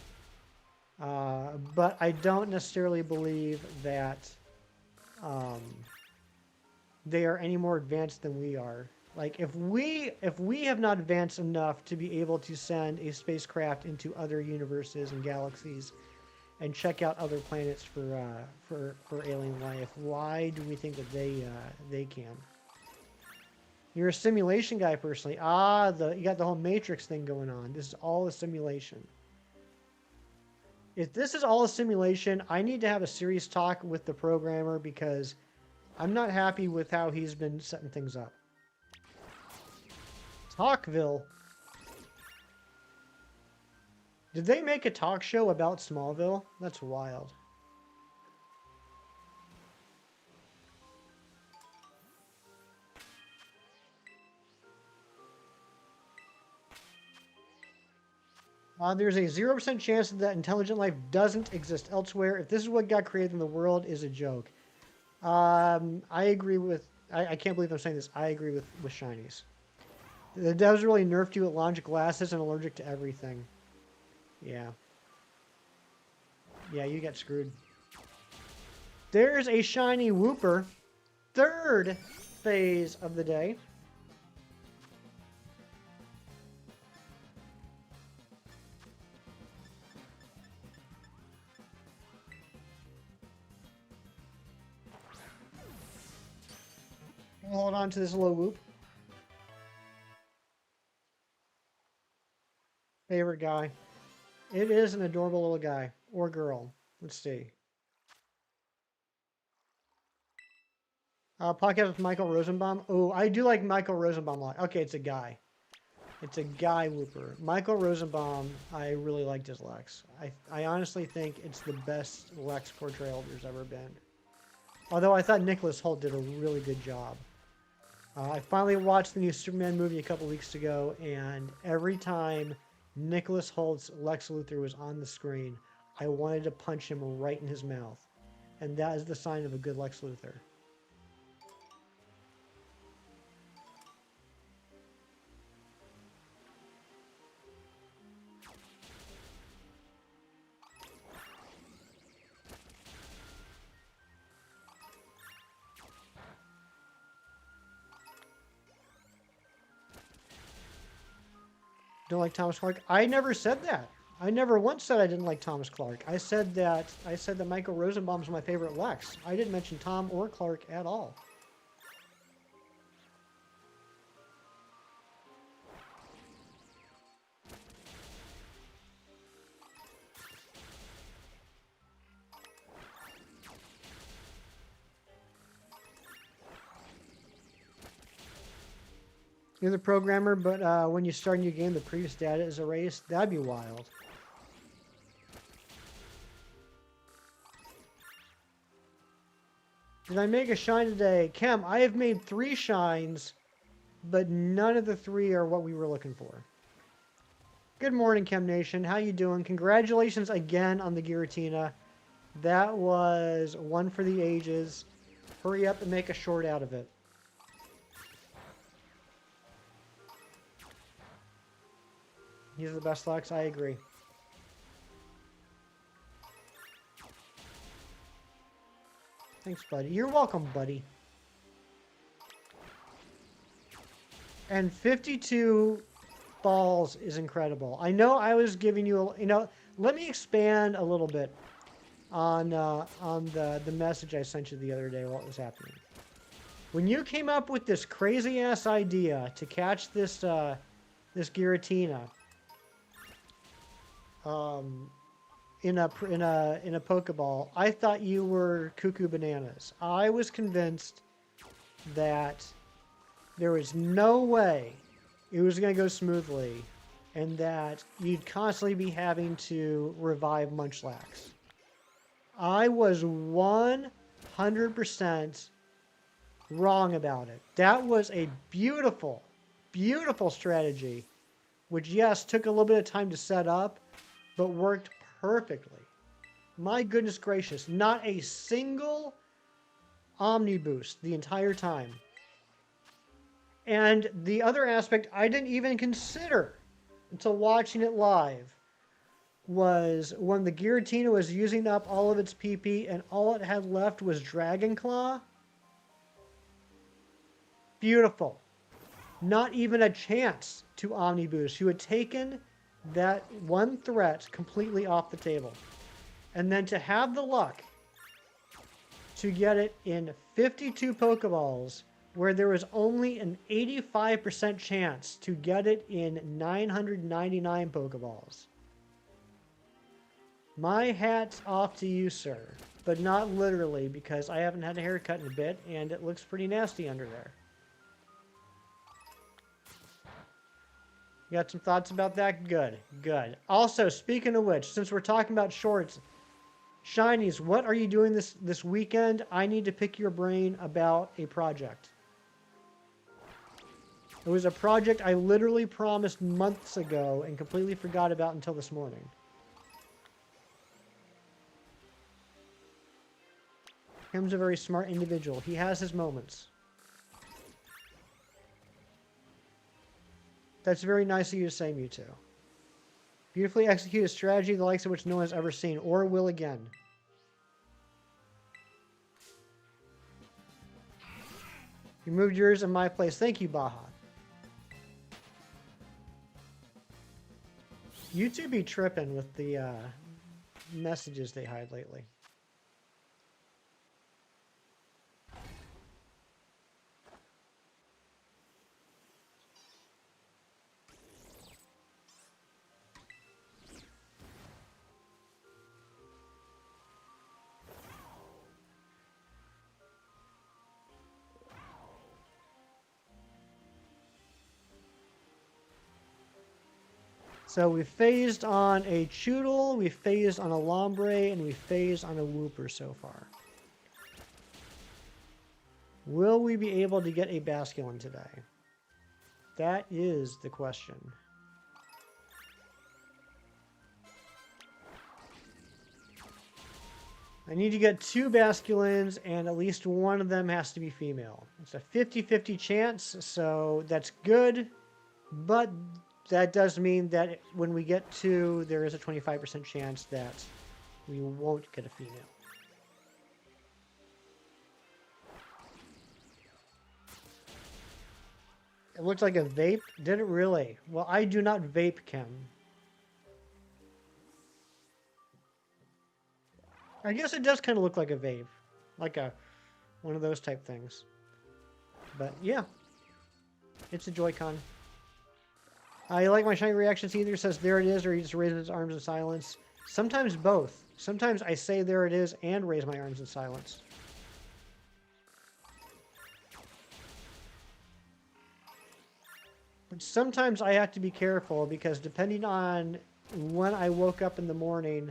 But I don't necessarily believe that they are any more advanced than we are. Like if we have not advanced enough to be able to send a spacecraft into other universes and galaxies and check out other planets for alien life, why do we think that they can? You're a simulation guy personally. Ah, you got the whole Matrix thing going on. This is all a simulation. If this is all a simulation, I need to have a serious talk with the programmer because I'm not happy with how he's been setting things up. Talkville. Did they make a talk show about Smallville? That's wild. There's a 0% chance that intelligent life doesn't exist elsewhere. If this is what got created in the world, is a joke. I agree with... I can't believe I'm saying this. I agree with shinies. The devs really nerfed you at launch glasses and allergic to everything. Yeah. Yeah, you get screwed. There's a shiny Wooper. Third phase of the day. Hold on to this little Whoop. Favorite guy. It is an adorable little guy. Or girl. Let's see. Podcast with Michael Rosenbaum. Oh, I do like Michael Rosenbaum a lot. Okay, it's a guy. It's a guy Whooper. Michael Rosenbaum, I really liked his Lex. I honestly think it's the best Lex portrayal there's ever been. Although I thought Nicholas Hoult did a really good job. I finally watched the new Superman movie a couple weeks ago, and every time Nicholas Holt's Lex Luthor was on the screen, I wanted to punch him right in his mouth. And that is the sign of a good Lex Luthor. Don't like Thomas Clark? I never said that. I never once said I didn't like Thomas Clark. I said that Michael Rosenbaum's my favorite Lex. I didn't mention Tom or Clark at all. You're the programmer, but when you start a new game, the previous data is erased. That'd be wild. Did I make a shine today? Chem, I have made 3 shines, but none of the 3 are what we were looking for. Good morning, Chem Nation. How you doing? Congratulations again on the Giratina. That was one for the ages. Hurry up and make a short out of it. These are the best Lex. I agree. Thanks, buddy. You're welcome, buddy. And 52 balls is incredible. I know I was giving you a... let me expand a little bit on the message I sent you the other day, what was happening. When you came up with this crazy-ass idea to catch this Giratina... in a Pokeball, I thought you were cuckoo bananas. I was convinced that there was no way it was going to go smoothly and that you'd constantly be having to revive Munchlax. I was 100% wrong about it. That was a beautiful, beautiful strategy, which, yes, took a little bit of time to set up, but worked perfectly. My goodness gracious, not a single Omni Boost the entire time. And the other aspect I didn't even consider until watching it live was when the Giratina was using up all of its PP and all it had left was Dragon Claw. Beautiful. not even a chance to Omni Boost, who had taken that one threat completely off the table. And then to have the luck to get it in 52 Pokeballs, where there was only an 85% chance to get it in 999 Pokeballs. My hat's off to you, sir. But not literally, because I haven't had a haircut in a bit, and it looks pretty nasty under there. You got some thoughts about that? Good, good. Also, speaking of which, since we're talking about shorts, Shinies, what are you doing this weekend? I need to pick your brain about a project. It was a project I literally promised months ago and completely forgot about until this morning. Kim's a very smart individual. He has his moments. That's very nice of you to say, Mewtwo. Beautifully executed strategy, the likes of which no one has ever seen, or will again. You moved yours in my place. Thank you, Baja. You two be tripping with the messages they hide lately. So we phased on a Choodle, we phased on a Lombre, and we phased on a Wooper so far. Will we be able to get a Basculin today? That is the question. I need to get 2 Basculins, and at least one of them has to be female. It's a 50-50 chance, so that's good, but that does mean that when we get 2, there is a 25% chance that we won't get a female. It looked like a vape? Did it really? Well, I do not vape, Kim. I guess it does kind of look like a vape. Like one of those type things. But yeah. It's a Joy-Con. You like my shiny reactions? He either says there it is or he just raises his arms in silence. Sometimes both. Sometimes I say there it is and raise my arms in silence. But sometimes I have to be careful because depending on when I woke up in the morning,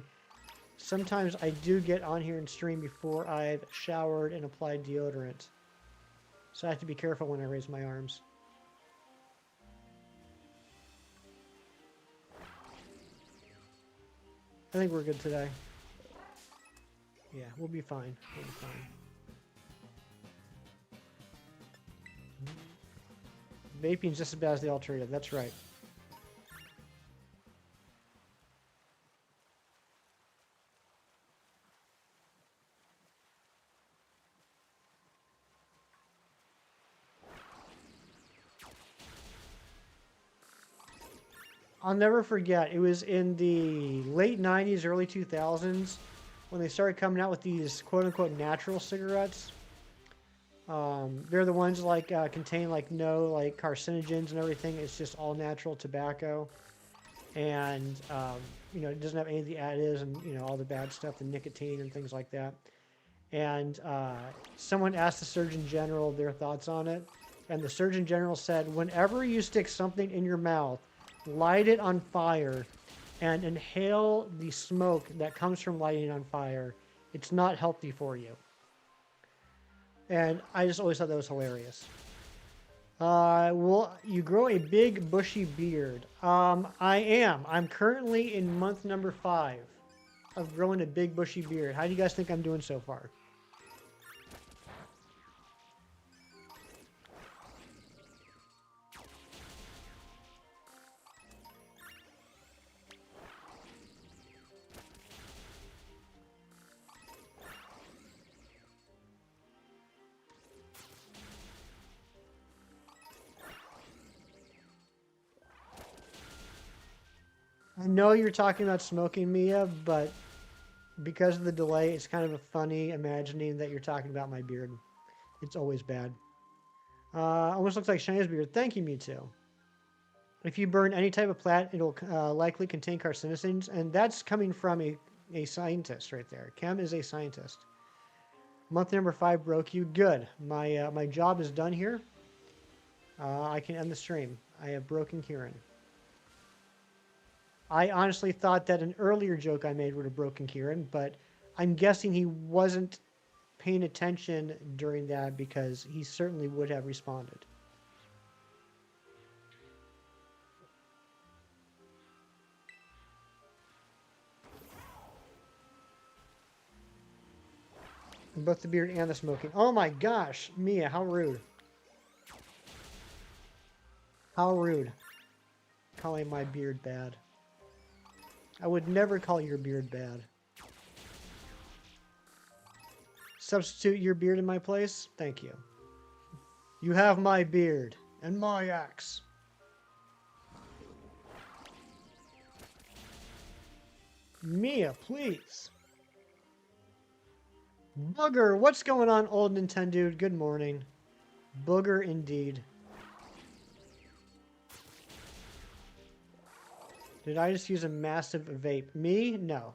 sometimes I do get on here and stream before I've showered and applied deodorant. So I have to be careful when I raise my arms. I think we're good today. Yeah, we'll be fine. We'll be fine. Vaping's just as bad as the alternative. That's right. I'll never forget, it was in the late 90s, early 2000s, when they started coming out with these quote-unquote natural cigarettes. They're the ones like contain like no like carcinogens and everything. It's just all natural tobacco, and you know, it doesn't have any of the additives and you know all the bad stuff, the nicotine and things like that. And someone asked the Surgeon General their thoughts on it, and the Surgeon General said, whenever you stick something in your mouth, light it on fire and inhale the smoke that comes from lighting it on fire. It's not healthy for you. And I just always thought that was hilarious. Will you grow a big bushy beard? I am. I'm currently in month number 5 of growing a big bushy beard. How do you guys think I'm doing so far? I know you're talking about smoking, Mia, but because of the delay, it's kind of a funny imagining that you're talking about my beard. It's always bad. Almost looks like Shiny's beard. Thank you, Mewtwo. If you burn any type of plant, it'll likely contain carcinogens, and that's coming from a scientist right there. Chem is a scientist. Month number 5 broke you. Good. My job is done here. I can end the stream. I have broken Kieran. I honestly thought that an earlier joke I made would have broken Kieran, but I'm guessing he wasn't paying attention during that because he certainly would have responded. Both the beard and the smoking. Oh my gosh, Mia, how rude. How rude. Calling my beard bad. I would never call your beard bad. Substitute your beard in my place? Thank you. You have my beard and my axe. Mia, please. Booger, what's going on, old Nintendo? Good morning. Booger indeed. Did I just use a massive vape? Me? No.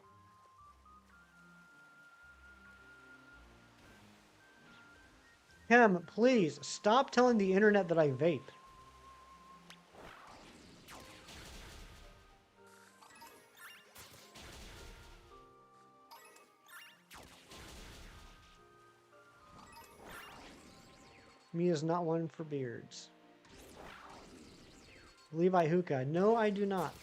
Chem, please, stop telling the internet that I vape. Me is not one for beards. Levi Hookah. No, I do not.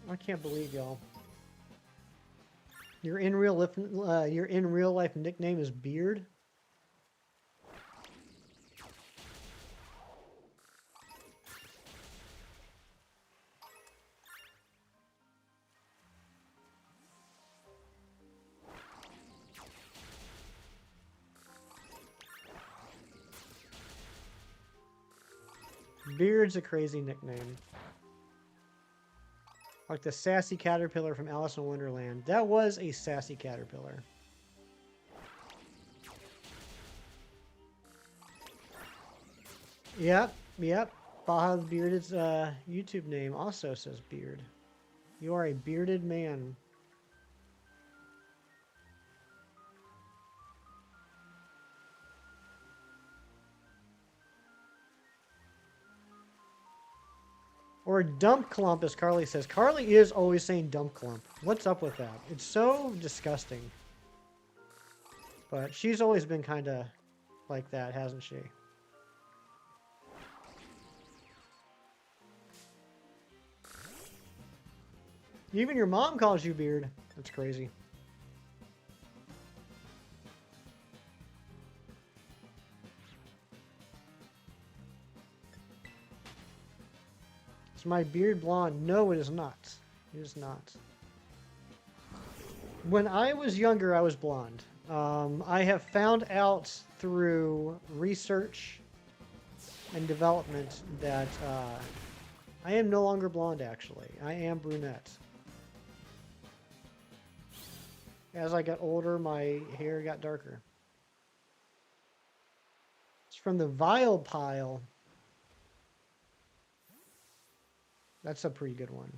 I can't believe y'all. Your in real life nickname is Beard? Beard's a crazy nickname. Like the sassy caterpillar from Alice in Wonderland. That was a sassy caterpillar. Yep. Baja the Bearded's YouTube name also says Beard. You are a bearded man. Or dump clump, as Carly says. Carly is always saying dump clump. What's up with that? It's so disgusting. But she's always been kind of like that, hasn't she? Even your mom calls you Beard. That's crazy. Is my beard blonde? No, it is not. It is not. When I was younger, I was blonde. I have found out through research and development that I am no longer blonde, actually. I am brunette. As I got older, my hair got darker. It's from the Vile Pile. That's a pretty good one.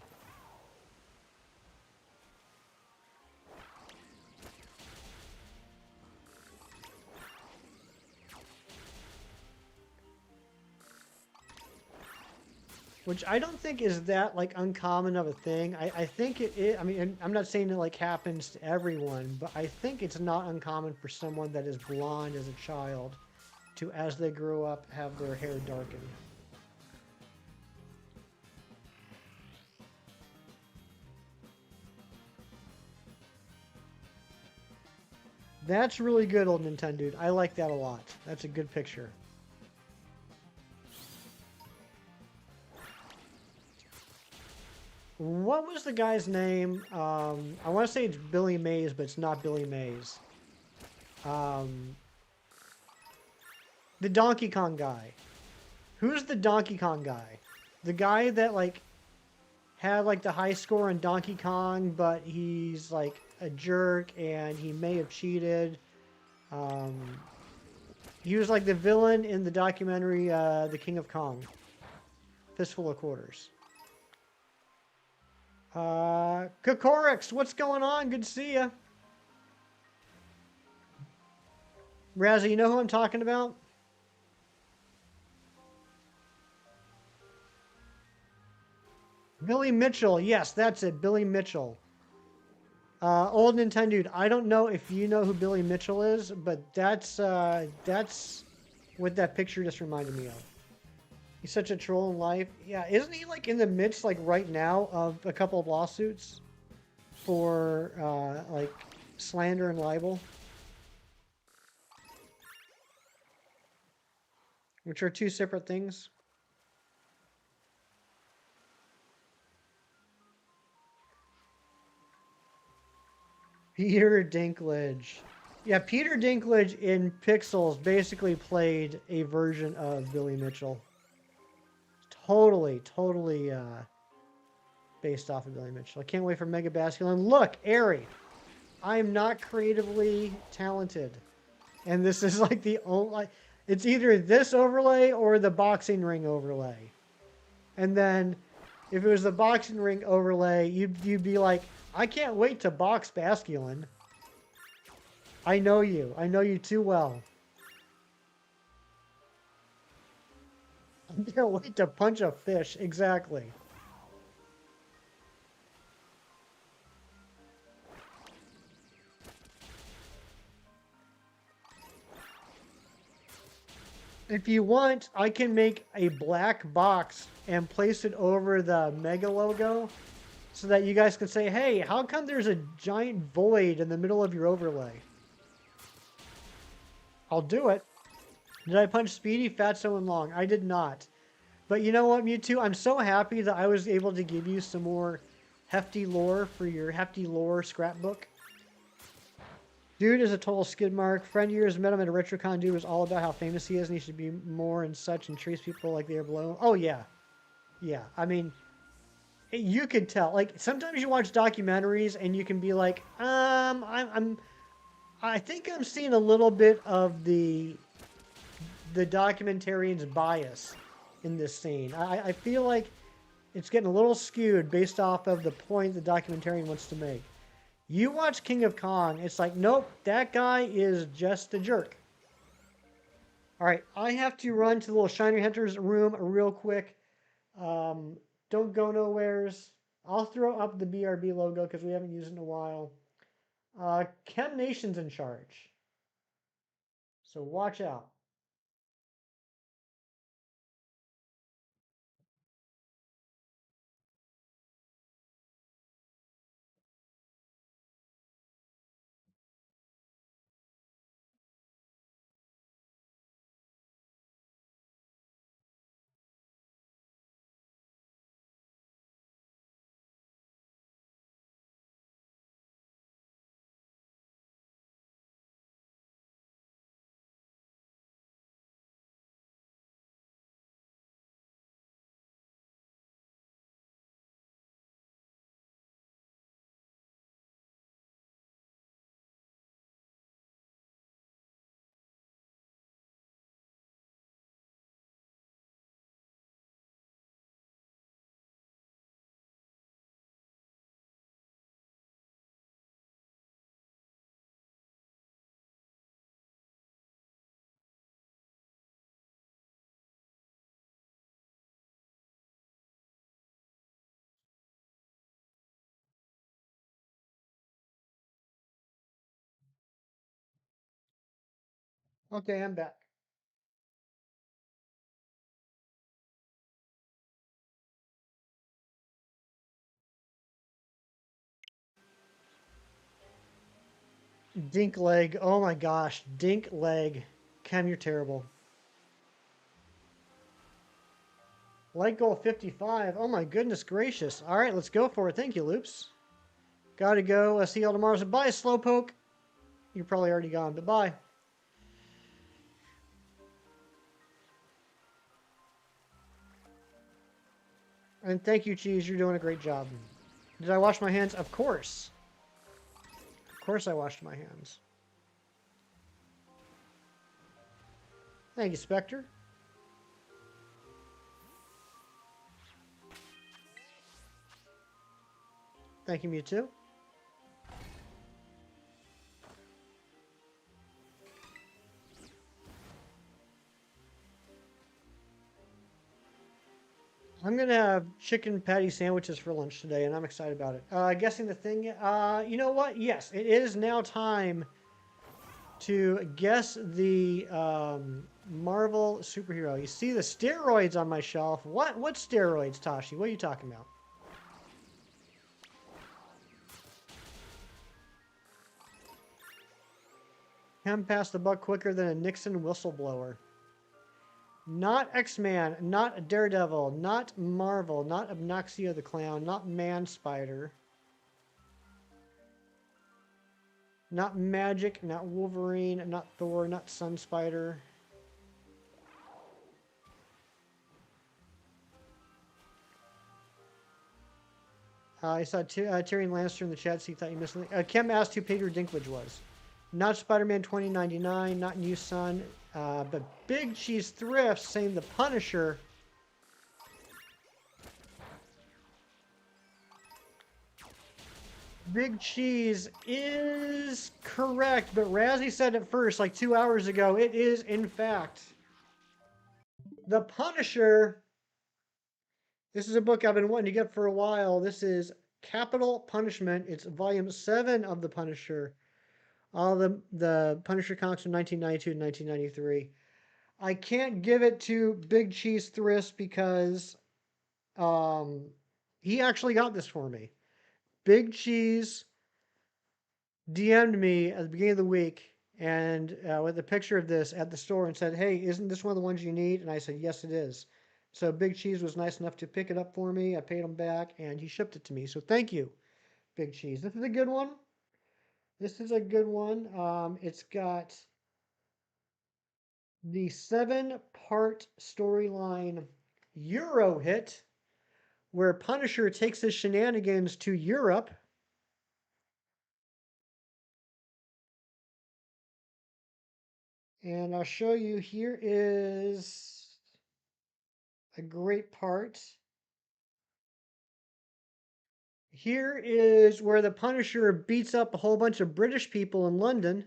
Which I don't think is that like uncommon of a thing. I think I mean, I'm not saying it like happens to everyone, but I think it's not uncommon for someone that is blonde as a child to, as they grow up, have their hair darkened. That's really good, old Nintendo. I like that a lot. That's a good picture. What was the guy's name? I want to say it's Billy Mays, but it's not Billy Mays. Um, the Donkey Kong guy. Who's the Donkey Kong guy? The guy that like had like the high score in Donkey Kong, but he's like a jerk and he may have cheated. Um, he was like the villain in the documentary The King of Kong. Fistful of Quarters. Kokorix, what's going on? Good to see ya. Razzie, you know who I'm talking about? Billy Mitchell. Yes, that's it. Billy Mitchell. Old Nintendo dude. I don't know if you know who Billy Mitchell is, but that's what that picture just reminded me of. He's such a troll in life. Yeah, isn't he like in the midst, like right now, of a couple of lawsuits for like slander and libel, which are two separate things? Peter Dinklage. Yeah, Peter Dinklage in Pixels basically played a version of Billy Mitchell. Totally based off of Billy Mitchell. I can't wait for Mega Basculin. Look, Ari, I am not creatively talented. And this is like the only... It's either this overlay or the boxing ring overlay. And then if it was the boxing ring overlay, you'd be like, I can't wait to box Basculin. I know you. I know you too well. I can't wait to punch a fish. Exactly. If you want, I can make a black box and place it over the Mega logo so that you guys can say, hey, how come there's a giant void in the middle of your overlay? I'll do it. Did I punch Speedy, Fatso, and Long? I did not. But you know what, Mewtwo? I'm so happy that I was able to give you some more hefty lore for your hefty lore scrapbook. Dude is a total skid mark. Friend of yours met him at a RetroCon. Dude was all about how famous he is and he should be more and such and treats people like they are below. Oh, yeah. Yeah. I mean, you could tell. Like, sometimes you watch documentaries and you can be like, I think I'm seeing a little bit of the documentarian's bias in this scene. I feel like it's getting a little skewed based off of the point the documentarian wants to make. You watch King of Kong, it's like, nope, that guy is just a jerk. All right, I have to run to the little Shiny Hunters room real quick. Don't go nowheres. I'll throw up the BRB logo because we haven't used it in a while. Chem Nation's in charge. So watch out. Okay, I'm back. Dink leg. Oh my gosh. Dink leg. Chem, you're terrible. Light goal 55. Oh my goodness gracious. All right, let's go for it. Thank you, Loops. Gotta go. See y'all tomorrow. So bye, Slowpoke. You're probably already gone, but bye. And thank you, Cheese. You're doing a great job. Did I wash my hands? Of course. Of course I washed my hands. Thank you, Spectre. Thank you, Mewtwo. I'm going to have chicken patty sandwiches for lunch today, and I'm excited about it. Guessing the thing, you know what? Yes, it is now time to guess the Marvel superhero. You see the steroids on my shelf. What steroids, Tashi? What are you talking about? Him past the buck quicker than a Nixon whistleblower. Not X-Man, not Daredevil, not Marvel, not Obnoxio the Clown, not Man-Spider. Not Magic, not Wolverine, not Thor, not Sunspider. I saw Tyrion Lannister in the chat, so you thought you missed something. Kim asked who Peter Dinklage was. Not Spider-Man 2099, not New Sun, but Big Cheese Thrift saying the Punisher. Big Cheese is correct, but Razzie said it first, like 2 hours ago. It is, in fact, The Punisher. This is a book I've been wanting to get for a while. This is Capital Punishment. It's volume 7 of The Punisher. All the Punisher comics from 1992 and 1993. I can't give it to Big Cheese Thrift because he actually got this for me. Big Cheese DM'd me at the beginning of the week and with a picture of this at the store and said, hey, isn't this one of the ones you need? And I said, yes, it is. So Big Cheese was nice enough to pick it up for me. I paid him back and he shipped it to me. So thank you, Big Cheese. This is a good one. This is a good one. It's got the 7-part storyline Euro hit where Punisher takes his shenanigans to Europe. And I'll show you, here is a great part. Here is where the Punisher beats up a whole bunch of British people in London.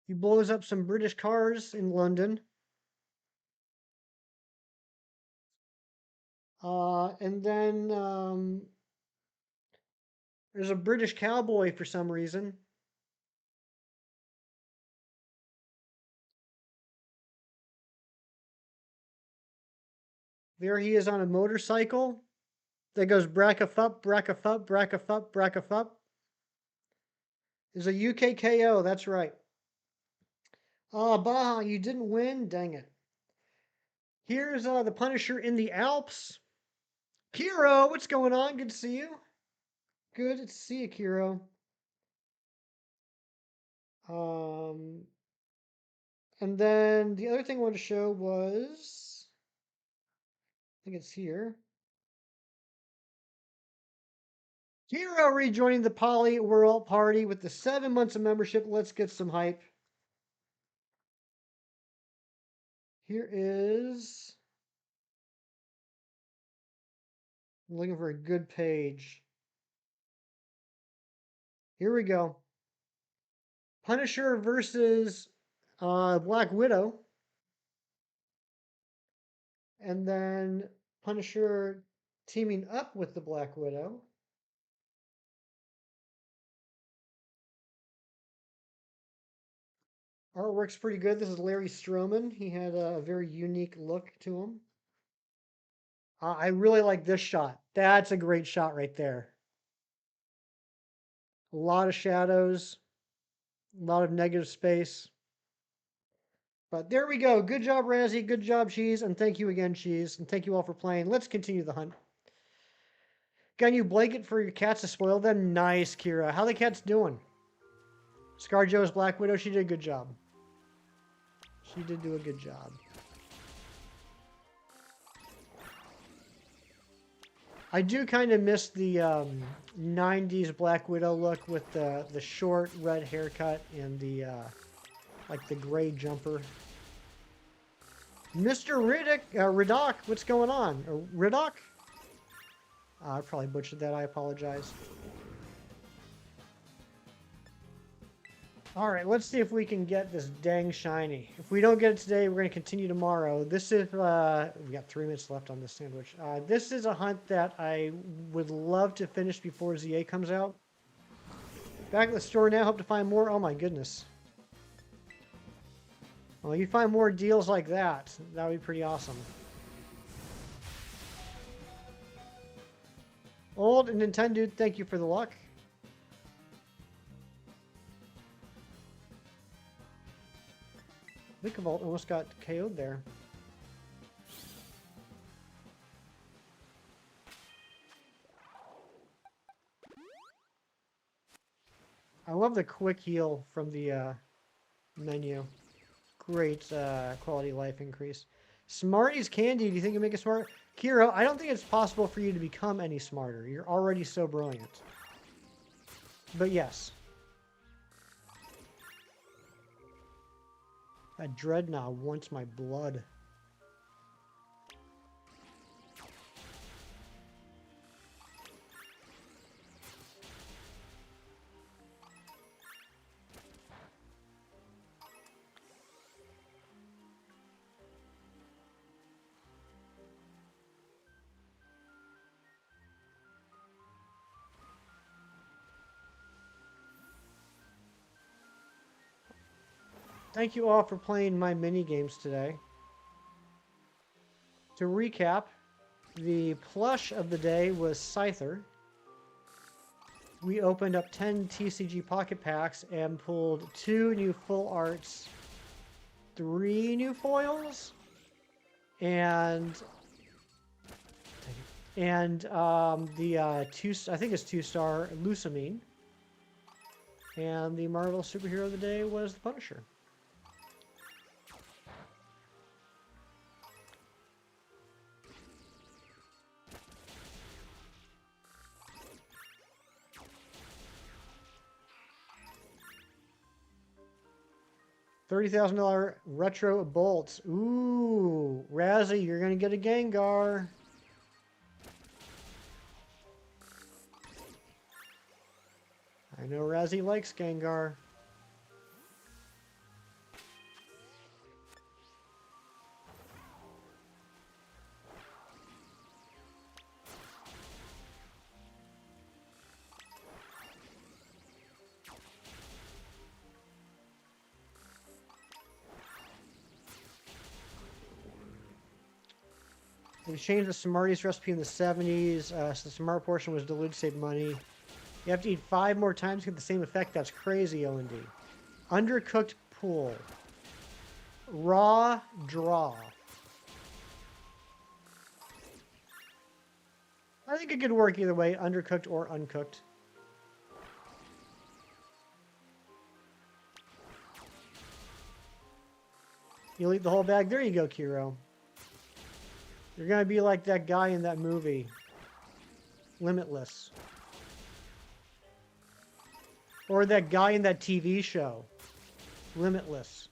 He blows up some British cars in London. And then there's a British cowboy for some reason. There he is on a motorcycle that goes brackafup, brackafup, brackafup, brackafup. Is a UK KO, that's right. Baja, you didn't win? Dang it. Here's the Punisher in the Alps. Kiro, what's going on? Good to see you. Good to see you, Kiro. And then the other thing I wanted to show was, I think it's here. Hero rejoining the Poly World Party with the 7 months of membership. Let's get some hype. Here is, I'm looking for a good page. Here we go. Punisher versus Black Widow. And then Punisher teaming up with the Black Widow. Artwork's pretty good. This is Larry Stroman. He had a very unique look to him. I really like this shot. That's a great shot right there. A lot of shadows. A lot of negative space. But there we go. Good job, Razzie. Good job, Cheese. And thank you again, Cheese. And thank you all for playing. Let's continue the hunt. Got a new blanket for your cats to spoil them? Nice, Kira. How the cats doing? ScarJo's Black Widow, she did a good job. She did do a good job. I do kind of miss the 90s Black Widow look with the short red haircut and the like the gray jumper. Mr. Riddock, what's going on? Riddock? I probably butchered that. I apologize. All right, let's see if we can get this dang shiny. If we don't get it today, we're going to continue tomorrow. This is, we got 3 minutes left on this sandwich. This is a hunt that I would love to finish before ZA comes out. Back at the store now, hope to find more. Oh my goodness. Well, you find more deals like that. That would be pretty awesome. Old and Nintendo, thank you for the luck. Vikavolt almost got KO'd there. I love the quick heal from the menu. Great quality of life increase. Smarties Candy, do you think you make it smart? Kiro, I don't think it's possible for you to become any smarter. You're already so brilliant. But yes. That Dreadnought wants my blood. Thank you all for playing my mini games today. To recap, the plush of the day was Scyther. We opened up 10 TCG Pocket Packs and pulled 2 new full arts, 3 new foils, and the I think it's 2-star Lusamine. And the Marvel superhero of the day was the Punisher. $30,000 retro bolts. Ooh, Razzie, you're gonna get a Gengar. I know Razzie likes Gengar. They changed the Smarties recipe in the 70s, so the Smart portion was diluted to save money. You have to eat 5 more times to get the same effect. That's crazy, O&D. Undercooked pool. Raw draw. I think it could work either way, undercooked or uncooked. You'll eat the whole bag. There you go, Kiro. You're going to be like that guy in that movie. Limitless. Or that guy in that TV show. Limitless.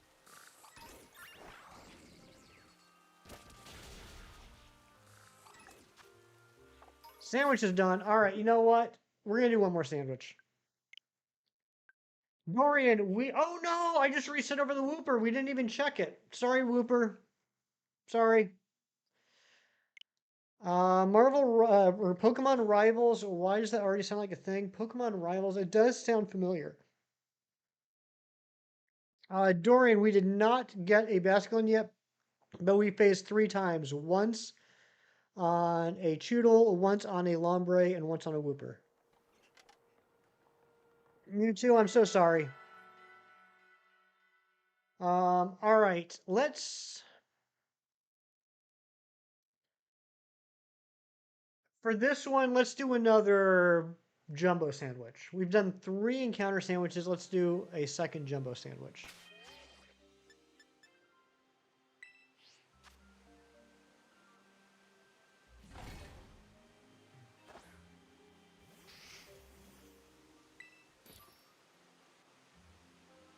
Sandwich is done. All right, you know what? We're going to do one more sandwich. Dorian, oh no, I just reset over the Whooper. We didn't even check it. Sorry, Whooper. Sorry. Marvel or Pokemon Rivals. Why does that already sound like a thing? Pokemon Rivals. It does sound familiar. Dorian, we did not get a Basculin yet, but we faced 3 times. Once on a Choodle, once on a Lombre, and once on a Whooper. Mewtwo, I'm so sorry. All right, let's. For this one, let's do another jumbo sandwich. We've done 3 encounter sandwiches. Let's do a second jumbo sandwich.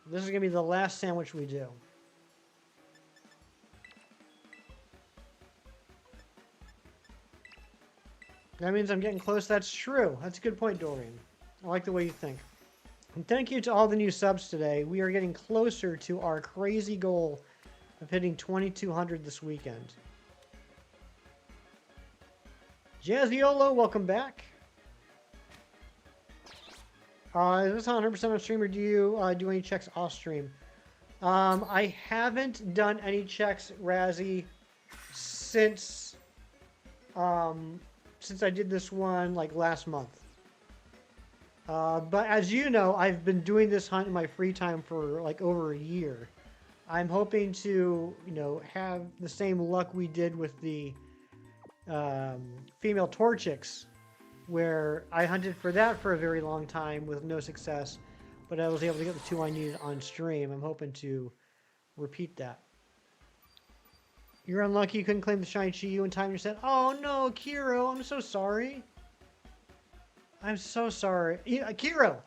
This is going to be the last sandwich we do. That means I'm getting close. That's true. That's a good point, Dorian. I like the way you think. And thank you to all the new subs today. We are getting closer to our crazy goal of hitting 2,200 this weekend. Jazziolo, welcome back. Is this on 100% on stream, or do you do any checks off stream? I haven't done any checks, Razzie, since I did this one like last month. But as you know, I've been doing this hunt in my free time for like over a year. I'm hoping to, have the same luck we did with the female Torchics, where I hunted for that for a very long time with no success, but I was able to get the 2 I needed on stream. I'm hoping to repeat that. You're unlucky you couldn't claim the shiny Chi-Yu in time. You said, "Oh no, Kiro, I'm so sorry. I'm so sorry." Kiro.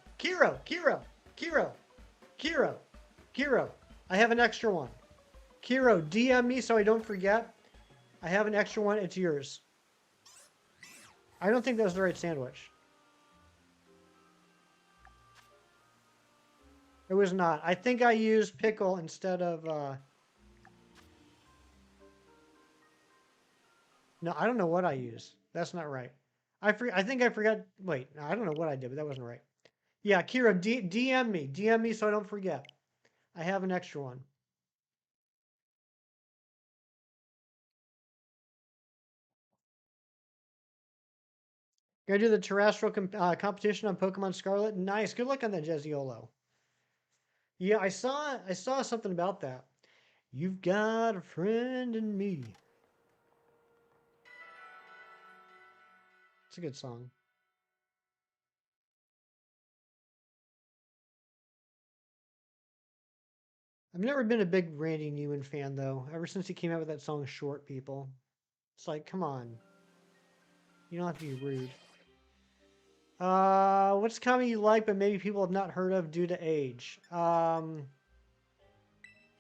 I have an extra one. Kiro, DM me so I don't forget. I have an extra one. It's yours. I don't think that was the right sandwich. It was not. I think I used pickle instead of... No, I don't know what I used. That's not right. I think I forgot... Wait, I don't know what I did, but that wasn't right. Yeah, Kira, DM me. DM me so I don't forget. I have an extra one. Gonna do the terrestrial competition on Pokemon Scarlet. Nice. Good luck on that, Jezziolo. Yeah, I saw something about that. You've got a friend in me. It's a good song. I've never been a big Randy Newman fan, though. Ever since he came out with that song Short People. It's like, come on. You don't have to be rude. What's coming you like, but maybe people have not heard of due to age?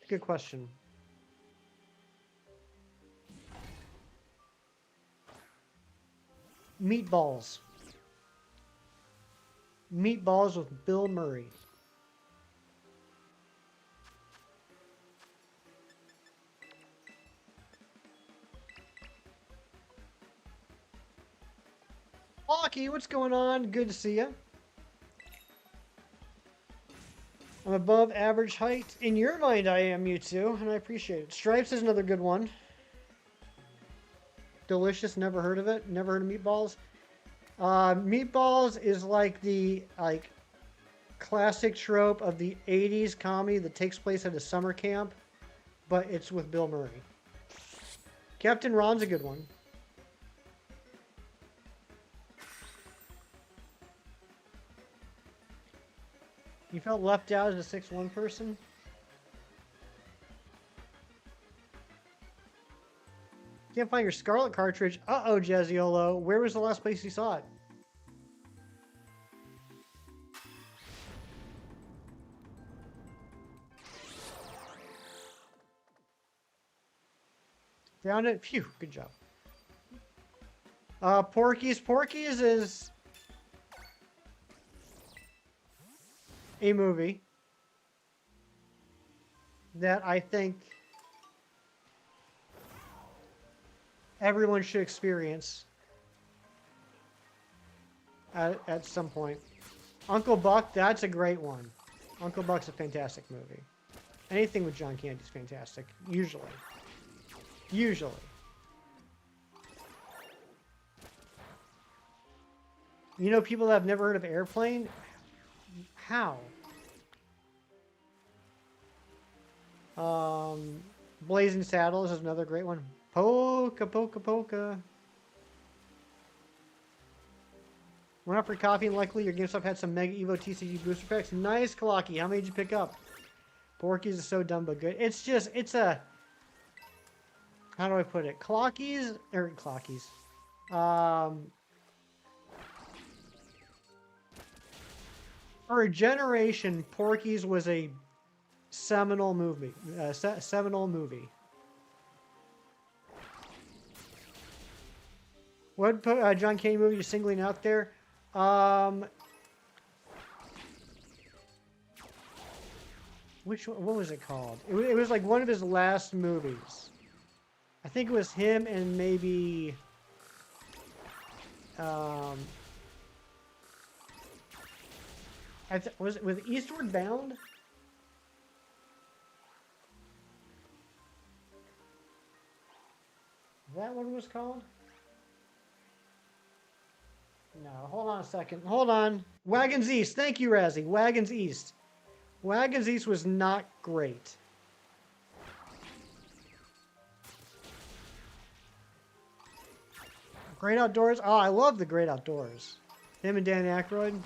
Good question. Meatballs. Meatballs with Bill Murray. Hockey, what's going on? Good to see you. I'm above average height. In your mind, I am, Mewtwo, and I appreciate it. Stripes is another good one. Delicious, never heard of it. Never heard of meatballs. Meatballs is like the classic trope of the 80s comedy that takes place at a summer camp, but it's with Bill Murray. Captain Ron's a good one. You felt left out as a 6'1" person? Can't find your Scarlet cartridge. Uh-oh, Jazziolo. Where was the last place you saw it? Found it? Phew, good job. Porky's. Porky's is a movie that I think everyone should experience at some point. Uncle Buck, that's a great one. Uncle Buck's a fantastic movie. Anything with John Candy's fantastic, usually. Usually. You know people that have never heard of Airplane? How? Blazing Saddles is another great one. Polka, polka, polka. Went out for coffee, and luckily your GameStop had some Mega Evo TCG booster packs. Nice, Kalaki. How many did you pick up? Porky's is so dumb but good. It's just, it's a... How do I put it? Clockies? Or Clockies. For a generation, Porky's was a seminal movie. Seminal movie. What John Candy movie you're singling out there? Which one, what was it called? It was like one of his last movies. I think it was him and maybe was it with Eastward Bound? Is that what it was called? No, hold on a second. Hold on. Wagons East. Thank you, Razzie. Wagons East. Wagons East was not great. Great Outdoors. Oh, I love the Great Outdoors. Him and Dan Aykroyd.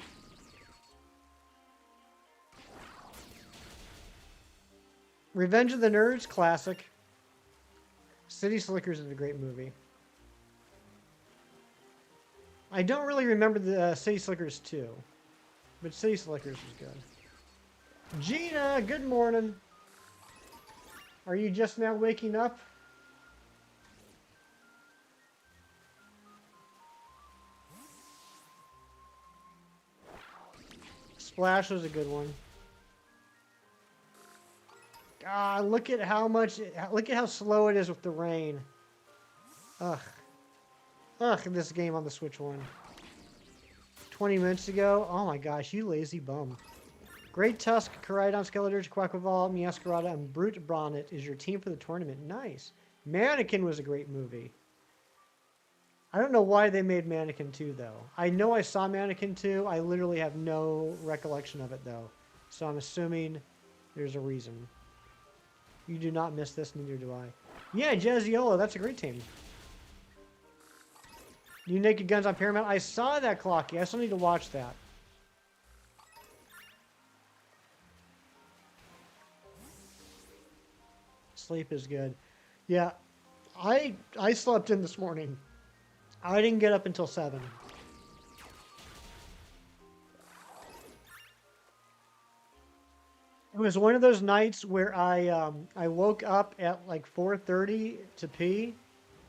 Revenge of the Nerds. Classic. City Slickers is a great movie. I don't really remember the City Slickers 2, but City Slickers was good. Gina, good morning. Are you just now waking up? Splash was a good one. God, look at how slow it is with the rain. Ugh. Ugh, this game on the Switch one. 20 minutes ago? Oh my gosh, you lazy bum. Great Tusk, Koraidon, Skeletor, Quackleval, Meowscarada, and Brute Bonnet is your team for the tournament. Nice. Mannequin was a great movie. I don't know why they made Mannequin 2, though. I know I saw Mannequin 2. I literally have no recollection of it, though. So I'm assuming there's a reason. You do not miss this, neither do I. Yeah, Jazziola, that's a great team. New Naked Guns on Paramount. I saw that, Clocky. I still need to watch that. Sleep is good. Yeah, I slept in this morning. I didn't get up until 7. It was one of those nights where I woke up at like 4:30 to pee.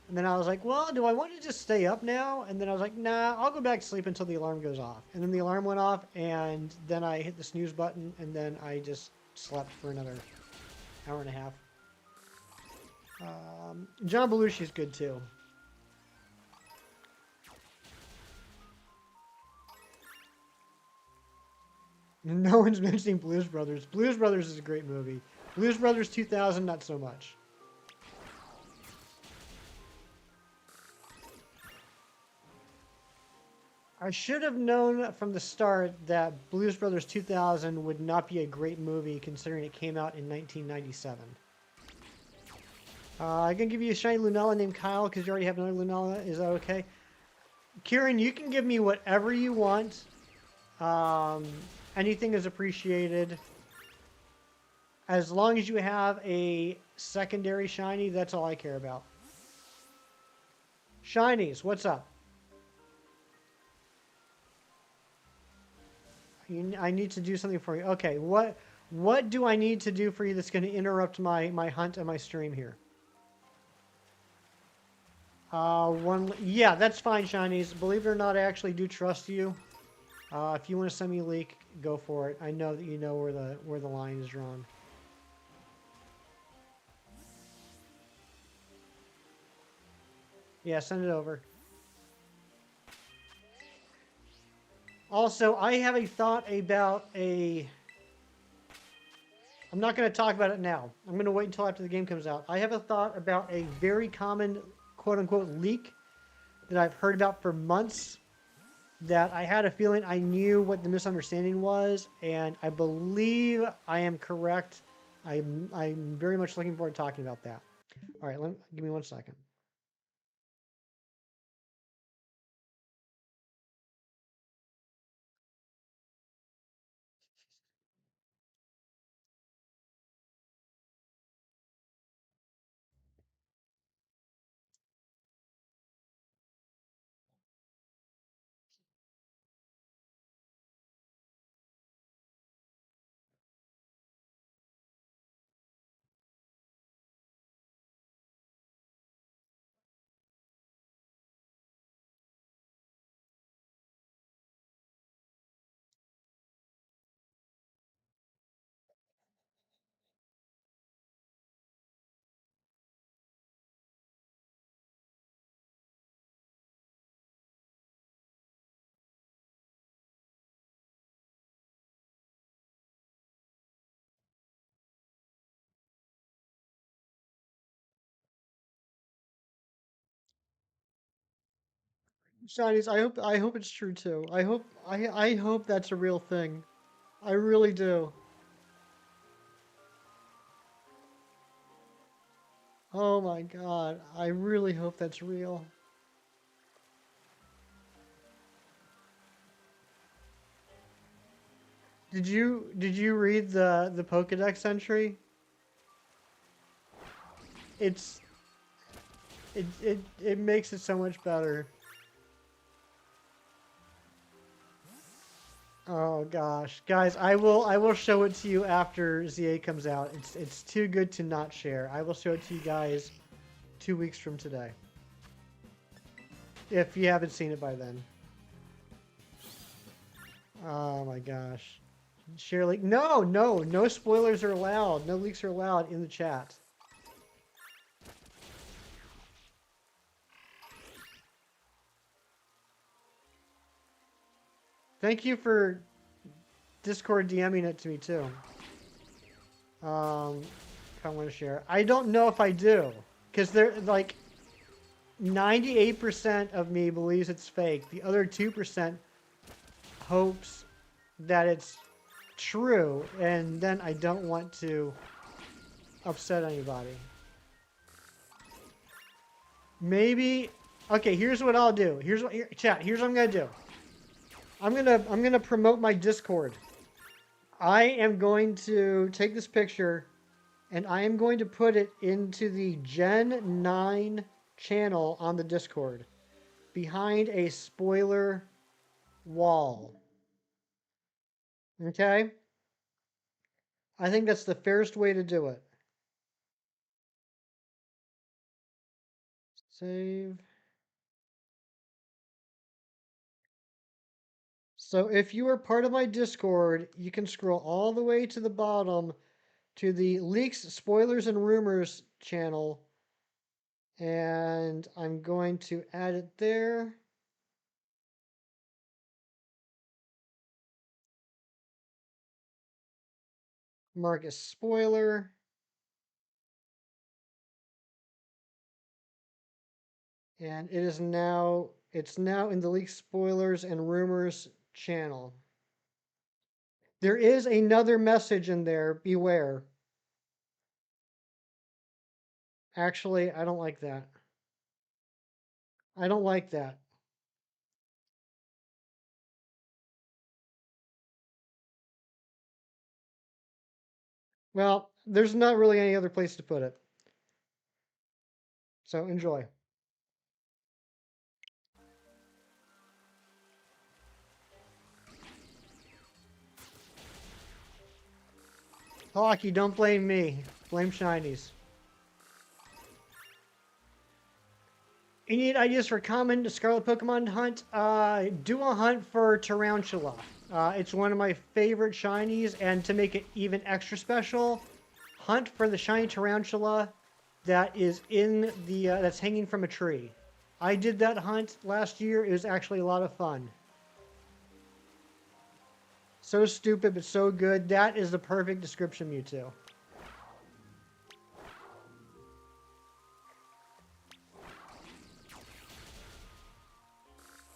And then I was like, well, do I want to just stay up now? And then I was like, nah, I'll go back to sleep until the alarm goes off. And then the alarm went off, and then I hit the snooze button, and then I just slept for another hour and a half. John Belushi's good, too. No one's mentioning Blues Brothers. Blues Brothers is a great movie. Blues Brothers 2000, not so much. I should have known from the start that Blues Brothers 2000 would not be a great movie considering it came out in 1997. I'm going to give you a shiny Lunella named Kyle because you already have another Lunella. Is that okay? Kieran, you can give me whatever you want. Anything is appreciated. As long as you have a secondary shiny, that's all I care about. Shinies, what's up? I need to do something for you. Okay, what do I need to do for you that's going to interrupt my hunt and my stream here? Yeah, that's fine, Shinies. Believe it or not, I actually do trust you. If you want to send me a leak, go for it. I know that you know where the line is drawn. Yeah, send it over. Also, I have a thought about a... I'm not going to talk about it now. I'm going to wait until after the game comes out. I have a thought about a very common quote-unquote leak that I've heard about for months that I had a feeling I knew what the misunderstanding was, and I believe I am correct I'm very much looking forward to talking about that. All right, give me 1 second. Shinies, I hope it's true too. I hope that's a real thing. I really do. Oh my god, I really hope that's real. Did you read the Pokédex entry? It's it makes it so much better. Oh gosh, guys, I will show it to you after ZA comes out. It's too good to not share. I will show it to you guys 2 weeks from today. If you haven't seen it by then. Oh my gosh. Share leak. No spoilers are allowed. No leaks are allowed in the chat. Thank you for Discord DMing it to me too. I want to share. I don't know if I do, because they're like 98% of me believes it's fake. The other 2% hopes that it's true, and then I don't want to upset anybody. Maybe. Okay, here's what I'll do. Here's what I'm gonna do. I'm gonna promote my Discord. I am going to take this picture and I am going to put it into the Gen 9 channel on the Discord behind a spoiler wall. Okay? I think that's the fairest way to do it. Save. So if you are part of my Discord, you can scroll all the way to the bottom to the Leaks, Spoilers, and Rumors channel. And I'm going to add it there. Mark as spoiler. And it's now in the Leaks, Spoilers, and Rumors channel. There is another message in there, beware. Actually, I don't like that. I don't like that. Well, there's not really any other place to put it. So enjoy. Hockey, don't blame me. Blame Shinies. You need ideas for common Scarlet Pokemon hunt? Do a hunt for Tarantula. It's one of my favorite shinies, and to make it even extra special, hunt for the shiny Tarantula that is in the that's hanging from a tree. I did that hunt last year. It was actually a lot of fun. So stupid, but so good. That is the perfect description, Mewtwo.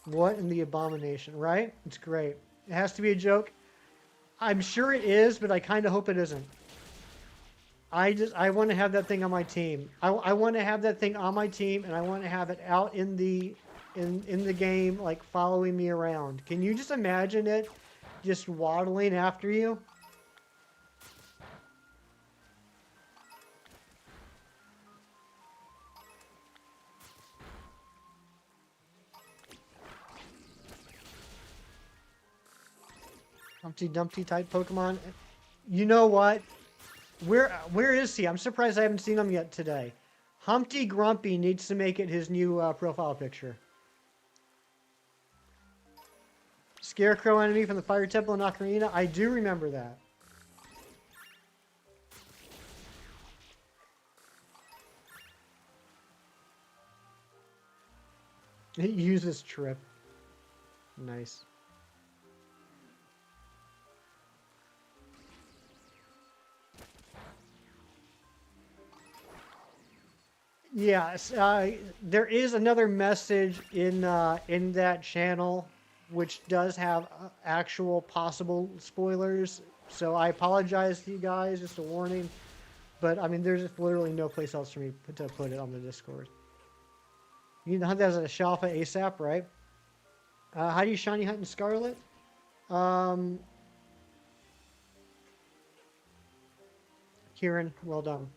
What in the abomination, right? It's great. It has to be a joke. I'm sure it is, but I kind of hope it isn't. I want to have that thing on my team. I want to have that thing on my team, and I want to have it out in the game, like following me around. Can you just imagine it just waddling after you? Humpty Dumpty type Pokemon. You know what? Where is he? I'm surprised I haven't seen him yet today. Humpty Grumpy needs to make it his new profile picture. Scarecrow enemy from the Fire Temple in Ocarina. I do remember that. He uses Trip. Nice. Yes, there is another message in that channel, which does have actual possible spoilers. So I apologize to you guys, just a warning. But I mean, there's just literally no place else for me to put it on the Discord. You know that as a Shalfa ASAP, right? How do you shiny hunt in Scarlet? Kieran, well done.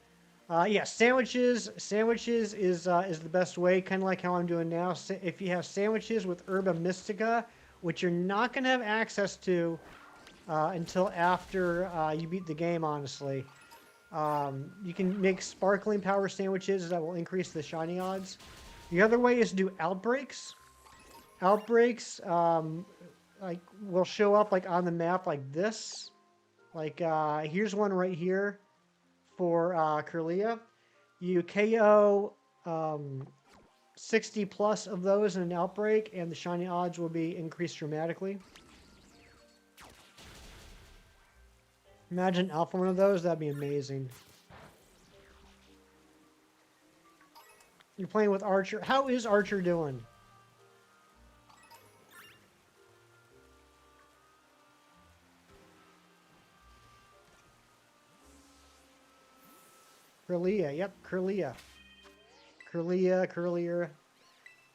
Yeah, sandwiches. Sandwiches is the best way, kind of like how I'm doing now. If you have sandwiches with Herba Mystica, which you're not going to have access to until after you beat the game, honestly. You can make sparkling power sandwiches that will increase the shiny odds. The other way is to do outbreaks. Outbreaks like will show up like on the map like this. Like here's one right here. For Kirlia, you KO 60 plus of those in an outbreak, and the shiny odds will be increased dramatically. Imagine alpha one of those, that'd be amazing. You're playing with Archer. How is Archer doing? Kirlia, yep, Kirlia. Kirlia.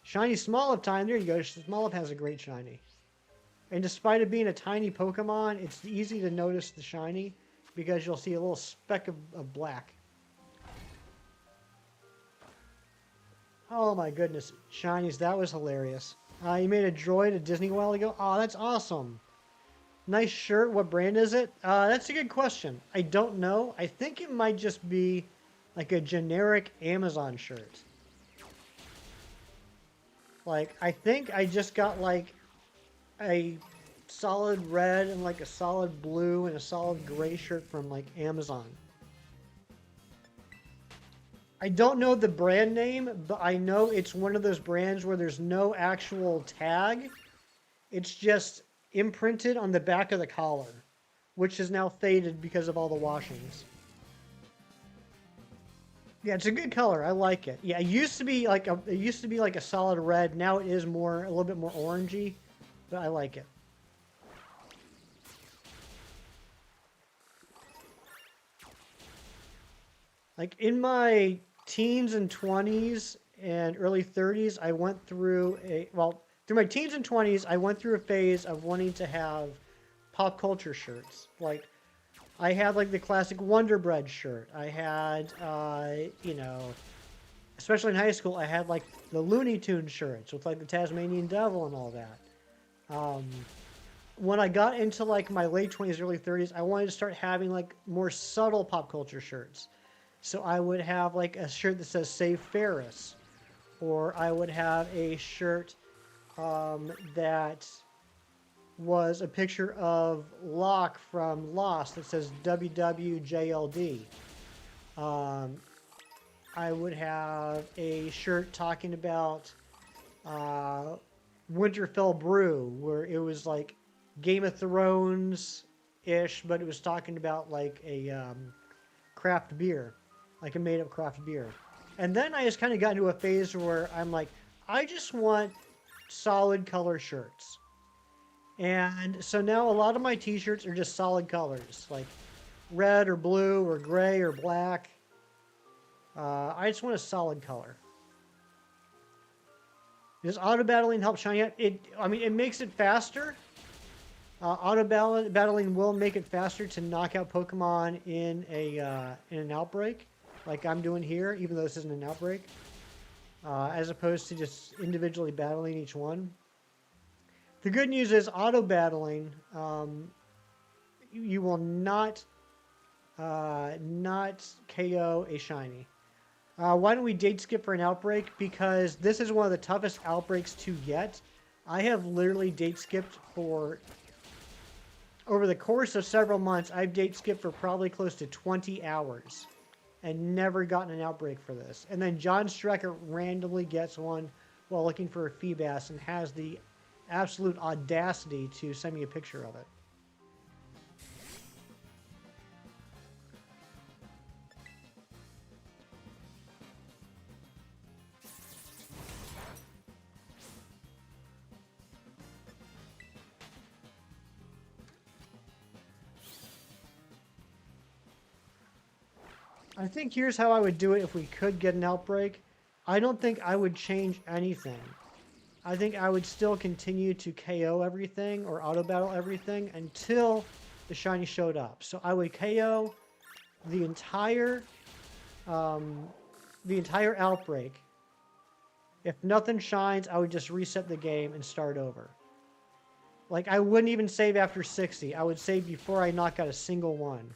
Shiny Smoliv time, there you go. Smoliv has a great shiny. And despite it being a tiny Pokemon, it's easy to notice the shiny because you'll see a little speck of black. Oh my goodness, shinies, that was hilarious. You made a droid at Disney a while ago? Oh, that's awesome. Nice shirt, what brand is it? That's a good question. I don't know. I think it might just be like a generic Amazon shirt. Like, I think I just got like a solid red and like a solid blue and a solid gray shirt from like Amazon. I don't know the brand name, but I know it's one of those brands where there's no actual tag. It's just imprinted on the back of the collar, which is now faded because of all the washings. Yeah, it's a good color. I like it. Yeah, it used to be like a solid red. Now it is a little bit more orangey, but I like it. Like in my teens and 20s and early 30s, I went through through my teens and 20s, I went through a phase of wanting to have pop culture shirts. Like, I had like the classic Wonder Bread shirt. I had, especially in high school, I had like the Looney Tunes shirts with like the Tasmanian Devil and all that. When I got into like my late 20s, early 30s, I wanted to start having like more subtle pop culture shirts. So I would have like a shirt that says Save Ferris, or I would have a shirt that was a picture of Locke from Lost that says WWJLD. I would have a shirt talking about Winterfell Brew, where it was like Game of Thrones-ish, but it was talking about like a craft beer, like a made-up craft beer. And then I just kind of got into a phase where I'm like, I just want solid color shirts. And so now a lot of my t-shirts are just solid colors. Like, red or blue or gray or black. I just want a solid color. Does auto battling help shiny? I mean, it makes it faster. Auto battling will make it faster to knock out Pokemon in an outbreak, like I'm doing here, even though this isn't an outbreak, as opposed to just individually battling each one. The good news is auto battling, you will not KO a shiny. Why don't we date skip for an outbreak? Because this is one of the toughest outbreaks to get. I have literally date skipped for, over the course of several months, I've date skipped for probably close to 20 hours and never gotten an outbreak for this. And then John Strecker randomly gets one while looking for a Feebas and has the absolute audacity to send me a picture of it. I think here's how I would do it if we could get an outbreak. I don't think I would change anything. I think I would still continue to KO everything or auto battle everything until the shiny showed up. So I would KO the entire outbreak. If nothing shines, I would just reset the game and start over. Like, I wouldn't even save after 60. I would save before I knock out a single one.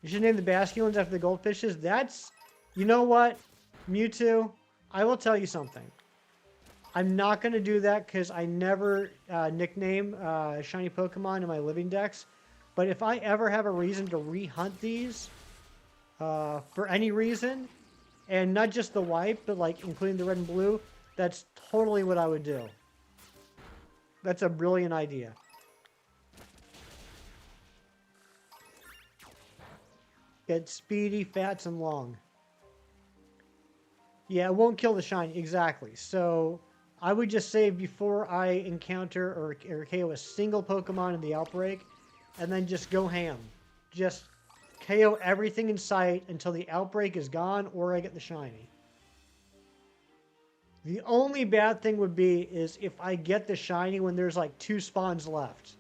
You should name the Basculins after the goldfishes. That's, you know what, Mewtwo, I will tell you something. I'm not going to do that because I never nickname shiny Pokemon in my living decks. But if I ever have a reason to re-hunt these for any reason, and not just the white, but like including the red and blue, that's totally what I would do. That's a brilliant idea. Get speedy, fats, and long. Yeah, it won't kill the shiny. Exactly. So I would just save before I encounter or KO a single Pokemon in the outbreak, and then just go ham. Just KO everything in sight until the outbreak is gone or I get the shiny. The only bad thing would be is if I get the shiny when there's like 2 spawns left.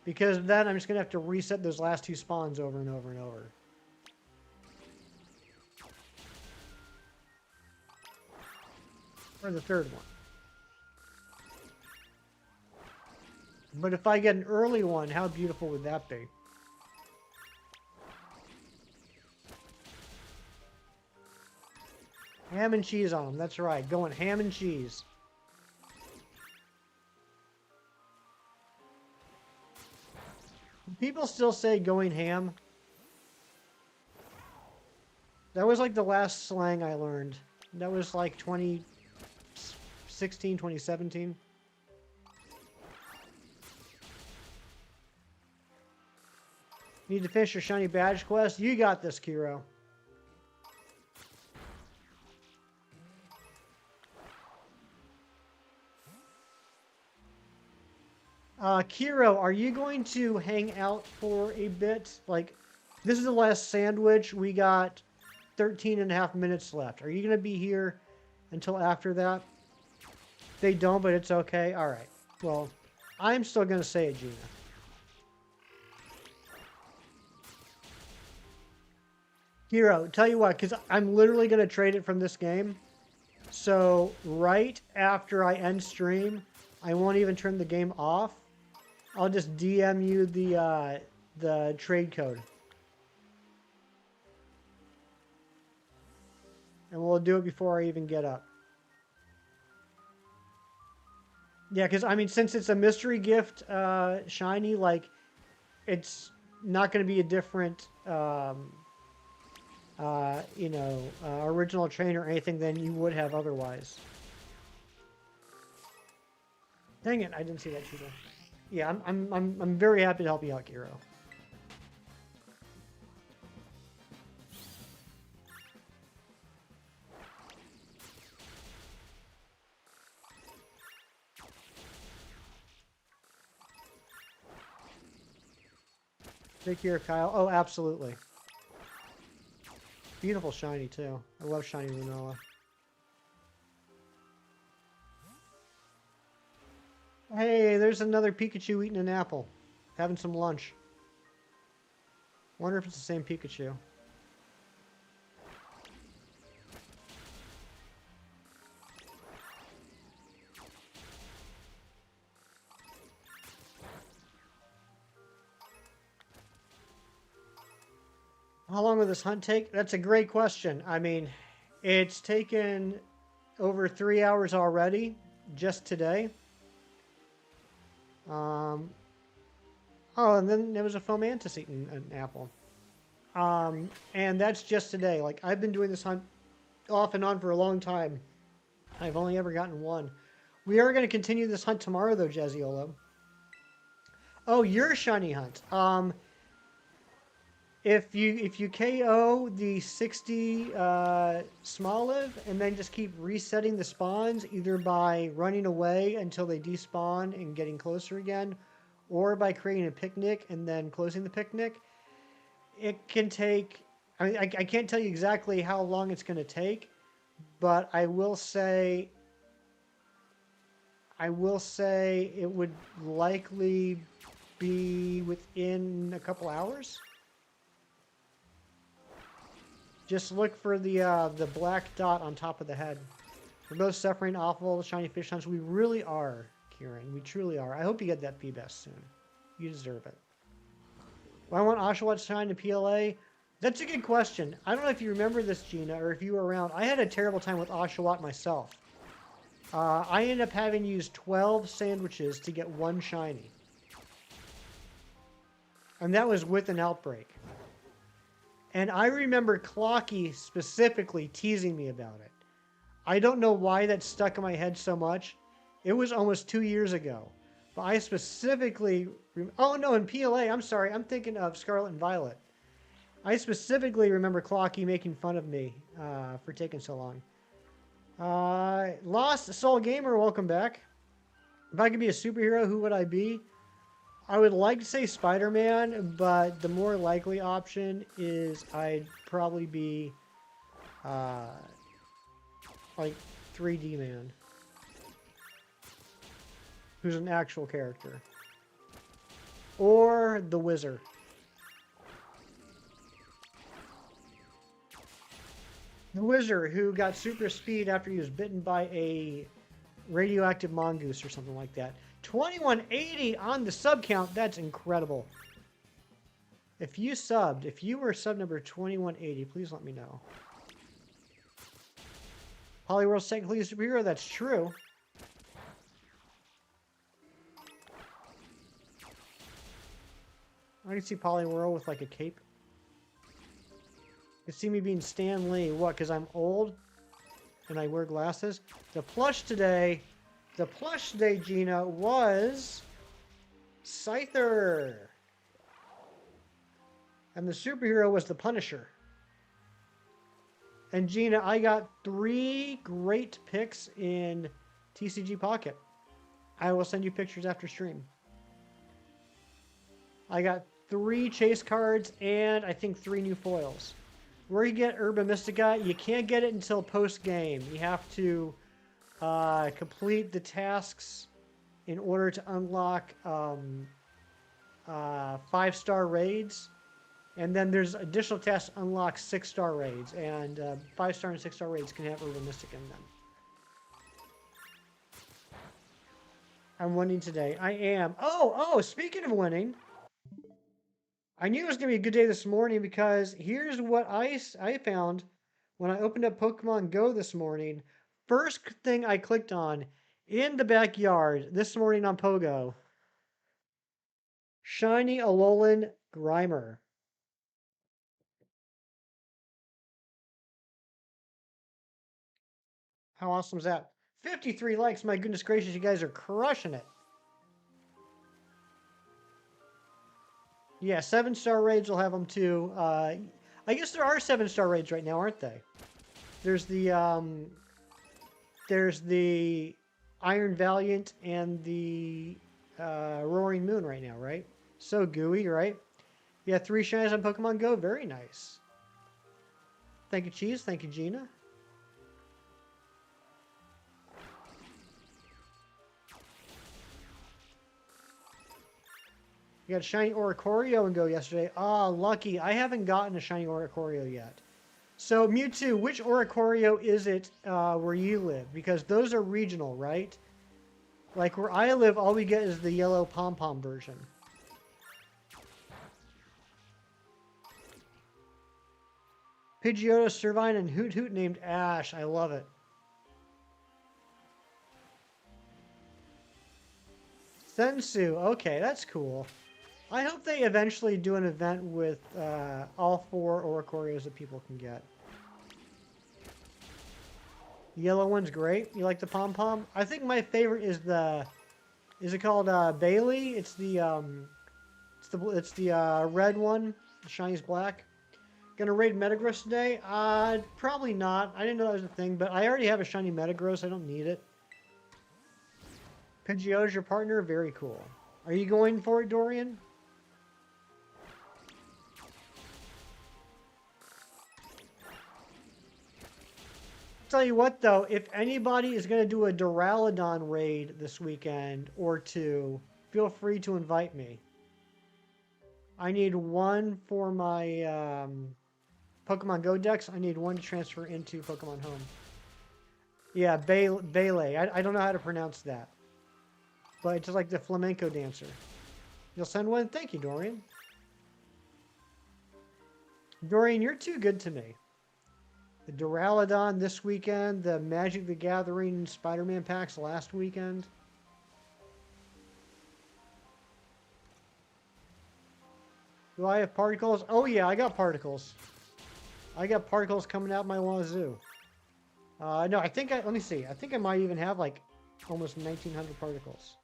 Because then I'm just going to have to reset those last 2 spawns over and over and over. Or the third one. But if I get an early one, how beautiful would that be? Ham and cheese on them. That's right. Going ham and cheese. People still say going ham. That was like the last slang I learned. That was like 2016, 2017. Need to finish your shiny badge quest? You got this, Kiro. Kiro, are you going to hang out for a bit? Like, this is the last sandwich. We got 13.5 minutes left. Are you going to be here until after that? They don't, but it's okay. All right. Well, I'm still going to say it, Gina. Kiro, tell you what, because I'm literally going to trade it from this game. So, right after I end stream, I won't even turn the game off. I'll just DM you the trade code. And we'll do it before I even get up. Yeah, because, I mean, since it's a mystery gift shiny, like, it's not going to be a different, original trainer or anything than you would have otherwise. Dang it, I didn't see that cheetah. Yeah, I'm very happy to help you out, Kiro. Take care, Kyle. Oh, absolutely. Beautiful shiny, too. I love shiny Lunala. Hey, there's another Pikachu eating an apple. Having some lunch. Wonder if it's the same Pikachu. How long will this hunt take? That's a great question. I mean, it's taken over 3 hours already, just today. Oh, and then there was a Fomantis eating an apple. And that's just today. Like, I've been doing this hunt off and on for a long time. I've only ever gotten one. We are going to continue this hunt tomorrow, though, Jazziolo. Oh, your shiny hunt. If you KO the 60 Smoliv and then just keep resetting the spawns, either by running away until they despawn and getting closer again, or by creating a picnic and then closing the picnic, it can take. I mean, I can't tell you exactly how long it's going to take, but I will say it would likely be within a couple hours. Just look for the black dot on top of the head. We're both suffering awful shiny fish hunts. We really are, Kieran. We truly are. I hope you get that Feebas soon. You deserve it. Do I want Oshawott shine to PLA? That's a good question. I don't know if you remember this, Gina, or if you were around. I had a terrible time with Oshawott myself. I ended up having to use 12 sandwiches to get one shiny. And that was with an outbreak. And I remember Clocky specifically teasing me about it. I don't know why that stuck in my head so much. It was almost 2 years ago. But I specifically... Oh, no, in PLA, I'm sorry. I'm thinking of Scarlet and Violet. I specifically remember Clocky making fun of me for taking so long. Lost Soul Gamer, welcome back. If I could be a superhero, who would I be? I would like to say Spider-Man, but the more likely option is I'd probably be like 3D Man, who's an actual character, or the Wizard. The Wizard who got super speed after he was bitten by a radioactive mongoose or something like that. 2180 on the sub count. That's incredible. If you were sub number 2180, please let me know. Polyworld's technically a superhero. That's true. I can see Polyworld with like a cape. You see me being Stan Lee. What? Because I'm old and I wear glasses. The plush today, Gina, was Scyther. And the superhero was the Punisher. And Gina, I got 3 great picks in TCG Pocket. I will send you pictures after stream. I got 3 chase cards and I think 3 new foils. Where you get Herba Mystica, you can't get it until post-game. You have to complete the tasks in order to unlock 5-star raids. And then there's additional tasks to unlock 6-star raids. And 5-star and 6-star raids can have Herba Mystica in them. I'm winning today. I am. Oh, speaking of winning, I knew it was going to be a good day this morning because here's what I found when I opened up Pokemon Go this morning. First thing I clicked on in the backyard this morning on Pogo, Shiny Alolan Grimer. How awesome is that? 53 likes. My goodness gracious, you guys are crushing it. Yeah, 7-star raids will have them too. I guess there are 7-star raids right now, aren't they? There's the Iron Valiant and the Roaring Moon right now, right? So gooey, right? Yeah, 3 shinies on Pokemon Go. Very nice. Thank you, Cheese. Thank you, Gina. You got shiny Oricorio and Go yesterday. Ah, lucky. I haven't gotten a shiny Oricorio yet. So, Mewtwo, which Oricorio is it where you live? Because those are regional, right? Like, where I live, all we get is the yellow pom-pom version. Pidgeotto, Servine, and Hoot Hoot named Ash. I love it. Sensu. Okay, that's cool. I hope they eventually do an event with all 4 Oricorios that people can get. The yellow one's great. You like the pom-pom? I think my favorite is the... Is it called Bailey? It's the red one. The shiny's black. Gonna raid Metagross today? Probably not. I didn't know that was a thing, but I already have a shiny Metagross. I don't need it. Pidgeotto's your partner? Very cool. Are you going for it, Dorian? Tell you what, though, if anybody is going to do a Duraludon raid this weekend or 2, feel free to invite me. I need 1 for my Pokemon Go decks. I need 1 to transfer into Pokemon Home. Yeah, Bailey. I don't know how to pronounce that. But it's like the flamenco dancer. You'll send 1? Thank you, Dorian. Dorian, you're too good to me. The Duraludon this weekend, the Magic the Gathering Spider-Man packs last weekend. Do I have particles? Oh yeah, I got particles. I got particles coming out my wazoo. No, I think let me see. I think I might even have like almost 1,900 particles.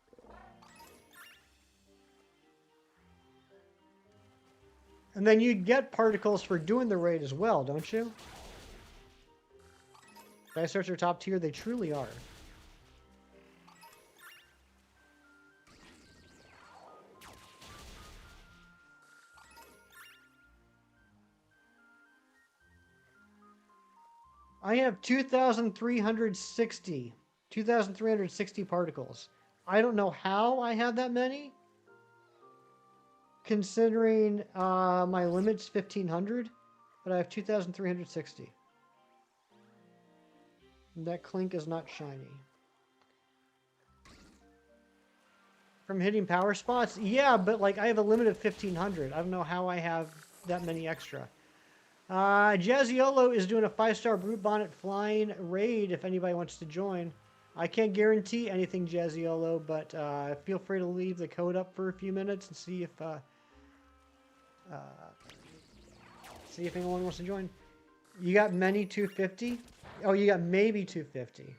And then you get particles for doing the raid as well, don't you? Did I search their top tier? They truly are. I have 2,360 particles. I don't know how I have that many, considering my limit's 1,500, but I have 2,360. That Clink is not shiny. From hitting power spots? Yeah, but like I have a limit of 1,500. I don't know how I have that many extra. Jazziolo is doing a 5-star Brute Bonnet flying raid if anybody wants to join. I can't guarantee anything, Jazziolo, but feel free to leave the code up for a few minutes and see if anyone wants to join. You got many 250? Oh, you got maybe 250.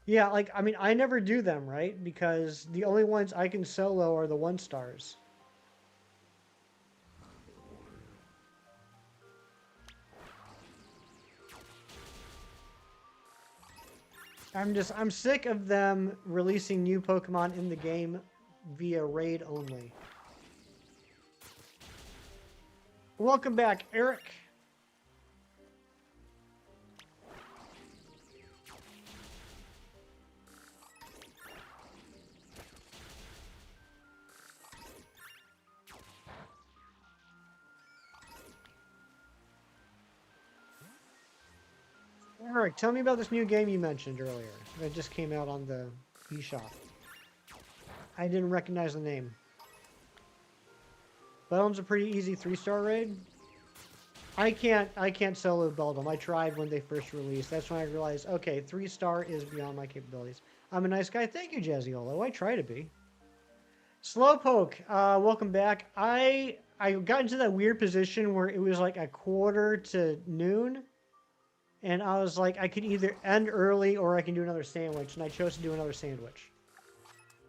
Yeah, like, I mean, I never do them, right? Because the only ones I can solo are the 1-stars. I'm sick of them releasing new Pokemon in the game via raid only. Welcome back, Eric. Eric, tell me about this new game you mentioned earlier that just came out on the eShop. I didn't recognize the name. Beldum's a pretty easy 3-star raid. I can't solo Beldum. I tried when they first released. That's when I realized, okay, 3-star is beyond my capabilities. I'm a nice guy. Thank you, Jazziolo. I try to be. Slowpoke, welcome back. I got into that weird position where it was like a quarter to noon. And I was like, I could either end early or I can do another sandwich. And I chose to do another sandwich.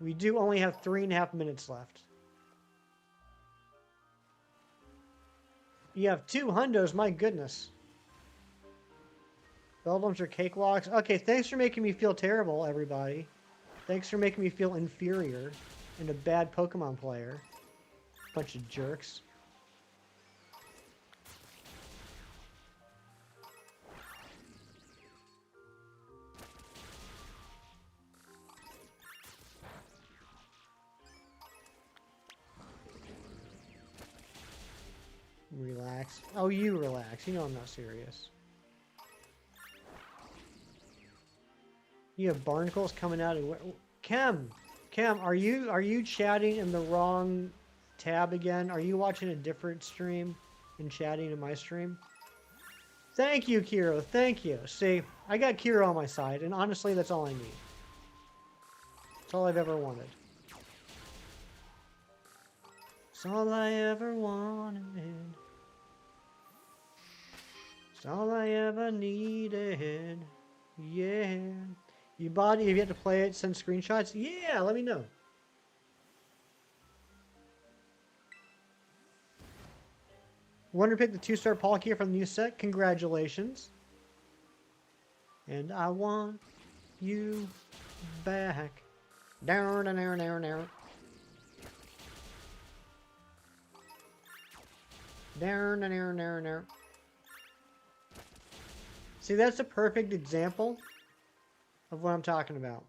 We do only have 3.5 minutes left. You have 2 hundos, my goodness. Beldums are cakewalks. Okay, thanks for making me feel terrible, everybody. Thanks for making me feel inferior and a bad Pokemon player. Bunch of jerks. relax. Oh, you relax. You know I'm not serious. You have barnacles coming out of where? Chem, are you chatting in the wrong tab again? Are you watching a different stream and chatting in my stream? Thank you, Kiro. Thank you. See, I got Kiro on my side, and honestly, that's all I need. That's all I've ever wanted. It's all I ever wanted. It's all I ever needed. Yeah. You bought it, if you have to play it, send screenshots? Yeah, let me know. Wonder pick the 2-star Palkia from the new set. Congratulations. And I want you back. Down, down, down, down, down. Down, down, down, down, down. See, that's a perfect example of what I'm talking about.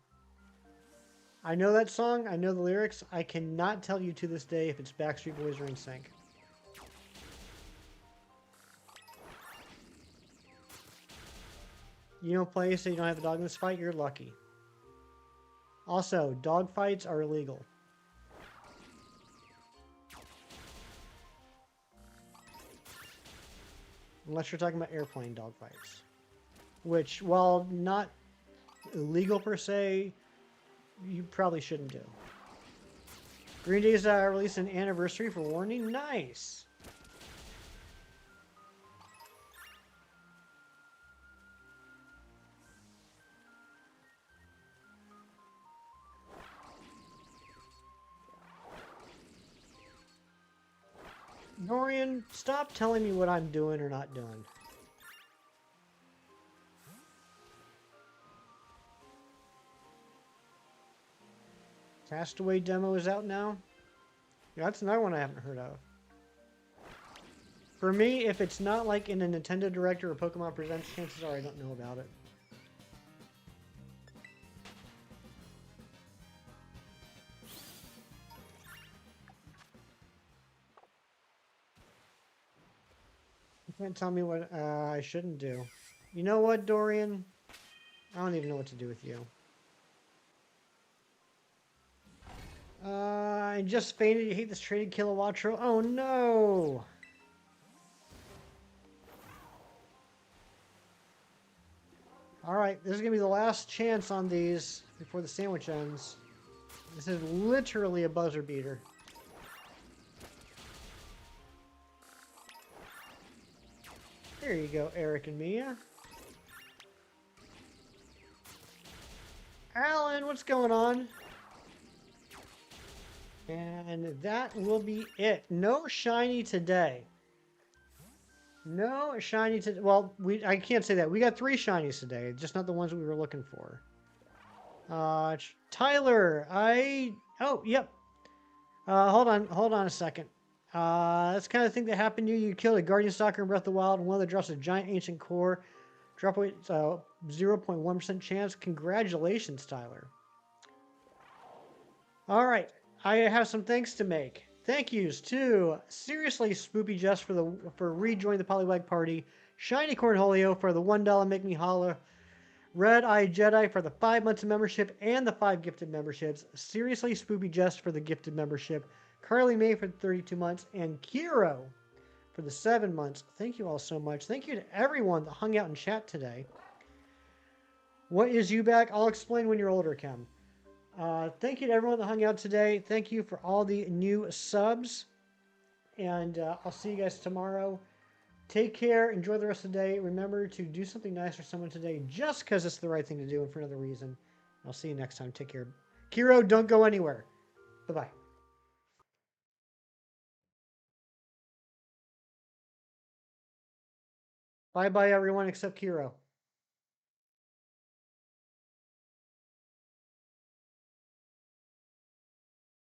I know that song. I know the lyrics. I cannot tell you to this day if it's Backstreet Boys or NSYNC. You don't play, so you don't have a dog in this fight. You're lucky. Also, dog fights are illegal. Unless you're talking about airplane dog fights. Which, while not illegal per se, you probably shouldn't do. Green Day's released an anniversary for Warning. Nice! Dorian, stop telling me what I'm doing or not doing. Castaway demo is out now? Yeah, that's another one I haven't heard of. For me, if it's not like in a Nintendo Direct or a Pokemon Presents, chances are I don't know about it. You can't tell me what I shouldn't do. You know what, Dorian? I don't even know what to do with you. I just fainted. You hate this traded Kilowattrel. Oh no! Alright, this is going to be the last chance on these before the sandwich ends. This is literally a buzzer beater. There you go, Eric and Mia. Alan, what's going on? And that will be it. No shiny today. No shiny today. Well, I can't say that. We got 3 shinies today, just not the ones we were looking for. Tyler, oh, yep. Hold on a second. That's the kind of thing that happened to you. You killed a Guardian Stalker in Breath of the Wild, and one of the drops a giant ancient core. Drop rate 0.1% chance. Congratulations, Tyler. All right, I have some thanks to make. Thank yous to Seriously Spoopy Just for rejoining the Poliwag Party, Shiny Cornholio for the $1 Make Me Holler, Red Eye Jedi for the 5 months of membership and the 5 gifted memberships, Seriously Spoopy Just for the gifted membership, Carly May for the 32 months, and Kiro for the 7 months. Thank you all so much. Thank you to everyone that hung out in chat today. What is you back? I'll explain when you're older, Kem. Thank you to everyone that hung out today. Thank you for all the new subs. And I'll see you guys tomorrow. Take care. Enjoy the rest of the day. Remember to do something nice for someone today just because it's the right thing to do and for another reason. I'll see you next time. Take care. Kiro, don't go anywhere. Bye-bye. Bye-bye, everyone except Kiro.